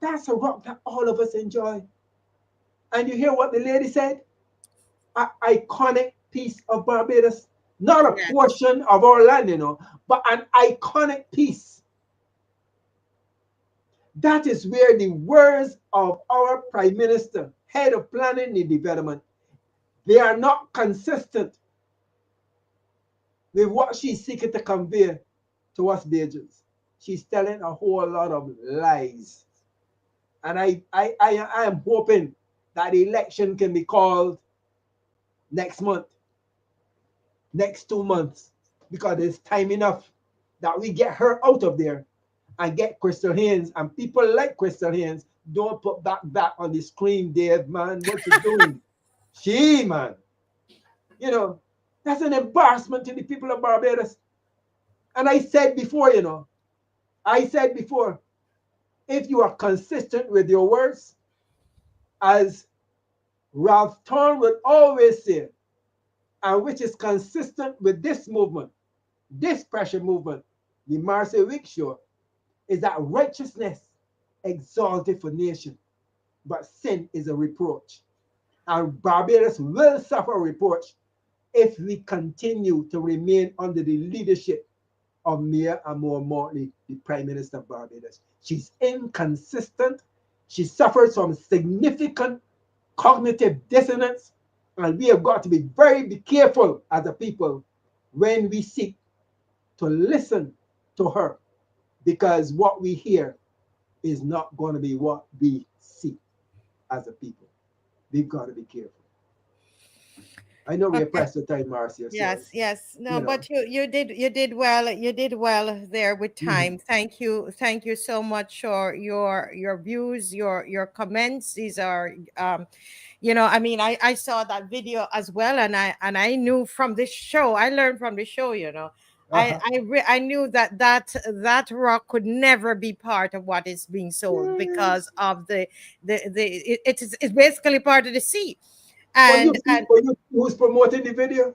G: That's a rock that all of us enjoy. And you hear what the lady said? An iconic piece of Barbados. Not a portion of our land, you know, but an iconic piece. That is where the words of our Prime Minister, head of planning and development, they are not consistent with what she's seeking to convey to us Bajans. She's telling a whole lot of lies. And I am hoping that the election can be called next month, next 2 months, because there's time enough that we get her out of there and get Crystal Haynes, and people like Crystal Haynes. Don't put that on the screen, Dave, man. What you doing? Man. You know, that's an embarrassment to the people of Barbados. And I said before, you know, if you are consistent with your words, as Ralph Thorne would always say, and which is consistent with this movement, this pressure movement, the Marcy Week Show, is that righteousness exalted for nation, but sin is a reproach. And Barbados will suffer reproach if we continue to remain under the leadership of Mayor Amor Mortley, the Prime Minister of Barbados. She's inconsistent. She suffers from significant cognitive dissonance, and we have got to be very careful as a people when we seek to listen to her, because what we hear is not going to be what we see as a people. We've got to be careful. I know we're pressed for time, Marcia.
A: Yes. No, but you did well there with time. Thank you so much for your views, your comments. These are you know, I mean, I saw that video as well, and I knew from this show, I learned from the show, you know. I knew that rock could never be part of what is being sold because of it's basically part of the sea. And
G: who's promoting the video?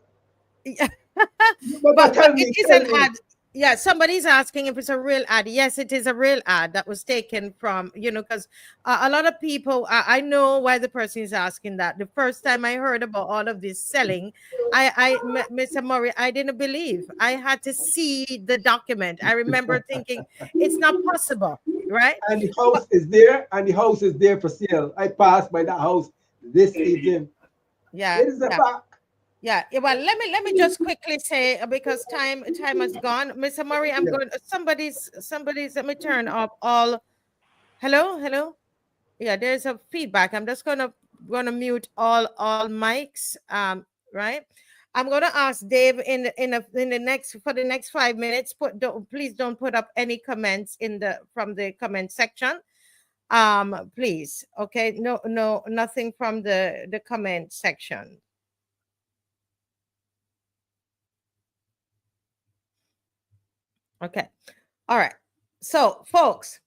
A: Yeah. but it is an ad. Yeah, somebody's asking if it's a real ad. Yes, it is a real ad that was taken from, you know, because a lot of people, I know why the person is asking that. The first time I heard about all of this selling, Mr. Murray, I didn't believe. I had to see the document. I remember thinking it's not possible, right?
G: And the house is there, and the house is there for sale. I passed by that house this evening.
A: Yeah,
G: it is a fact.
A: Yeah, well, let me just quickly say, because time has gone, Mr. Murray. I'm going. Somebody's. Let me turn off all. Hello. Yeah, there's a feedback. I'm just gonna mute all mics. Right. I'm gonna ask Dave in the next 5 minutes. Please don't put up any comments from the comment section. Please. Okay. No, nothing from the comment section. Okay. All right. So, folks,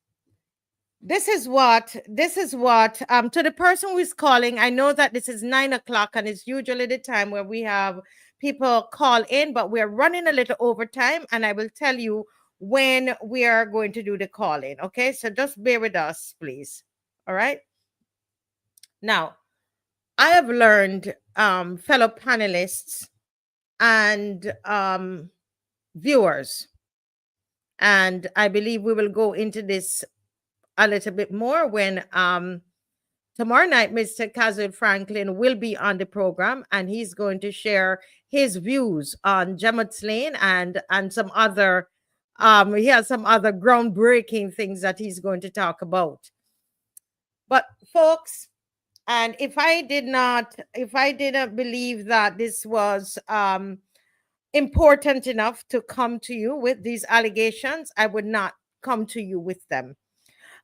A: this is what to the person who is calling. I know that this is 9 o'clock and it's usually the time where we have people call in, but we're running a little over time, and I will tell you when we are going to do the call in. Okay. So just bear with us, please. All right. Now, I have learned, fellow panelists and viewers, and I believe we will go into this a little bit more when tomorrow night, Mr. CASWELL FRANKLYN will be on the program, and he's going to share his views on Jemmotts Lane and some other. He has some other groundbreaking things that he's going to talk about. But folks, and if I didn't believe that this was important enough to come to you with these allegations, I would not come to you with them.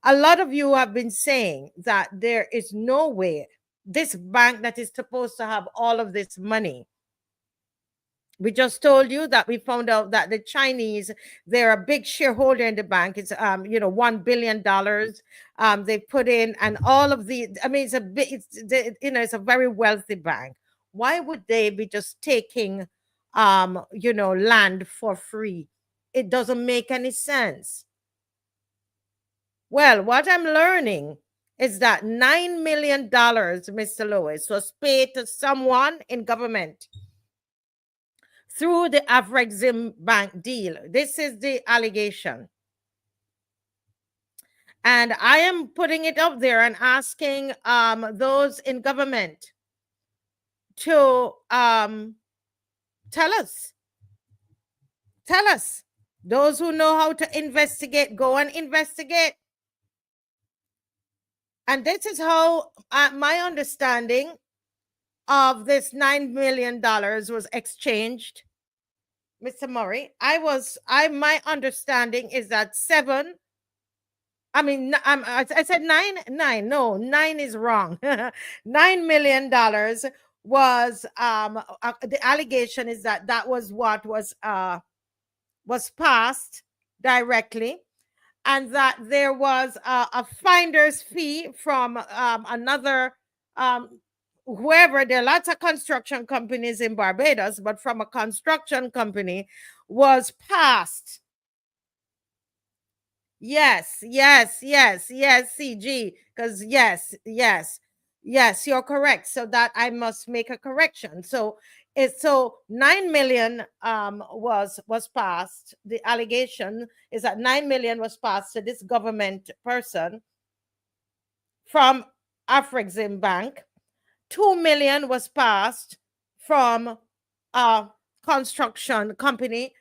A: A lot of you have been saying that there is no way this bank that is supposed to have all of this money. We just told you that we found out that the Chinese, they're a big shareholder in the bank. It's $1 billion they put in, and all of the, I mean, it's a very wealthy bank. Why would they be just taking land for free? It doesn't make any sense. Well, what I'm learning is that $9 million, Mr. Lewis, was paid to someone in government through the Afreximbank deal. This is the allegation. And I am putting it up there and asking those in government to tell us. Tell us. Those who know how to investigate, go and investigate. And this is how my understanding of this $9 million was exchanged. Mr. Murray, my understanding is that I said nine. No, 9 is wrong. $9 million was, the allegation is that was what was passed directly, and that there was a finder's fee from another, whoever. There are lots of construction companies in Barbados, but from a construction company was passed. Yes, CG, because yes, you're correct. So that I must make a correction. So 9 million was passed. The allegation is that 9 million was passed to this government person from Afreximbank. 2 million was passed from a construction company.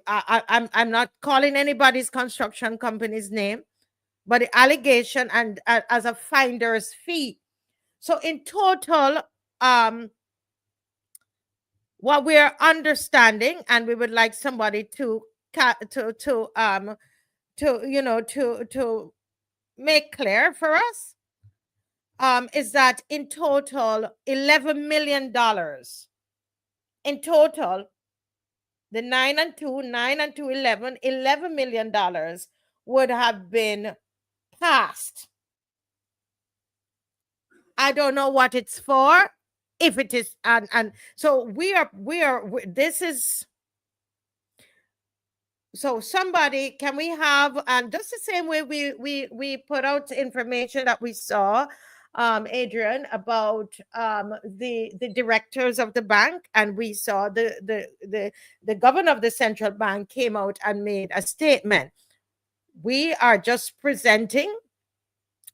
A: I'm not calling anybody's construction company's name, but the allegation and as a finder's fee. So in total, what we are understanding, and we would like somebody to make clear for us, is that in total, $11 million. In total, the 9 and 2, 11, $11 million would have been passed. I don't know what it's for, if it is, and so this is. So somebody, can we have, and just the same way we put out information that we saw, Adrian, about the directors of the bank, and we saw the governor of the central bank came out and made a statement. We are just presenting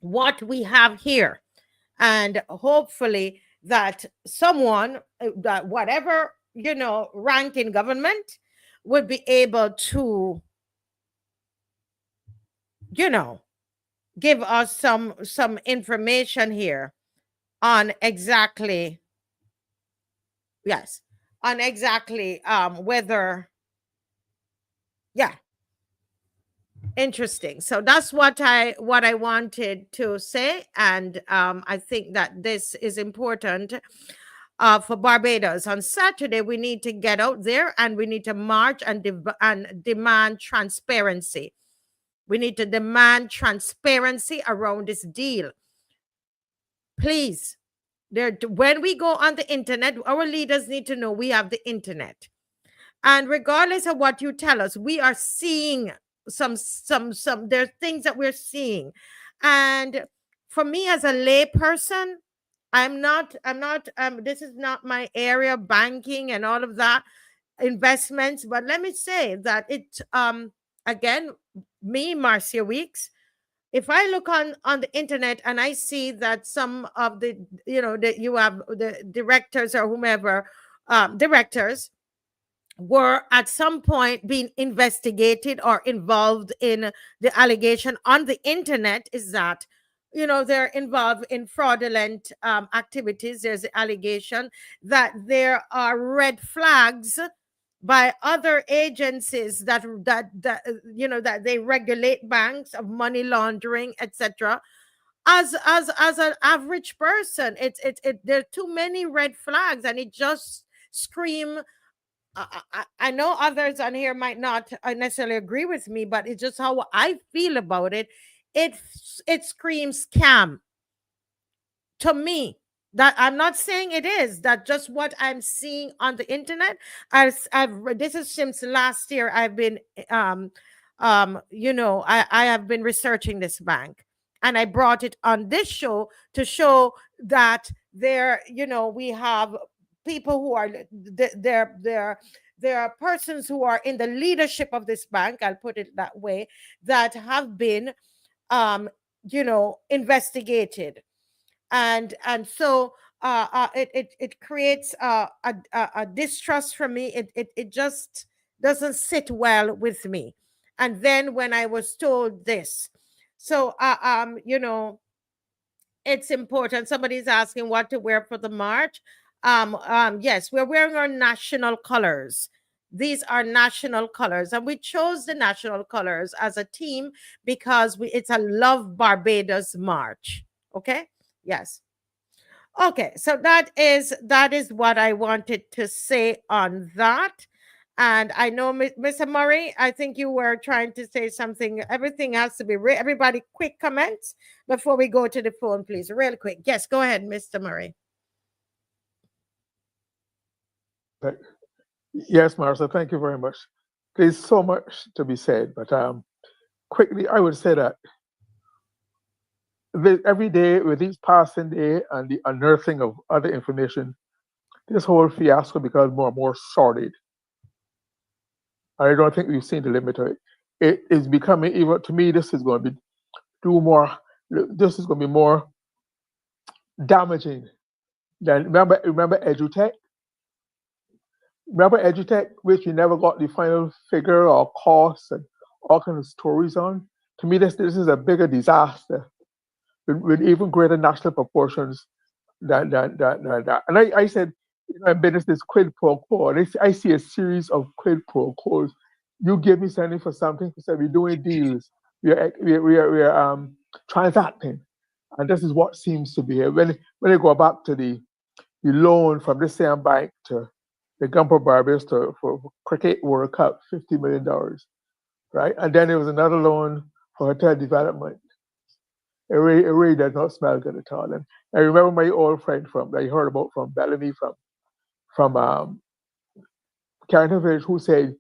A: what we have here, and hopefully that someone, that whatever rank in government, would be able to give us some information here on exactly whether interesting. So that's what I wanted to say, and I think that this is important for Barbados. On Saturday, we need to get out there and we need to march and demand transparency. We need to demand transparency around this deal. Please, when we go on the internet, our leaders need to know we have the internet. And regardless of what you tell us, we are seeing there's things that we're seeing. And for me as a lay person, I'm not this is not my area, banking and all of that, investments. But let me say that it again, me, Marcia Weeks, if I look on the internet and I see that some of the, that you have the directors or whomever, directors were at some point being investigated or involved in the allegation on the internet, is that they're involved in fraudulent activities. There's the allegation that there are red flags by other agencies that they regulate banks of money laundering, etc. As an average person, there are too many red flags, and it just scream. I know others on here might not necessarily agree with me, but it's just how I feel about it. It screams scam to me. That I'm not saying it is, that just what I'm seeing on the internet. This is since last year. I've been I have been researching this bank, and I brought it on this show to show that we have people who are there are persons who are in the leadership of this bank, I'll put it that way, that have been investigated. And so it creates a distrust from me. It just doesn't sit well with me. And then when I was told this, so it's important. Somebody's asking what to wear for the march. Yes, we're wearing our national colors. These are national colors, and we chose the national colors as a team because it's a Love Barbados march. Okay. Yes. Okay, so that is what I wanted to say on that. And I know, Mr. Murray, I think you were trying to say something. Everything has to be everybody, quick comments before we go to the phone, please, real quick. Yes, go ahead, Mr. Murray.
E: Yes, Marcia, thank you very much. There's so much to be said, but quickly, I would say that every day, with each passing day and the unearthing of other information, this whole fiasco becomes more and more sordid. I don't think we've seen the limit of it. It is becoming, even to me, this is going to be more damaging than, remember EduTech? Remember EduTech, which we never got the final figure or costs and all kinds of stories on? To me, this is a bigger disaster with even greater national proportions than that. And I said, in business, this quid pro quo. I see a series of quid pro quos. You give me something for something. So we're doing deals. We are transacting, and this is what seems to be here. When they go back to the loan from this same bank to the Govt Barbados for Cricket World Cup, $50 million, right? And then there was another loan for hotel development. It really does not smell good at all. And I remember my old friend that I heard about from Bellamy, from Carrington Village, who said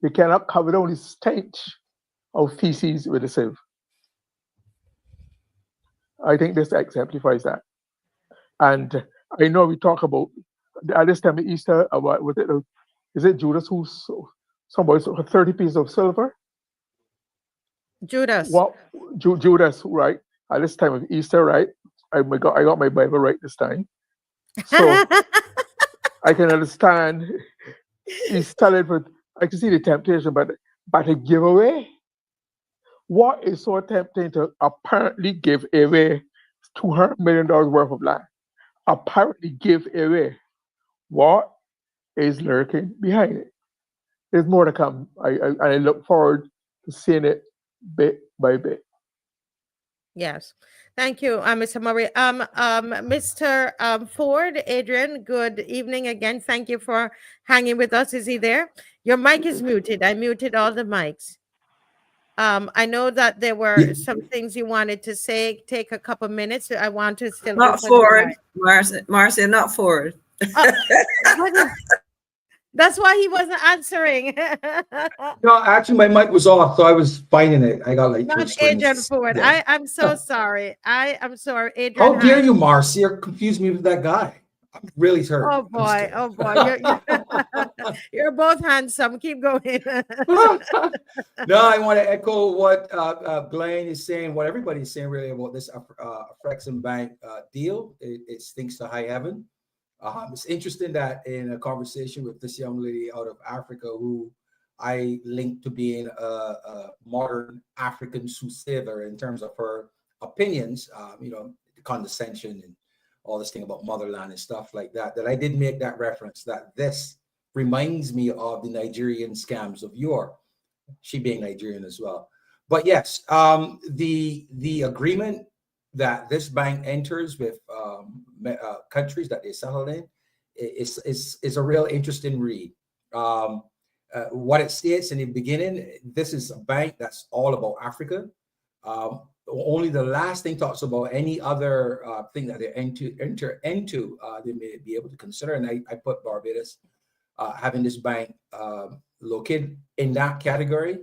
E: you cannot cover down the stench of feces with a sieve. I think this exemplifies that. And I know we talk about at this time of Easter about is it Judas who somebody 30 pieces of silver?
A: Judas.
E: What Judas, right? At this time of Easter, right? I got my Bible right this time. So I can understand he's telling, but I can see the temptation, but a giveaway. What is so tempting to apparently give away $200 million worth of land? Apparently give away. What is lurking behind it? There's more to come. I look forward to seeing it bit by bit.
A: Yes. Thank you, Mr. Murray. Mr. Ford, Adrian, good evening again. Thank you for hanging with us. Is he there? Your mic is muted. I muted all the mics. I know that there were some things you wanted to say. Take a couple minutes. I want to still
F: not Ford, Marcia, not Ford.
A: That's why he wasn't answering.
B: No, actually, my mic was off, so I was finding it. I got like
A: not Adrian Ford. Yeah. I'm so sorry. I am sorry, Adrian.
B: How dare you, Marcia? Confuse me with that guy. I'm really hurt.
A: Oh boy, oh boy, you're both handsome. Keep going.
B: No, I want to echo what Blaine is saying, what everybody's saying really about this Afreximbank deal. It stinks to high heaven. It's interesting that in a conversation with this young lady out of Africa, who I linked to being a modern African soothsayer in terms of her opinions, you know, the condescension and all this thing about motherland and stuff like that, that I did make that reference that this reminds me of the Nigerian scams of yore, she being Nigerian as well. But yes, the agreement that this bank enters with countries that they settle in is a real interesting read. What it states in the beginning, this is a bank that's all about Africa. Only the last thing talks about any other thing that they enter into, they may be able to consider. And I put Barbados having this bank located in that category.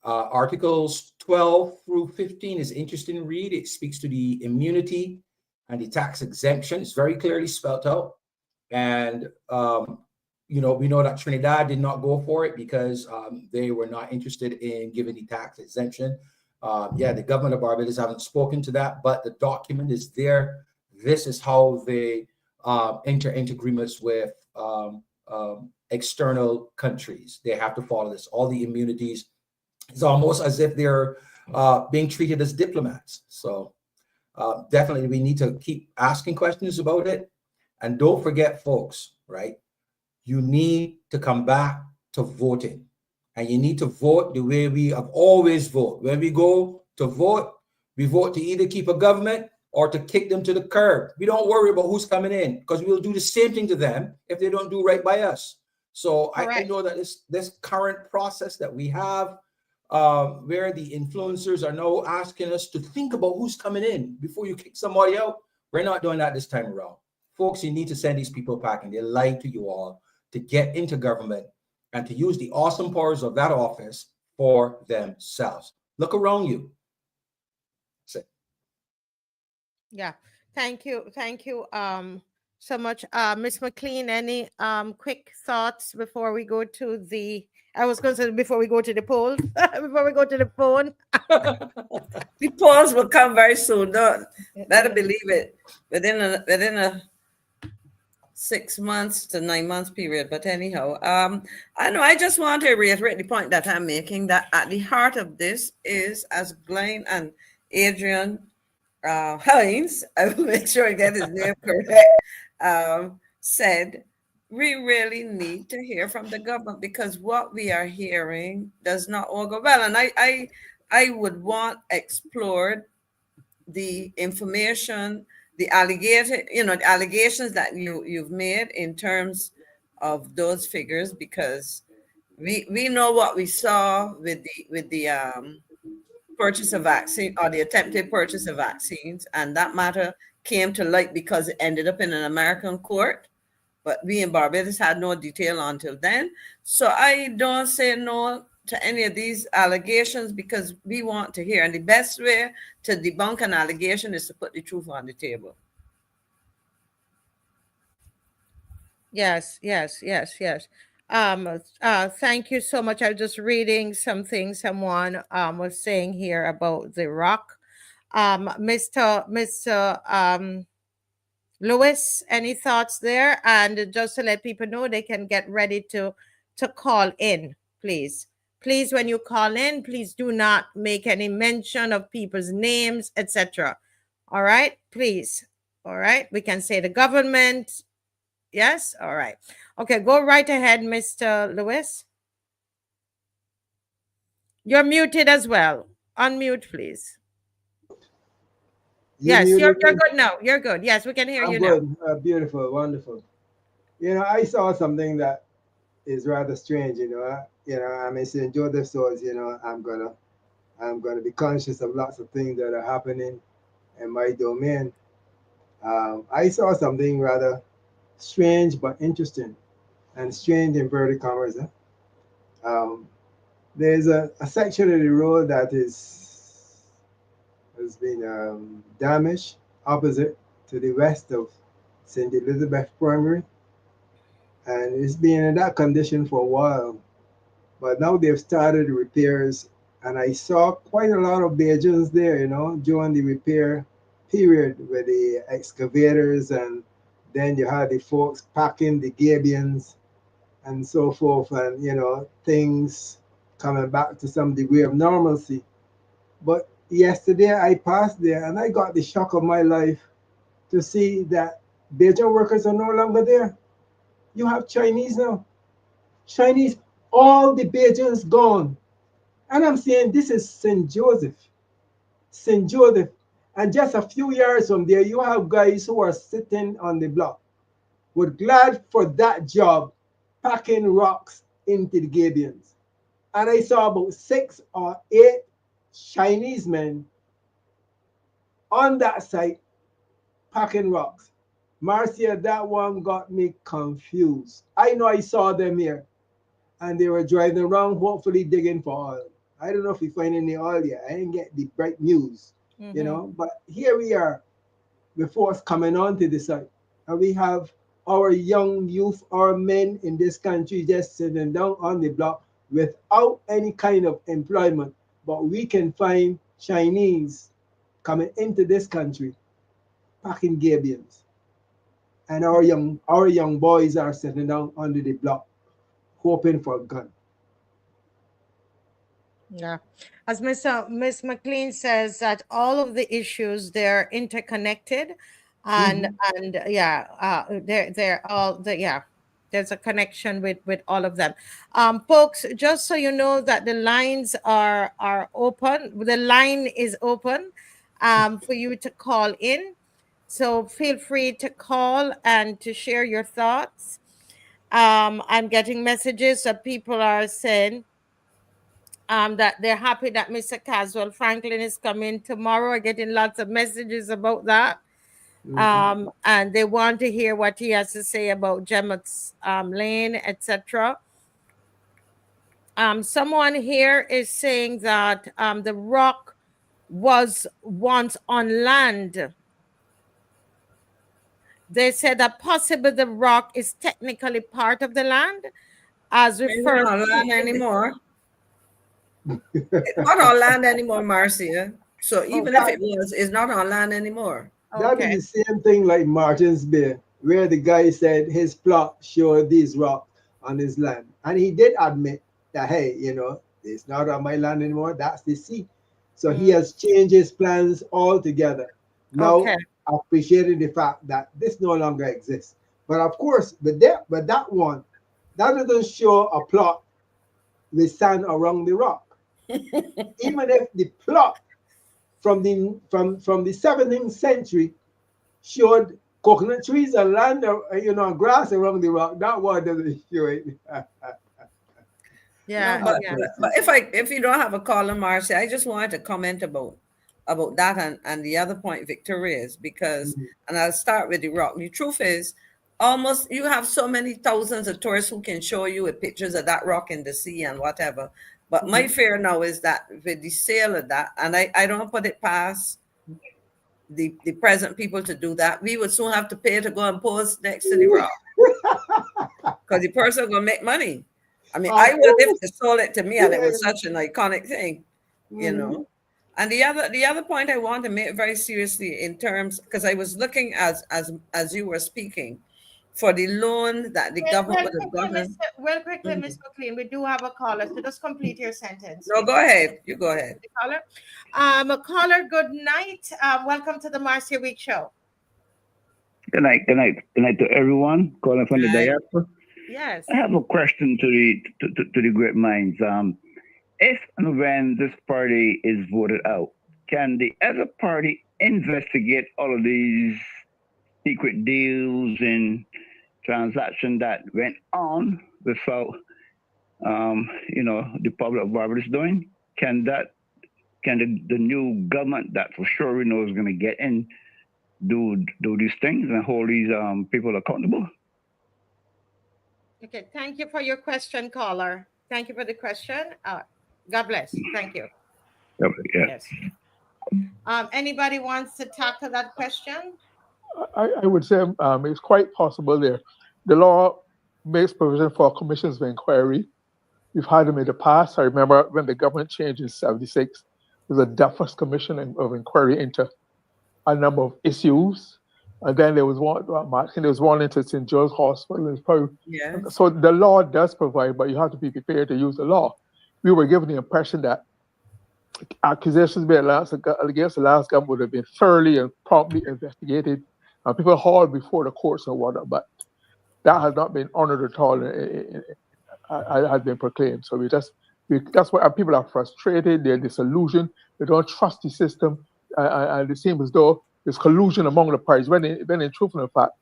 B: Articles 12 through 15 is interesting to read. It speaks to the immunity and the tax exemption. It's very clearly spelled out. And, you know, we know that Trinidad did not go for it because they were not interested in giving the tax exemption. Yeah, the government of Barbados haven't spoken to that, but the document is there. This is how they enter into agreements with external countries. They have to follow this. All the immunities. It's almost as if they're being treated as diplomats. So definitely we need to keep asking questions about it. And don't forget, folks, right? You need to come back to voting. And you need to vote the way we have always voted. When we go to vote, we vote to either keep a government or to kick them to the curb. We don't worry about who's coming in because we'll do the same thing to them if they don't do right by us. So I know that this current process that we have, where the influencers are now asking us to think about who's coming in before you kick somebody out, we're not doing that this time around. Folks, you need to send these people packing. They lied to you all to get into government and to use the awesome powers of that office for themselves. Look around you. That's it.
A: Yeah, thank you so much, Miss McLean. Any quick thoughts before we go to the? I was going to say before we go to the polls, before we go to the phone.
F: The polls will come very soon. Don't better believe it. Within a 6 months to 9 months period. But anyhow, I know I just want to reiterate the point that I'm making, that at the heart of this is, as Glenn and Adrian Hines, I will make sure I get his name correct, said, we really need to hear from the government, because what we are hearing does not all go well. And I would want explored the information, the allegations that you've made in terms of those figures, because we know what we saw with the purchase of vaccine, or the attempted purchase of vaccines, and that matter came to light because it ended up in an American court, but we in Barbados had no detail until then. So I don't say no to any of these allegations, because we want to hear, and the best way to debunk an allegation is to put the truth on the table.
A: Yes. Thank you so much. I was just reading something someone was saying here about the rock. Mr. Lewis, any thoughts there? And just to let people know, they can get ready to call in, please. Please, when you call in, please do not make any mention of people's names, etc. All right, please. All right, we can say the government. Yes, all right. Okay, go right ahead, Mr. Lewis. You're muted as well. Unmute, please. Yes, you're good now. You're good. Yes, we can hear you now.
G: Good. Beautiful, wonderful. You know, I saw something that is rather strange. I mean, St. Joseph says, I'm gonna be conscious of lots of things that are happening in my domain. I saw something rather strange but interesting, and strange in inverted commas. There's a section of the road that has been damaged opposite to the west of St. Elizabeth Primary, and it's been in that condition for a while. But now they've started repairs, and I saw quite a lot of Bajans there, during the repair period with the excavators, and then you had the folks packing the gabions and so forth, and things coming back to some degree of normalcy. But yesterday I passed there and I got the shock of my life to see that Bajan workers are no longer there. You have Chinese now. Chinese, all the Bajans gone. And I'm saying this is St. Joseph. St. Joseph. And just a few yards from there, you have guys who are sitting on the block, were glad for that job, packing rocks into the gabions. And I saw about 6 or 8 Chinese men on that site packing rocks. Marcia, that one got me confused. I know I saw them here, and they were driving around, hopefully digging for oil. I don't know if we find any oil yet. I didn't get the bright news, But here we are, before us coming onto the site, and we have our young youth, our men in this country just sitting down on the block without any kind of employment. But we can find Chinese coming into this country packing gabions, and our young boys are sitting down under the block hoping for a gun.
A: Yeah. As Miss McLean says, that all of the issues, they're interconnected, and they're all there's a connection with all of them. Folks, just so you know that the lines are open. The line is open for you to call in. So feel free to call and to share your thoughts. I'm getting messages that people are saying that they're happy that Mr. CASWELL Franklyn is coming tomorrow. I'm getting lots of messages about that. And they want to hear what he has to say about Jemmotts Lane, etc. Someone here is saying that the rock was once on land. They said that possibly the rock is technically part of the land, as referred
F: to land anymore. It's not on land anymore, Marcia. So even if it was, it's not on land anymore.
G: That is the same thing like Martin's Bay, where the guy said his plot showed these rocks on his land. And he did admit that, hey, it's not on my land anymore. That's the sea. So he has changed his plans altogether. Now, appreciating the fact that this no longer exists. But of course, that one, that doesn't show a plot with sand around the rock. Even if the plot from the 17th century showed coconut trees and land, grass around the rock, that one doesn't show it.
F: But if you don't have a caller, Marcia, I just wanted to comment about that and the other point Victoria is, because and I'll start with the rock. The truth is, almost you have so many thousands of tourists who can show you with pictures of that rock in the sea and whatever. But my fear now is that with the sale of that, and I don't put it past the present people to do that, we would soon have to pay to go and pose next to the rock because the person will make money. I mean, I would if they sold it to me and it was such an iconic thing, And the other point I want to make very seriously in terms, because I was looking as you were speaking, for the loan that the government would have gotten.
A: Well, quickly, Ms. McLean, we do have a caller, so just complete your sentence.
F: No, go ahead. You go ahead.
A: Caller, good night. Welcome to the Marcia Week Show.
L: Good night to everyone calling from the diaspora.
A: Yes.
L: I have a question to the great minds. If and when this party is voted out, can the other party investigate all of these secret deals and transactions that went on without, the public of Barbados doing? Can the new government that for sure we know is going to get in do these things and hold these people accountable?
A: Okay, thank you for your question, caller. Thank you for the question. God bless. Thank you.
L: Okay, yeah.
A: Yes. Anybody wants to tackle that question?
E: I would say it's quite possible there. The law makes provision for commissions of inquiry. We've had them in the past. I remember when the government changed in '76, there was a Duffus Commission of inquiry into a number of issues. And then there was one, I think there was one into St. Joe's Hospital.
F: Yes.
E: So the law does provide, but you have to be prepared to use the law. We were given the impression that accusations against the last government would have been thoroughly and promptly investigated, and people hauled before the courts and whatnot, but that has not been honored at all. Has been proclaimed. So that's why people are frustrated. They're disillusioned. They don't trust the system, and it seems as though there's collusion among the parties. When in truth and fact,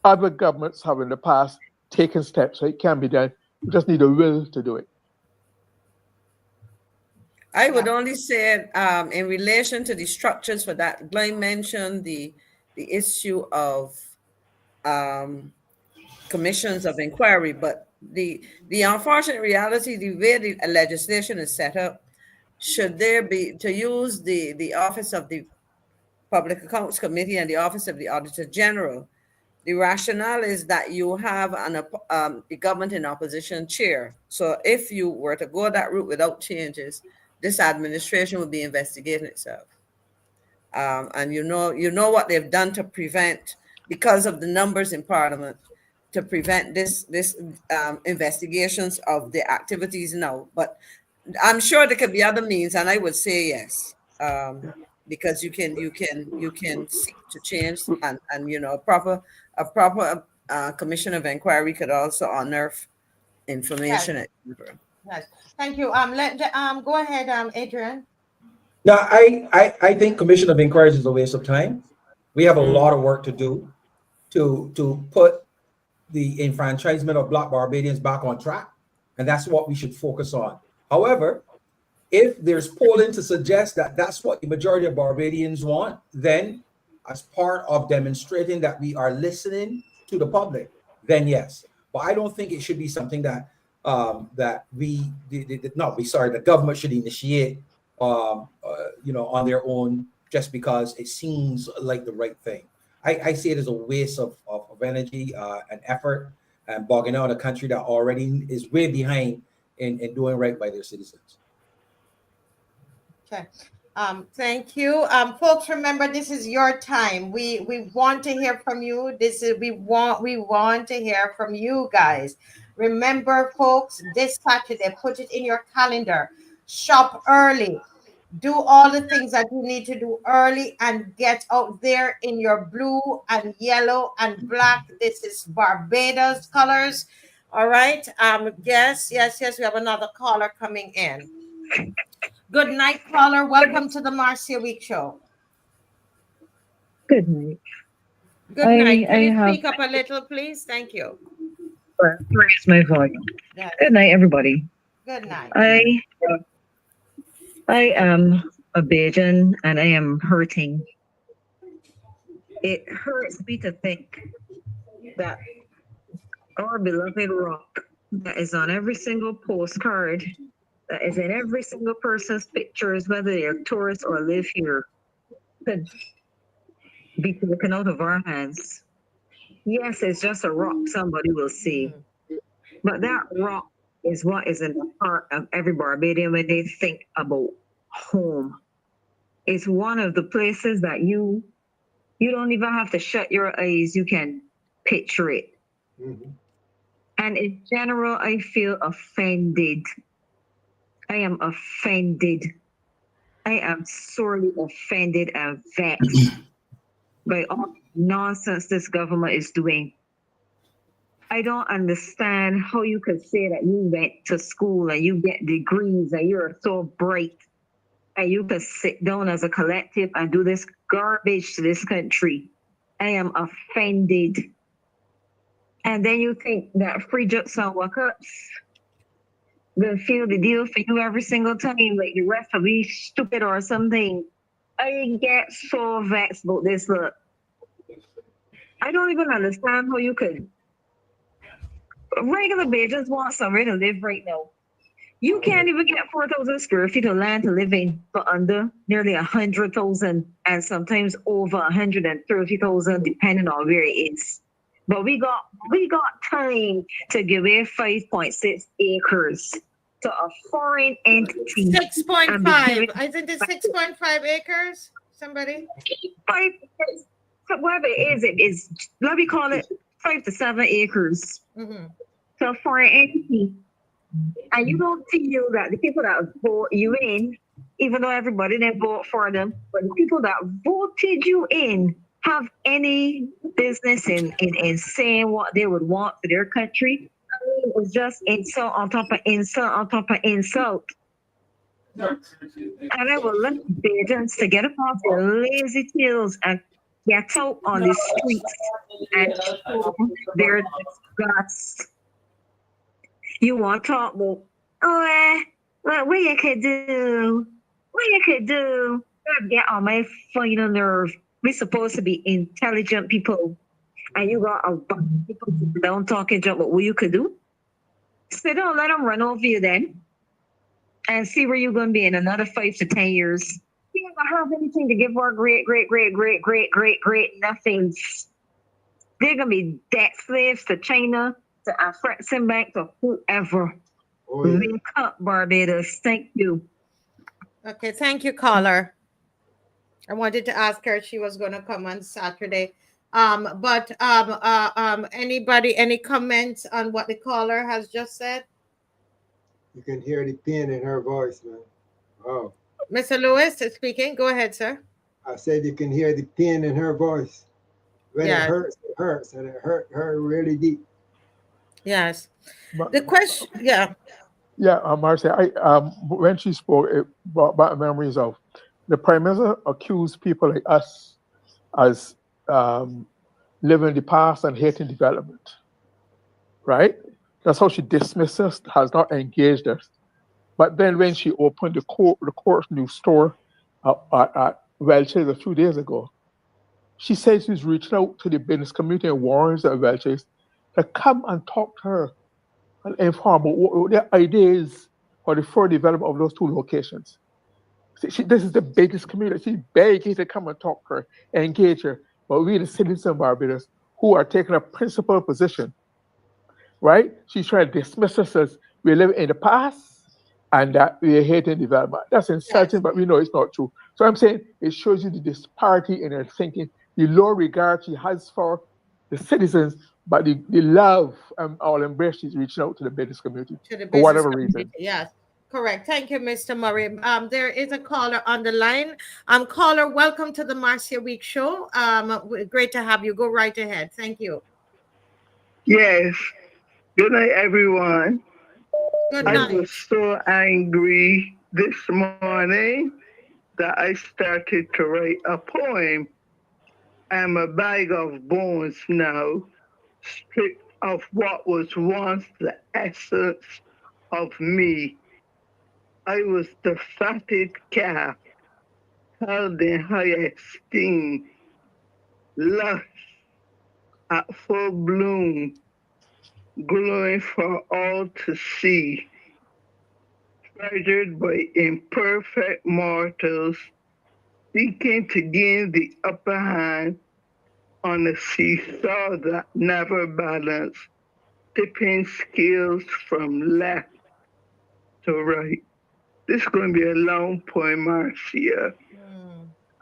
E: other governments have in the past taken steps, so it can be done. We just need a will to do it.
F: I would only say in relation to the structures for that, Glenn mentioned the issue of commissions of inquiry, but the unfortunate reality, the way the legislation is set up, should there be, to use the Office of the Public Accounts Committee and the Office of the Auditor General, the rationale is that you have the government in opposition chair. So if you were to go that route without changes, this administration will be investigating itself. And you know what they've done to prevent, because of the numbers in Parliament, to prevent this investigations of the activities now. But I'm sure there could be other means, and I would say yes, because you can seek to change, and a proper commission of inquiry could also unearth information.
A: Yes. Thank you. Go ahead, Adrian.
B: Yeah, I think commission of inquiries is a waste of time. We have a lot of work to do to put the enfranchisement of Black Barbadians back on track, and that's what we should focus on. However, if there's polling to suggest that that's what the majority of Barbadians want, then as part of demonstrating that we are listening to the public, then yes. But I don't think it should be something that the government should initiate on their own just because it seems like the right thing. I see it as a waste of energy and effort, and bogging out a country that already is way behind in doing right by their citizens.
A: Okay. Thank you. Folks, remember, this is your time. We want to hear from you. We want to hear from you guys. Remember, folks, this Saturday, put it in your calendar. Shop early. Do all the things that you need to do early and get out there in your blue and yellow and black. This is Barbados colors. All right. Yes. We have another caller coming in. Good night, caller. Welcome to the Marcia Week Show.
M: Good night.
A: Good night. Can you speak up a little, please? Thank you.
M: Raise my volume. Good night, everybody.
A: Good night.
M: I am a Bajan and I am hurting. It hurts me to think that our beloved rock that is on every single postcard, that is in every single person's pictures, whether they're tourists or live here, could be taken out of our hands. Yes, it's just a rock somebody will see, but that rock is what is in the heart of every Barbadian when they think about home. It's one of the places that you don't even have to shut your eyes. You can picture it. Mm-hmm. And in general, I feel offended. I am offended. I am sorely offended and vexed by all the nonsense this government is doing. I don't understand how you could say that you went to school and you get degrees and you're so bright and you can sit down as a collective and do this garbage to this country. I am offended. And then you think that free jokes and walk-ups will feel the deal for you every single time, like the rest of you stupid or something. I get so vexed about this. Look, I don't even understand how you could. Regular Bajans want somewhere to live right now. You can't even get 4,000 square feet of land to live in for under nearly 100,000 and sometimes over 130,000, depending on where it is. But we got time to give away 5.6 acres to a foreign entity.
A: 6.5. Isn't it 6.5 acres? Somebody?
M: 5, whatever it is, let me call it 5 to 7 acres to a foreign entity. And you don't feel that the people that vote you in, even though everybody didn't vote for them, but the people that voted you in have any business in saying what they would want for their country. I mean, it's just insult on top of insult on top of insult. And I will let Bajans to get up off their lazy tails and get out on the streets and show their disgust. You want to talk about, what you could do? What you could do? Get on my final nerve. We're supposed to be intelligent people. And you got a bunch of people down talking about what you could do. So don't let them run over you then. And see where you're going to be in another 5 to 10 years. You don't have anything to give our great nothings. They're going to be debt slaves to China, to Afreximbank, to whoever. Link up, Barbados. Thank you.
A: Okay, thank you, caller. I wanted to ask her if she was going to come on Saturday. Anybody, any comments on what the caller has just said?
G: You can hear the pain in her voice, man. Oh.
A: Mr. Lewis is speaking. Go ahead, sir.
G: I said you can hear the pain in her voice. When it hurts, and it hurt her really deep.
A: Yes. The question, yeah.
E: Yeah, Marcia, when she spoke, it brought back memories of the Prime Minister accused people like us as living in the past and hating development, right? That's how she dismissed us, has not engaged us. But then when she opened the court's new store at Welch's a few days ago, she said she's reaching out to the business community and warrants at Welch's to come and talk to her and inform about what their ideas for the further development of those two locations. This is the biggest community. She begged you to come and talk to her, engage her. But we, the citizens of Barbados, who are taking a principal position, right? She's trying to dismiss us as we live in the past and that we are hating development. That's insulting, but we know it's not true. So I'm saying it shows you the disparity in her thinking, the low regard she has for the citizens, but the love and all embrace she's reaching out to the business community for whatever reason.
A: Yes, correct. Thank you, Mr. Murray. There is a caller on the line. Caller, welcome to the Marcia Week Show. Great to have you. Go right ahead. Thank you.
N: Yes. Good night, everyone.
A: Good night.
N: I was so angry this morning that I started to write a poem. I'm a bag of bones now, stripped of what was once the essence of me. I was the fatted calf, held in high esteem, lust at full bloom, glowing for all to see, treasured by imperfect mortals, seeking to gain the upper hand on a seesaw that never balanced, tipping scales from left to right. This is going to be a long poem, Marcia.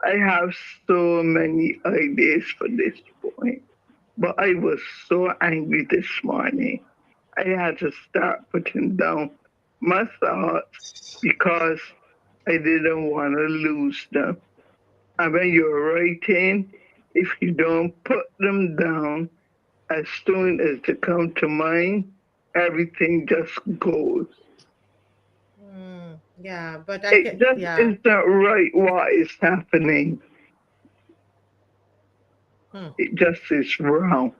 N: I have so many ideas for this poem, but I was so angry this morning. I had to start putting down my thoughts because I didn't want to lose them. And when you're writing, if you don't put them down, as soon as they come to mind, everything just goes.
A: Yeah, but
N: it just isn't right what is happening. It just is wrong.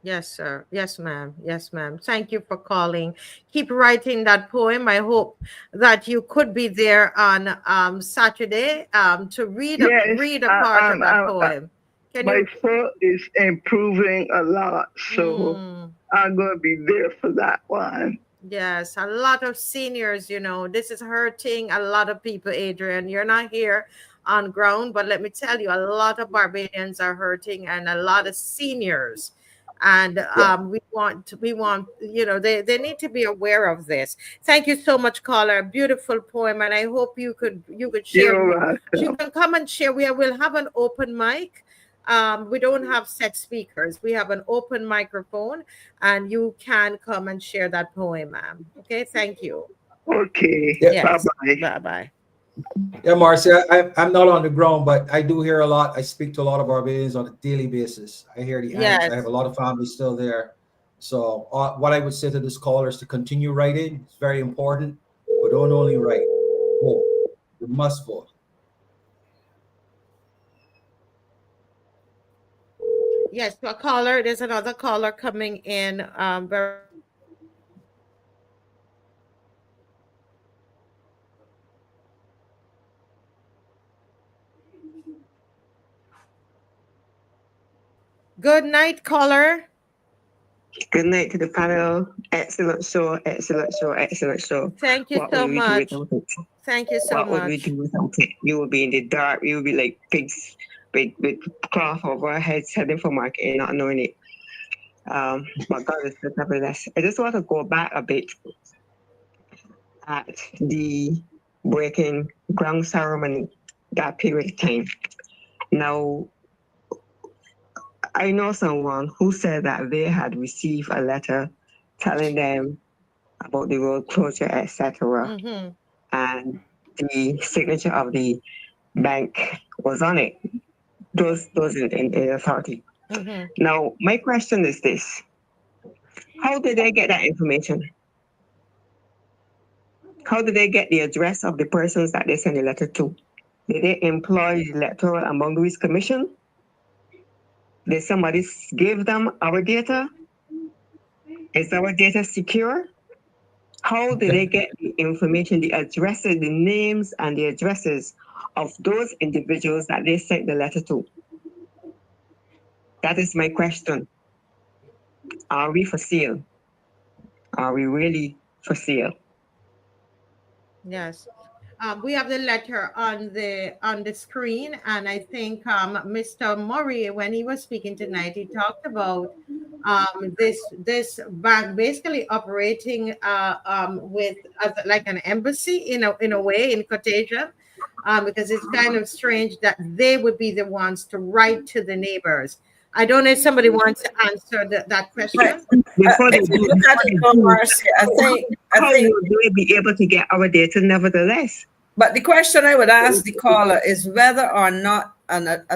A: Yes, sir. Yes, ma'am. Yes, ma'am. Thank you for calling. Keep writing that poem. I hope that you could be there on Saturday to read a part of that poem.
N: My foot is improving a lot, so I'm going to be there for that one.
A: Yes, a lot of seniors, this is hurting a lot of people, Adrian. You're not here on ground, but let me tell you, a lot of Barbadians are hurting and a lot of seniors. And we want, they need to be aware of this. Thank you so much, caller. Beautiful poem. And I hope you could share.
N: You're
A: You
N: welcome.
A: can come and share. We'll have an open mic. We don't have set speakers. We have an open microphone and you can come and share that poem, ma'am. Okay, thank you.
N: Okay.
B: Yeah,
N: Bye
A: Yes,
N: bye.
A: bye-bye.
B: yeah, Marcia. I'm not on the ground, but I do hear a lot. I speak to a lot of Barbadians on a daily basis. I hear the angst. I have
A: Yes,
B: a lot of family still there. So what I would say to this caller is to continue writing. It's very important, but don't only write. Vote. You must vote.
A: yes, so a caller, there's another caller coming in. Very good night, caller.
O: Good night to the panel. Excellent show, excellent show, excellent show.
A: Thank you
O: What
A: so
O: would we do
A: much.
O: without it?
A: Thank you so
O: What would we
A: much.
O: do without it? We would be in the dark. We would be like pigs with cloth over our heads heading for market and not knowing it. But God is good, nevertheless. I just want to go back a bit at the breaking ground ceremony, that period of time. Now, I know someone who said that they had received a letter telling them about the road closure, etc.,
A: Mm-hmm.
O: and the signature of the bank was on it. Those in the authority.
A: Mm-hmm.
O: Now, my question is this: how did they get that information? How did they get the address of the persons that they sent the letter to? Did they employ the Electoral and Boundaries Commission? Did somebody give them our data? Is our data secure? How did they get the information, the addresses, the names, and the addresses of those individuals that they sent the letter to? That is my question. Are we for sale? Are we really for sale?
A: Yes. We have the letter on the screen, and I think Mr. Murray, when he was speaking tonight, he talked about this bank basically operating with like an embassy in a way, in quotation, because it's kind of strange that they would be the ones to write to the neighbors. I don't know if somebody wants to answer that question.
O: Before they
F: If you
O: do,
F: look at it, Marcy, I
O: how
F: think
O: will they be able to get our data nevertheless?
F: But the question I would ask the caller is whether or not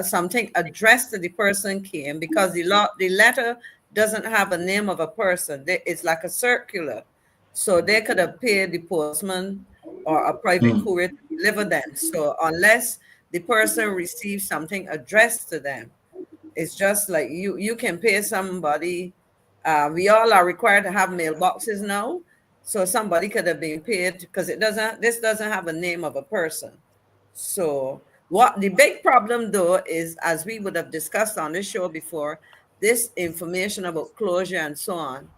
F: something addressed to the person came, because the letter doesn't have a name of a person. It's like a circular. So they could have paid the postman or a private courier to deliver them. So unless the person receives something addressed to them, it's just like you can pay somebody. We all are required to have mailboxes now. So somebody could have been paid because this doesn't have a name of a person. So what the big problem though is, as we would have discussed on this show before, this information about closure and so on,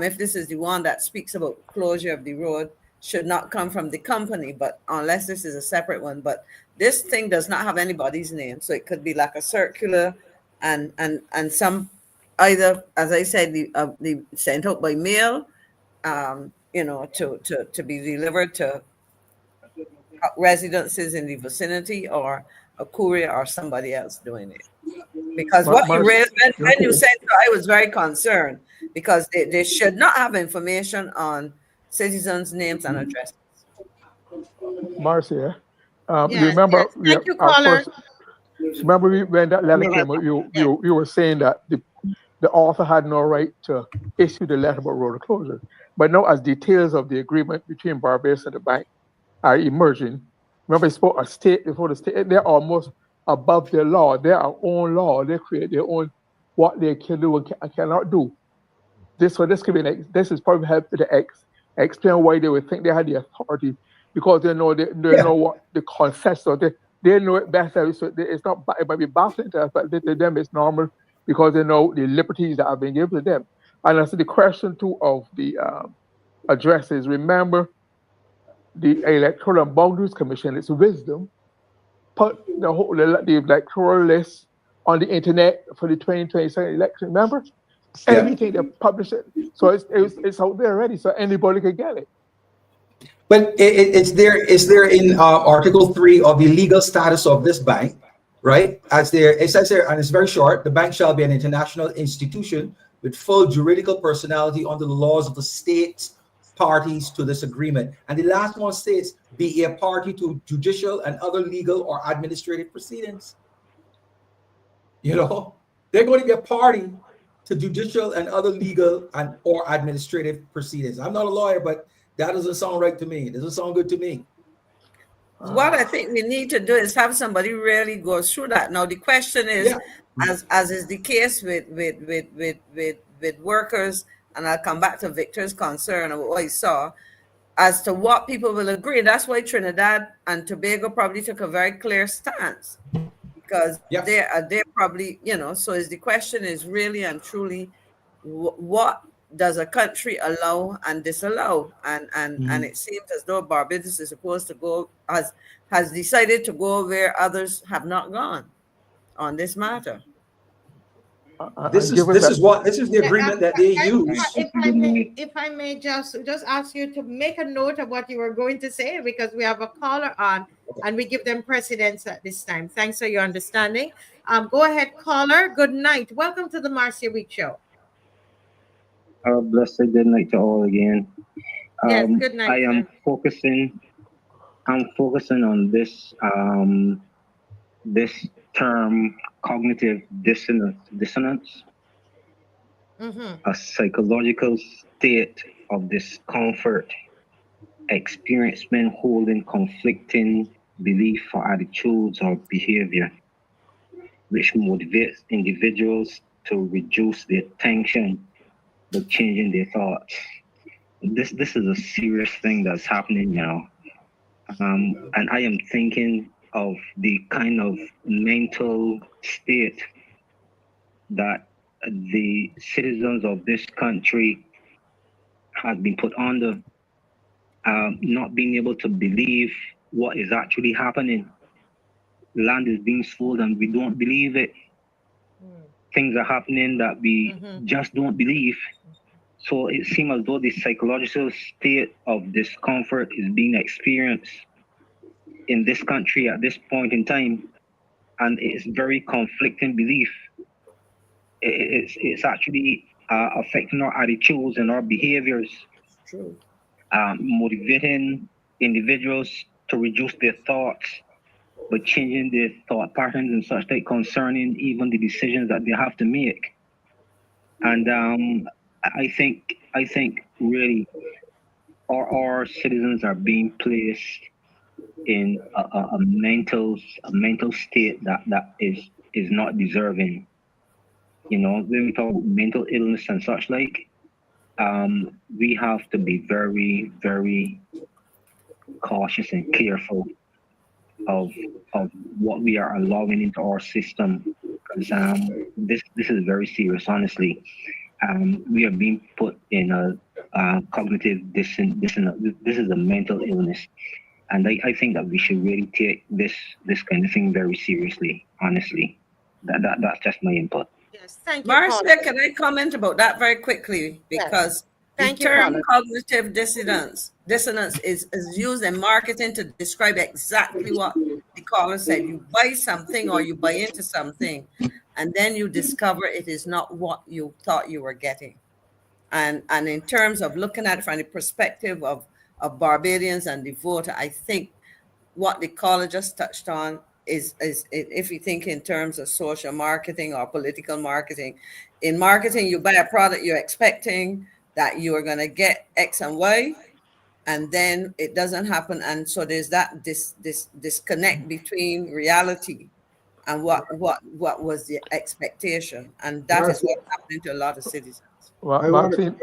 F: if this is the one that speaks about closure of the road, should not come from the company, but unless this is a separate one. But this thing does not have anybody's name, so it could be like a circular, and some, either, as I said, the sent out by mail, to be delivered to residences in the vicinity, or a courier or somebody else doing it. Because what you raised, when you said so, I was very concerned, because they should not have information on citizens' names and addresses.
E: Marcia, you
A: Yes,
E: remember
A: yes. Thank you, caller.
E: remember when that letter came, you were saying that the author had no right to issue the letter about road closure. But now, as details of the agreement between Barbados and the bank are emerging, remember, it spoke a state before the state. They're almost above the law. They're our own law. They create their own what they can do and cannot do. This could be this is probably help to explain why they would think they had the authority, because they know know what the concept of they know it better. So it's not, it might be baffling to us, but to them it's normal, because they know the liberties that have been given to them. And that's the question too of the addresses, remember the Electoral and Boundaries Commission, its wisdom, put the electoral list on the internet for the 2027 election. Remember?
B: Yeah.
E: Everything they publish it. So it's out there already, so anybody can get it.
B: But it's there in Article 3 of the legal status of this bank, right? It says there, and it's very short, the bank shall be an international institution with full juridical personality under the laws of the states parties to this agreement. And the last one states, be a party to judicial and other legal or administrative proceedings. You know, they're going to be a party to judicial and other legal and or administrative proceedings. I'm not a lawyer, but that doesn't sound right to me. It doesn't sound good to me.
F: What I think we need to do is have somebody really go through that. Now the question is, as is the case with workers, and I'll come back to Victor's concern of what he saw, as to what people will agree. That's why Trinidad and Tobago probably took a very clear stance, because they're probably, you know, so is the question is really and truly, what does a country allow and disallow? And it seems as though Barbados is supposed to go, has decided to go where others have not gone on this matter.
B: This is the agreement that they use.
A: If I may just ask you to make a note of what you were going to say, because we have a caller on and we give them precedence at this time. Thanks for your understanding. Go ahead, caller. Good night. Welcome to the Marcia Week Show.
P: Blessed good night to all again.
A: Yes, good night.
P: I'm focusing on this this term, cognitive dissonance, a psychological state of discomfort experienced when holding conflicting belief or attitudes or behavior, which motivates individuals to reduce their tension by changing their thoughts. This is a serious thing that's happening now. And I am thinking of the kind of mental state that the citizens of this country have been put under, not being able to believe what is actually happening. Land is being sold and we don't believe it. Things are happening that we just don't believe. So it seems as though the psychological state of discomfort is being experienced in this country at this point in time, and it's very conflicting belief. It's actually affecting our attitudes and our behaviors, motivating individuals to reduce their thoughts by changing their thought patterns and such like concerning even the decisions that they have to make. And I think really our citizens are being placed in a mental state that is not deserving. You know, when we talk about mental illness and such like, we have to be very, very cautious and careful of what we are allowing into our system, because this is very serious, honestly. We are being put in a cognitive dissonance. This is a mental illness, and I think that we should really take this kind of thing very seriously. Honestly, that's just my input.
A: Yes, thank you,
F: Marcia, can I comment about that very quickly? Because the term cognitive dissonance is used in marketing to describe exactly what the caller said. You buy something or you buy into something, and then you discover it is not what you thought you were getting. And in terms of looking at it from the perspective of Barbadians and the voter, I think what the caller just touched on is if you think in terms of social marketing or political marketing. In marketing, you buy a product you're expecting that you are going to get X and Y, and then it doesn't happen. And so there's that this disconnect between reality and what was the expectation. And that is what's happening to a lot of citizens.
E: Well, Maxine,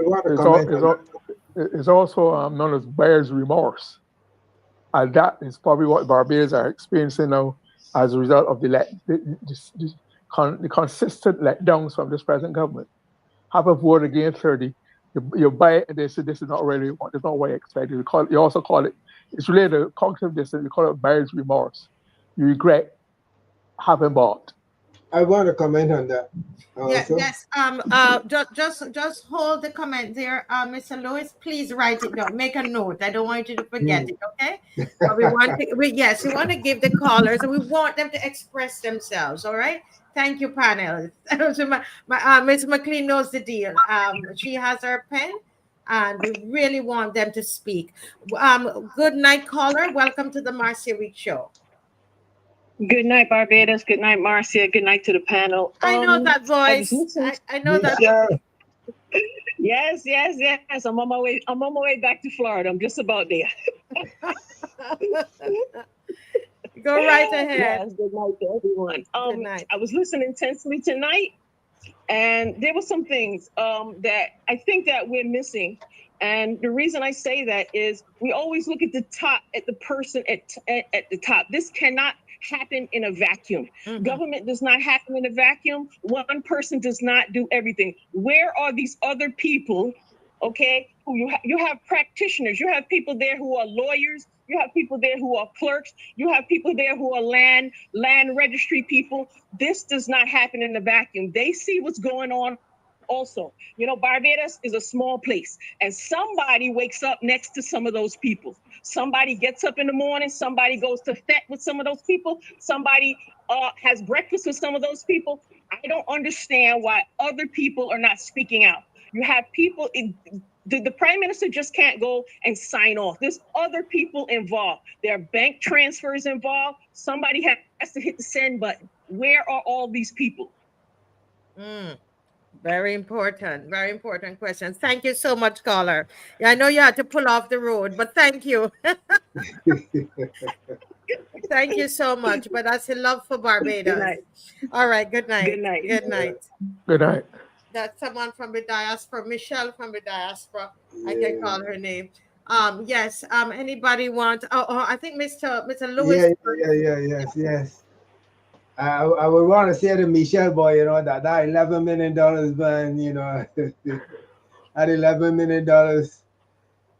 E: it's also known as buyer's remorse. And that is probably what Barbadians are experiencing now as a result of the consistent letdowns from this present government. Have a vote against her. The You buy it and they say this is not really what, it's not what you expected. You also call it, it's related to cognitive dissonance, you call it buyer's remorse. You regret having bought.
G: I want to comment on that.
A: Yeah,
G: Also.
A: yes. Just hold the comment there, Mr. Lewis. Please write it down. Make a note. I don't want you to forget it. Okay. But we want to. We want to give the callers, and we want them to express themselves. All right. Thank you, panel. So Ms. McLean knows the deal. She has her pen, and we really want them to speak. Good night, caller. Welcome to the Marcia Week Show.
Q: Good night, Barbados. Good night, Marcia. Good night to the panel.
A: I know that voice. I know that.
Q: Yes. I'm on my way. I'm on my way back to Florida. I'm just about there.
A: Go right ahead.
Q: Yes, good night to everyone.
A: Good night.
Q: I was listening intensely tonight, and there were some things that I think that we're missing. And the reason I say that is we always look at the top, at the person at the top. This cannot happen in a vacuum.
A: Mm-hmm.
Q: Government does not happen in a vacuum. One person does not do everything. Where are these other people? Okay, who you have practitioners. You have people there who are lawyers. You have people there who are clerks. You have people there who are land registry people. This does not happen in a vacuum. They see what's going on. Also, Barbados is a small place, and somebody wakes up next to some of those people. Somebody gets up in the morning, somebody goes to FET with some of those people, somebody has breakfast with some of those people. I don't understand why other people are not speaking out. You have people, the prime minister just can't go and sign off. There's other people involved. There are bank transfers involved. Somebody has to hit the send button. Where are all these people?
A: Very important questions. Thank you so much, caller. Yeah, I know you had to pull off the road, but thank you. Thank you so much. But that's a love for Barbados.
Q: Good night.
A: All right. Good night.
Q: Good night.
A: Good night.
E: Good night.
A: That's someone from the diaspora, Michelle from the diaspora. I can call her name. Yes. Anybody want? I think Mr. Lewis.
G: Yes. I would want to say to Michelle, boy, that $11 million, man, that $11 million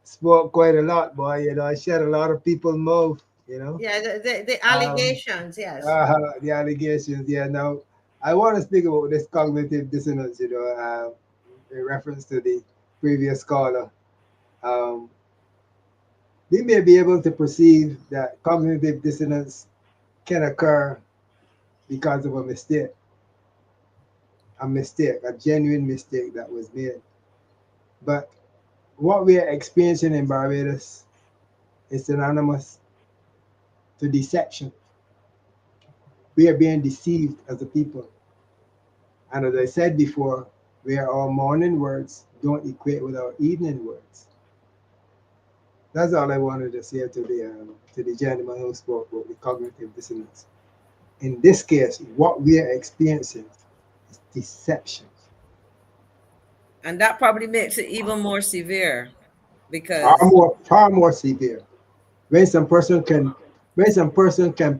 G: spoke quite a lot, boy. It shed a lot of people's mouth,
A: Yeah, the allegations, yes.
G: The allegations, yeah. Now, I want to speak about this cognitive dissonance, in reference to the previous caller. We may be able to perceive that cognitive dissonance can occur because of a mistake, a genuine mistake that was made. But what we are experiencing in Barbados is synonymous to deception. We are being deceived as a people. And as I said before, where our morning words don't equate with our evening words. That's all I wanted to say to the gentleman who spoke about the cognitive dissonance. In this case, what we are experiencing is deception.
F: And that probably makes it even more severe because
G: far more severe. When some person can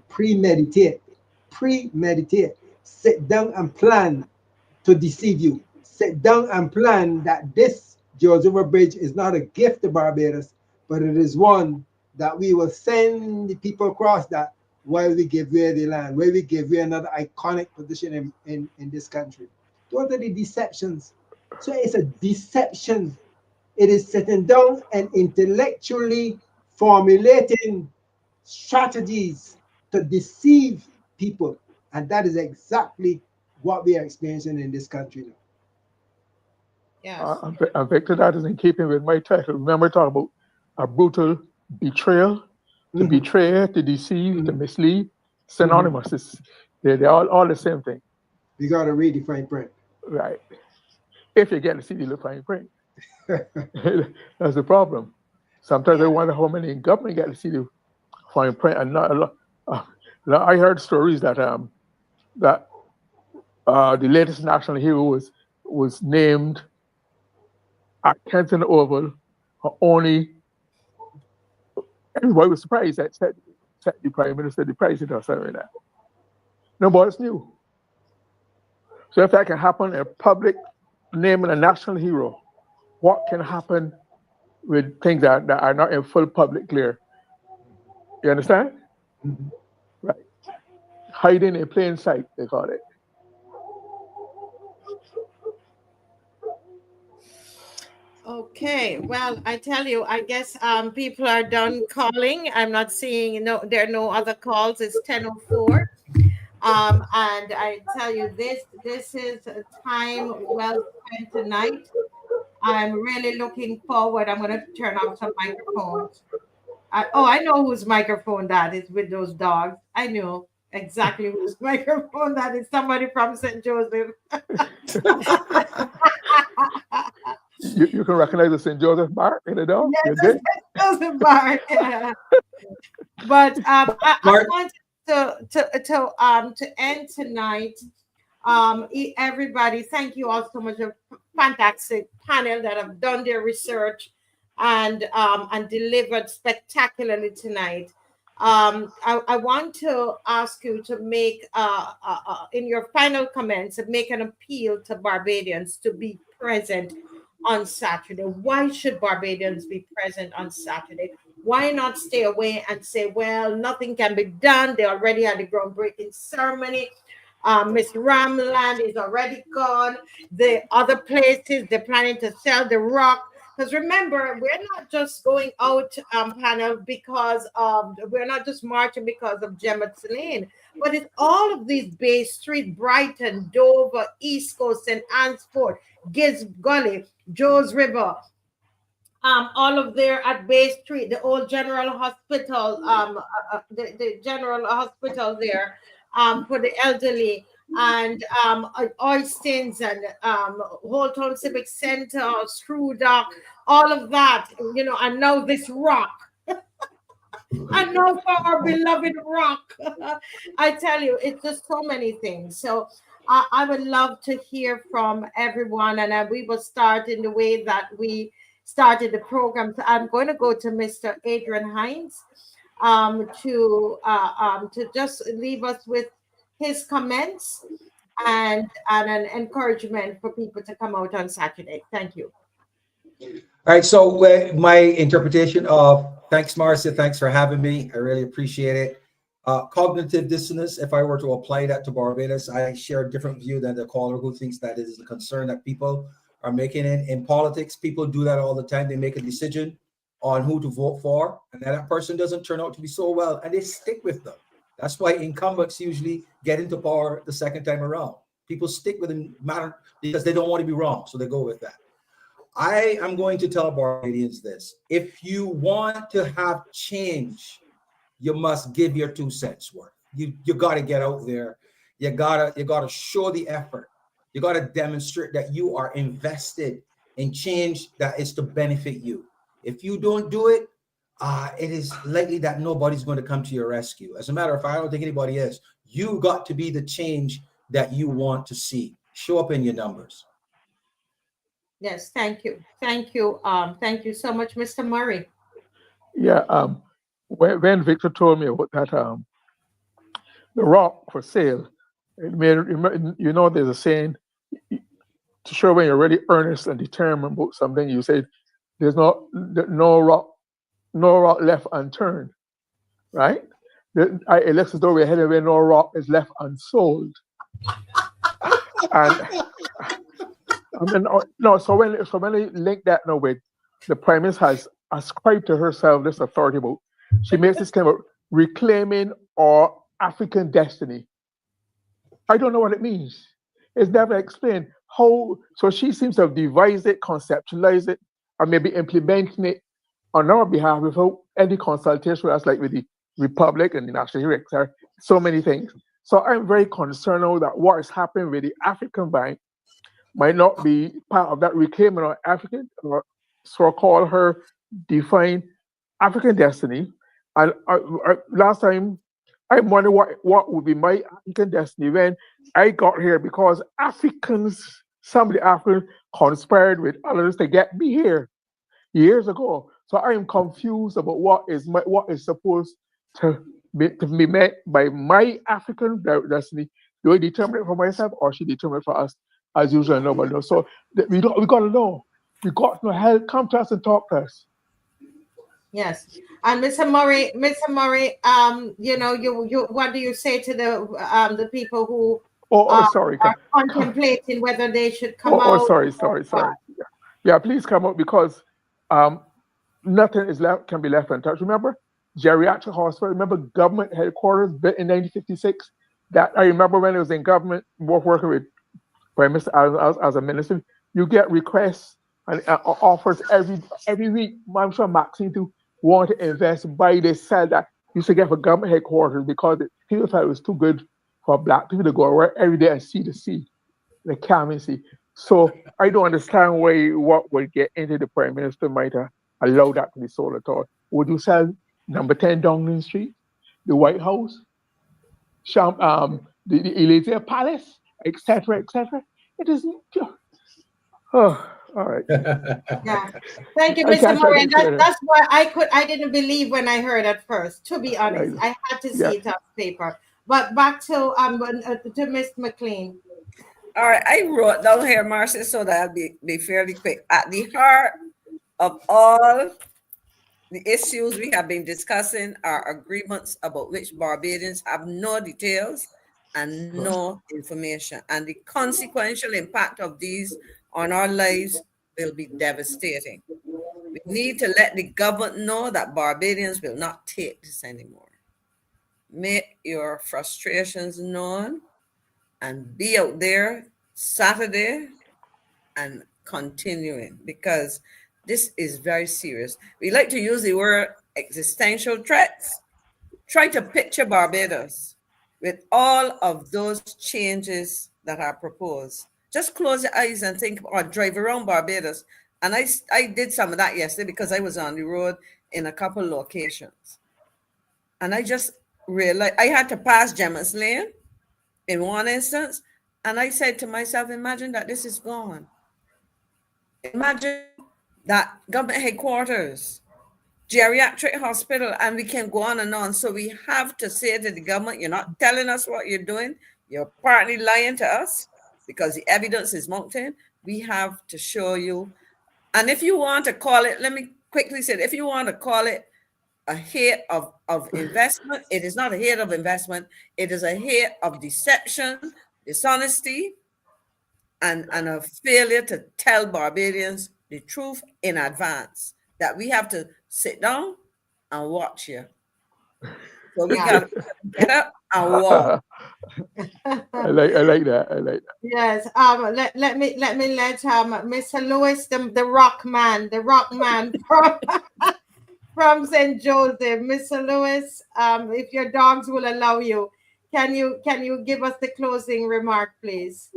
G: premeditate, sit down and plan to deceive you. Sit down and plan that this George River Bridge is not a gift to Barbados, but it is one that we will send the people across that while we give away the land, where we give away another iconic position in this country. Those are the deceptions. So it's a deception. It is sitting down and intellectually formulating strategies to deceive people. And that is exactly what we are experiencing in this country now.
A: Yes.
E: And Victor, that is in keeping with my title. Remember, talking about a brutal betrayal, to betray, to deceive, to mislead, synonymous. They're all the same thing.
G: You got to read the fine print.
E: Right. If you get to see the fine print. That's the problem. Sometimes I wonder how many in government get to see the fine print, and not a lot. I heard stories that the latest national hero was named at Kenton Oval. Only everybody was surprised that the prime minister, the president, or something like that. Nobody knew. So if that can happen, a public naming a national hero, what can happen with things that are not in full public clear. You understand? Right. Hiding in plain sight, they call it.
A: Okay, well, I tell you, I guess people are done calling. I'm not seeing, no, there are no other calls. It's 10:04. And I tell you, this is a time well spent tonight. I'm really looking forward. I'm going to turn off some microphones. I know whose microphone that is with those dogs. I knew exactly whose microphone that is. Somebody from St. Joseph.
E: You can recognize the St. Joseph bar in the dog?
A: Yes, the St. Joseph bar. Yeah. But I wanted to end tonight. Everybody, thank you all so much. A fantastic panel that have done their research and delivered spectacularly tonight. I want to ask you to make in your final comments, make an appeal to Barbadians to be present on Saturday. Why should Barbadians be present on Saturday? Why not stay away and say, well, nothing can be done? They already had a groundbreaking ceremony. Miss Ramland is already gone. The other places, they're planning to sell the rock. Because remember, we're not just going out, panel, because we're not just marching because of Jemmotts Lane, but it's all of these Bay Street, Brighton, Dover, East Coast, St. Anne's Fort, Gibbs Gully, Joe's River, all of there at Bay Street, the old General Hospital, the General Hospital there for the elderly, and Oystins and Whole Town Civic Center, Screw Dock, all of that, you know, and now this rock. And now for our beloved rock. I tell you, it's just so many things. So I would love to hear from everyone, and we will start in the way that we started the program. So I'm going to go to Mr. Adrian Hines to just leave us with his comments and an encouragement for people to come out on Saturday. Thank you.
B: All right, so my interpretation of, thanks, Marcia, thanks for having me. I really appreciate it. Cognitive dissonance, if I were to apply that to Barbados, I share a different view than the caller who thinks that is a concern that people are making. In politics, people do that all the time. They make a decision on who to vote for, and then that person doesn't turn out to be so well, and they stick with them. That's why incumbents usually get into power the second time around. People stick with them because they don't want to be wrong, so they go with that. I am going to tell Barbadians this: if you want to have change, you must give your 2 cents worth. You got to get out there. You gotta show the effort. You got to demonstrate that you are invested in change that is to benefit you. If you don't do it, it is likely that nobody's going to come to your rescue. As a matter of fact, I don't think anybody is. You got to be the change that you want to see. Show up in your numbers.
A: Yes, thank you. Thank you. Thank you so much, Mr. Murray.
E: Yeah, when Victor told me about that, the rock for sale, it made, you know, there's a saying, to show when you're really earnest and determined about something, you say, there's no rock left unturned, right? It looks as though we're headed where no rock is left unsold. And I mean, no. So when they link that now with the Prime Minister has ascribed to herself this authority about, she makes this claim of reclaiming our African destiny. I don't know what it means. It's never explained how. So she seems to have devised it, conceptualized it, or maybe implementing it on our behalf without any consultation with us, like with the Republic and the National Director, so many things. So I'm very concerned now that what is happening with the African Bank might not be part of that reclaiming of African, or so-called her defined African destiny. And last time, I wonder what would be my African destiny when I got here, because Africans, some of the Africans conspired with others to get me here years ago. So I am confused about what is supposed to be met by my African destiny. Do I determine it for myself, or she determine it for us? As usual, nobody knows. So we got to know. You got no help. Come to us and talk to us.
A: Yes. And Mr. Murray, you know, you what do you say to the people who
E: Sorry.
A: are contemplating whether they should come out?
E: Sorry. Yeah, please come up because nothing is left can be left untouched. Remember, geriatric hospital. Remember, government headquarters built in 1956. That I remember when it was in government, working with Prime Minister as a minister. You get requests and offers every week. I'm sure Maxine too want to invest, buy this, sell that. Used to get for government headquarters because people thought it was too good for black people to go around every day and see the sea, the Caribbean Sea. So I don't understand why what would get into the Prime Minister might allow that to be sold at all. Would you sell number 10 Downing Street, the White House, the Elysee Palace, etc., etc.? It isn't. Oh, all right.
A: Yeah. Thank you, Mr. Murray. That's why I didn't believe when I heard at first. To be honest, I had to see it on paper. But back to Ms. McLean.
F: All right, I wrote down here, Marcy, so that I'll be fairly quick. At the heart of all the issues we have been discussing are agreements about which Barbadians have no details and no information. And the consequential impact of these on our lives will be devastating. We need to let the government know that Barbadians will not take this anymore. Make your frustrations known and be out there Saturday and continuing, because this is very serious. We like to use the word existential threats. Try to picture Barbados with all of those changes that are proposed. Just close your eyes and think, or drive around Barbados. And I did some of that yesterday because I was on the road in a couple locations. And I just realized I had to pass Jemmotts Lane in one instance. And I said to myself, imagine that this is gone. Imagine that government headquarters, geriatric hospital, and we can go on and on. So we have to say to the government, you're not telling us what you're doing. You're partly lying to us because the evidence is mounting. We have to show you. And if you want to call it, let me quickly say, if you want to call it a hate of investment, it is not a hate of investment. It is a hate of deception, dishonesty, and a failure to tell Barbadians the truth in advance, that we have to sit down and watch you. So we got to get up and walk.
E: I like that.
A: Yes. Let me let Mr. Lewis, the rock man from St. Joseph. Mr. Lewis, if your dogs will allow you, can you give us the closing remark, please?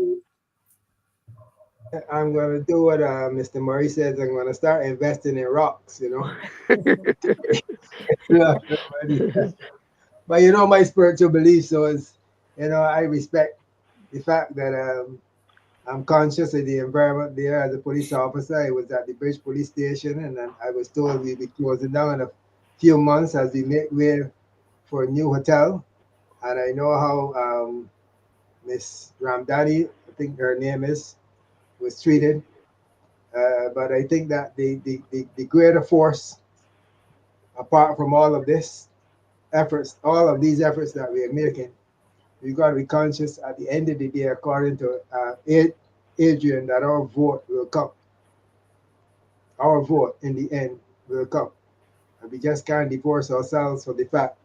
G: I'm going to do what Mr. Murray says. I'm going to start investing in rocks, you know. But you know, my spiritual belief, so is, you know, I respect the fact that I'm conscious of the environment there as a police officer. I was at the Bridge Police Station, and then I was told we'd be closing down in a few months as we make way for a new hotel. And I know how Miss Ramdani, I think her name is, was treated. But I think that the greater force, apart from all of this efforts, all of these efforts that we are making, we've got to be conscious at the end of the day, according to Adrian, that our vote will come. Our vote in the end will come. And we just can't divorce ourselves from the fact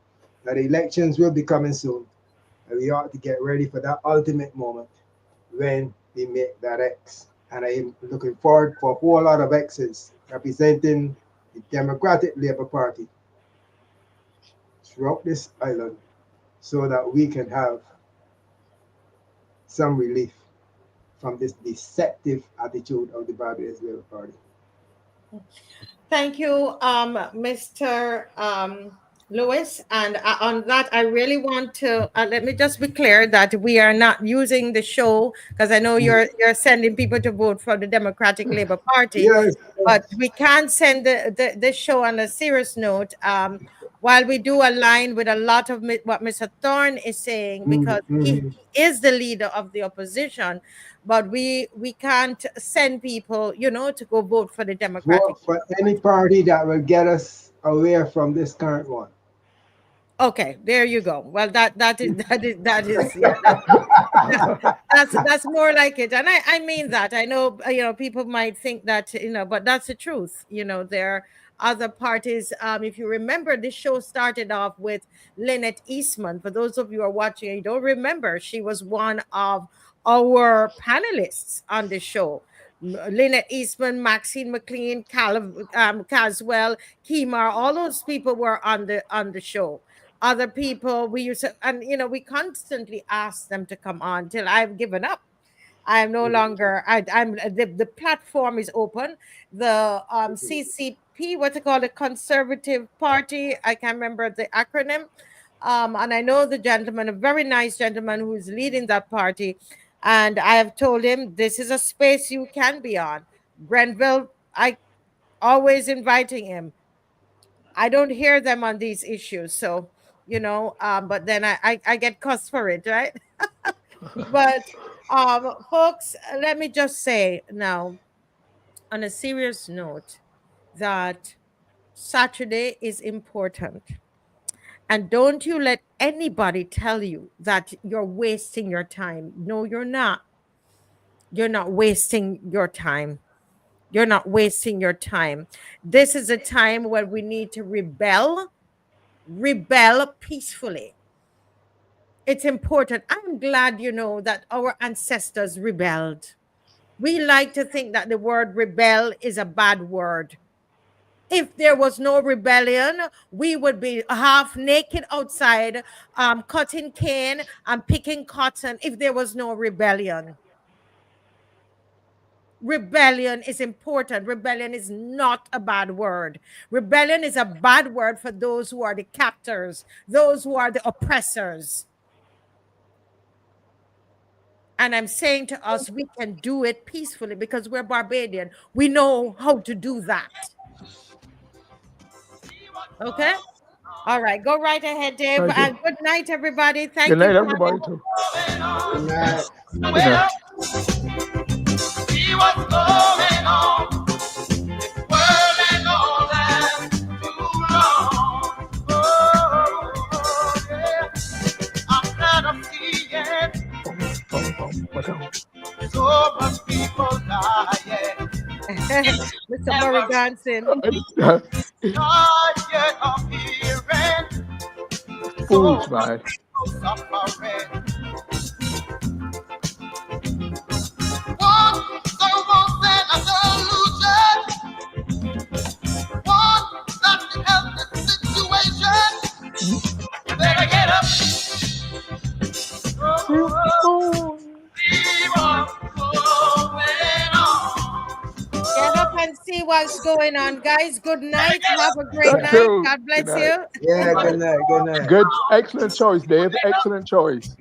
G: that elections will be coming soon. And we ought to get ready for that ultimate moment when we make that X. And I am looking forward for a whole lot of X's representing the Democratic Labour Party throughout this island so that we can have some relief from this deceptive attitude of the Barbados Labour Party.
A: Thank you, Mr. Lewis. And on that, I really want to let me just be clear that we are not using the show, because I know you're sending people to vote for the Democratic Labour Party,
G: yes.
A: But we can send the show on a serious note. while we do align with a lot of what Mr. Thorne is saying, because he is the leader of the opposition, but we can't send people, you know, to go vote for the Democratic.
G: Vote for any party that will get us away from this current one.
A: Okay, there you go. Well, that is yeah, that's more like it, and I mean that. I know, you know, people might think that, you know, but that's the truth. You know, there are other parties. If you remember, this show started off with Lynette Eastman. For those of you who are watching and you don't remember, she was one of our panelists on the show. Lynette Eastman, Maxine McLean, Caswell, Kemar, all those people were on the show. Other people we used to, and you know, we constantly ask them to come on till I've given up. I am no longer. I'm the platform is open. The CCP, what's it called, the Conservative Party. I can't remember the acronym. And I know the gentleman, a very nice gentleman who is leading that party. And I have told him this is a space you can be on. Grenville, I always inviting him. I don't hear them on these issues, so you know. But then I get cussed for it, right? But folks, let me just say now, on a serious note, that Saturday is important. And don't you let anybody tell you that you're wasting your time. No, you're not. You're not wasting your time. You're not wasting your time. This is a time where we need to rebel peacefully. It's important. I'm glad, you know, that our ancestors rebelled. We like to think that the word rebel is a bad word. If there was no rebellion, we would be half naked outside, cutting cane and picking cotton if there was no rebellion. Rebellion is important. Rebellion is not a bad word. Rebellion is a bad word for those who are the captors, those who are the oppressors. And I'm saying to us, we can do it peacefully because we're Barbadian. We know how to do that. Okay? All right. Go right ahead, Dave. And good night, everybody. Thank you.
E: Good night, everybody, too.
G: Good night.
E: Good night.
C: See what's going on. World and all that too long. Oh, yeah. I'm glad I'm seeing so much people dying.
A: Mr. Murray Johnson.
C: Not yet appearing.
E: Fools, man.
C: Suffering. One, someone said a solution. One, not to help the situation. Better get up. Oh, see what's going on.
A: Get up and see what's going on, guys. Good night. Have a great
E: Thank
A: night.
E: you.
A: God bless
E: Good night.
A: you.
G: Yeah, good night. Good night.
E: Good, excellent choice, Dave. Excellent choice.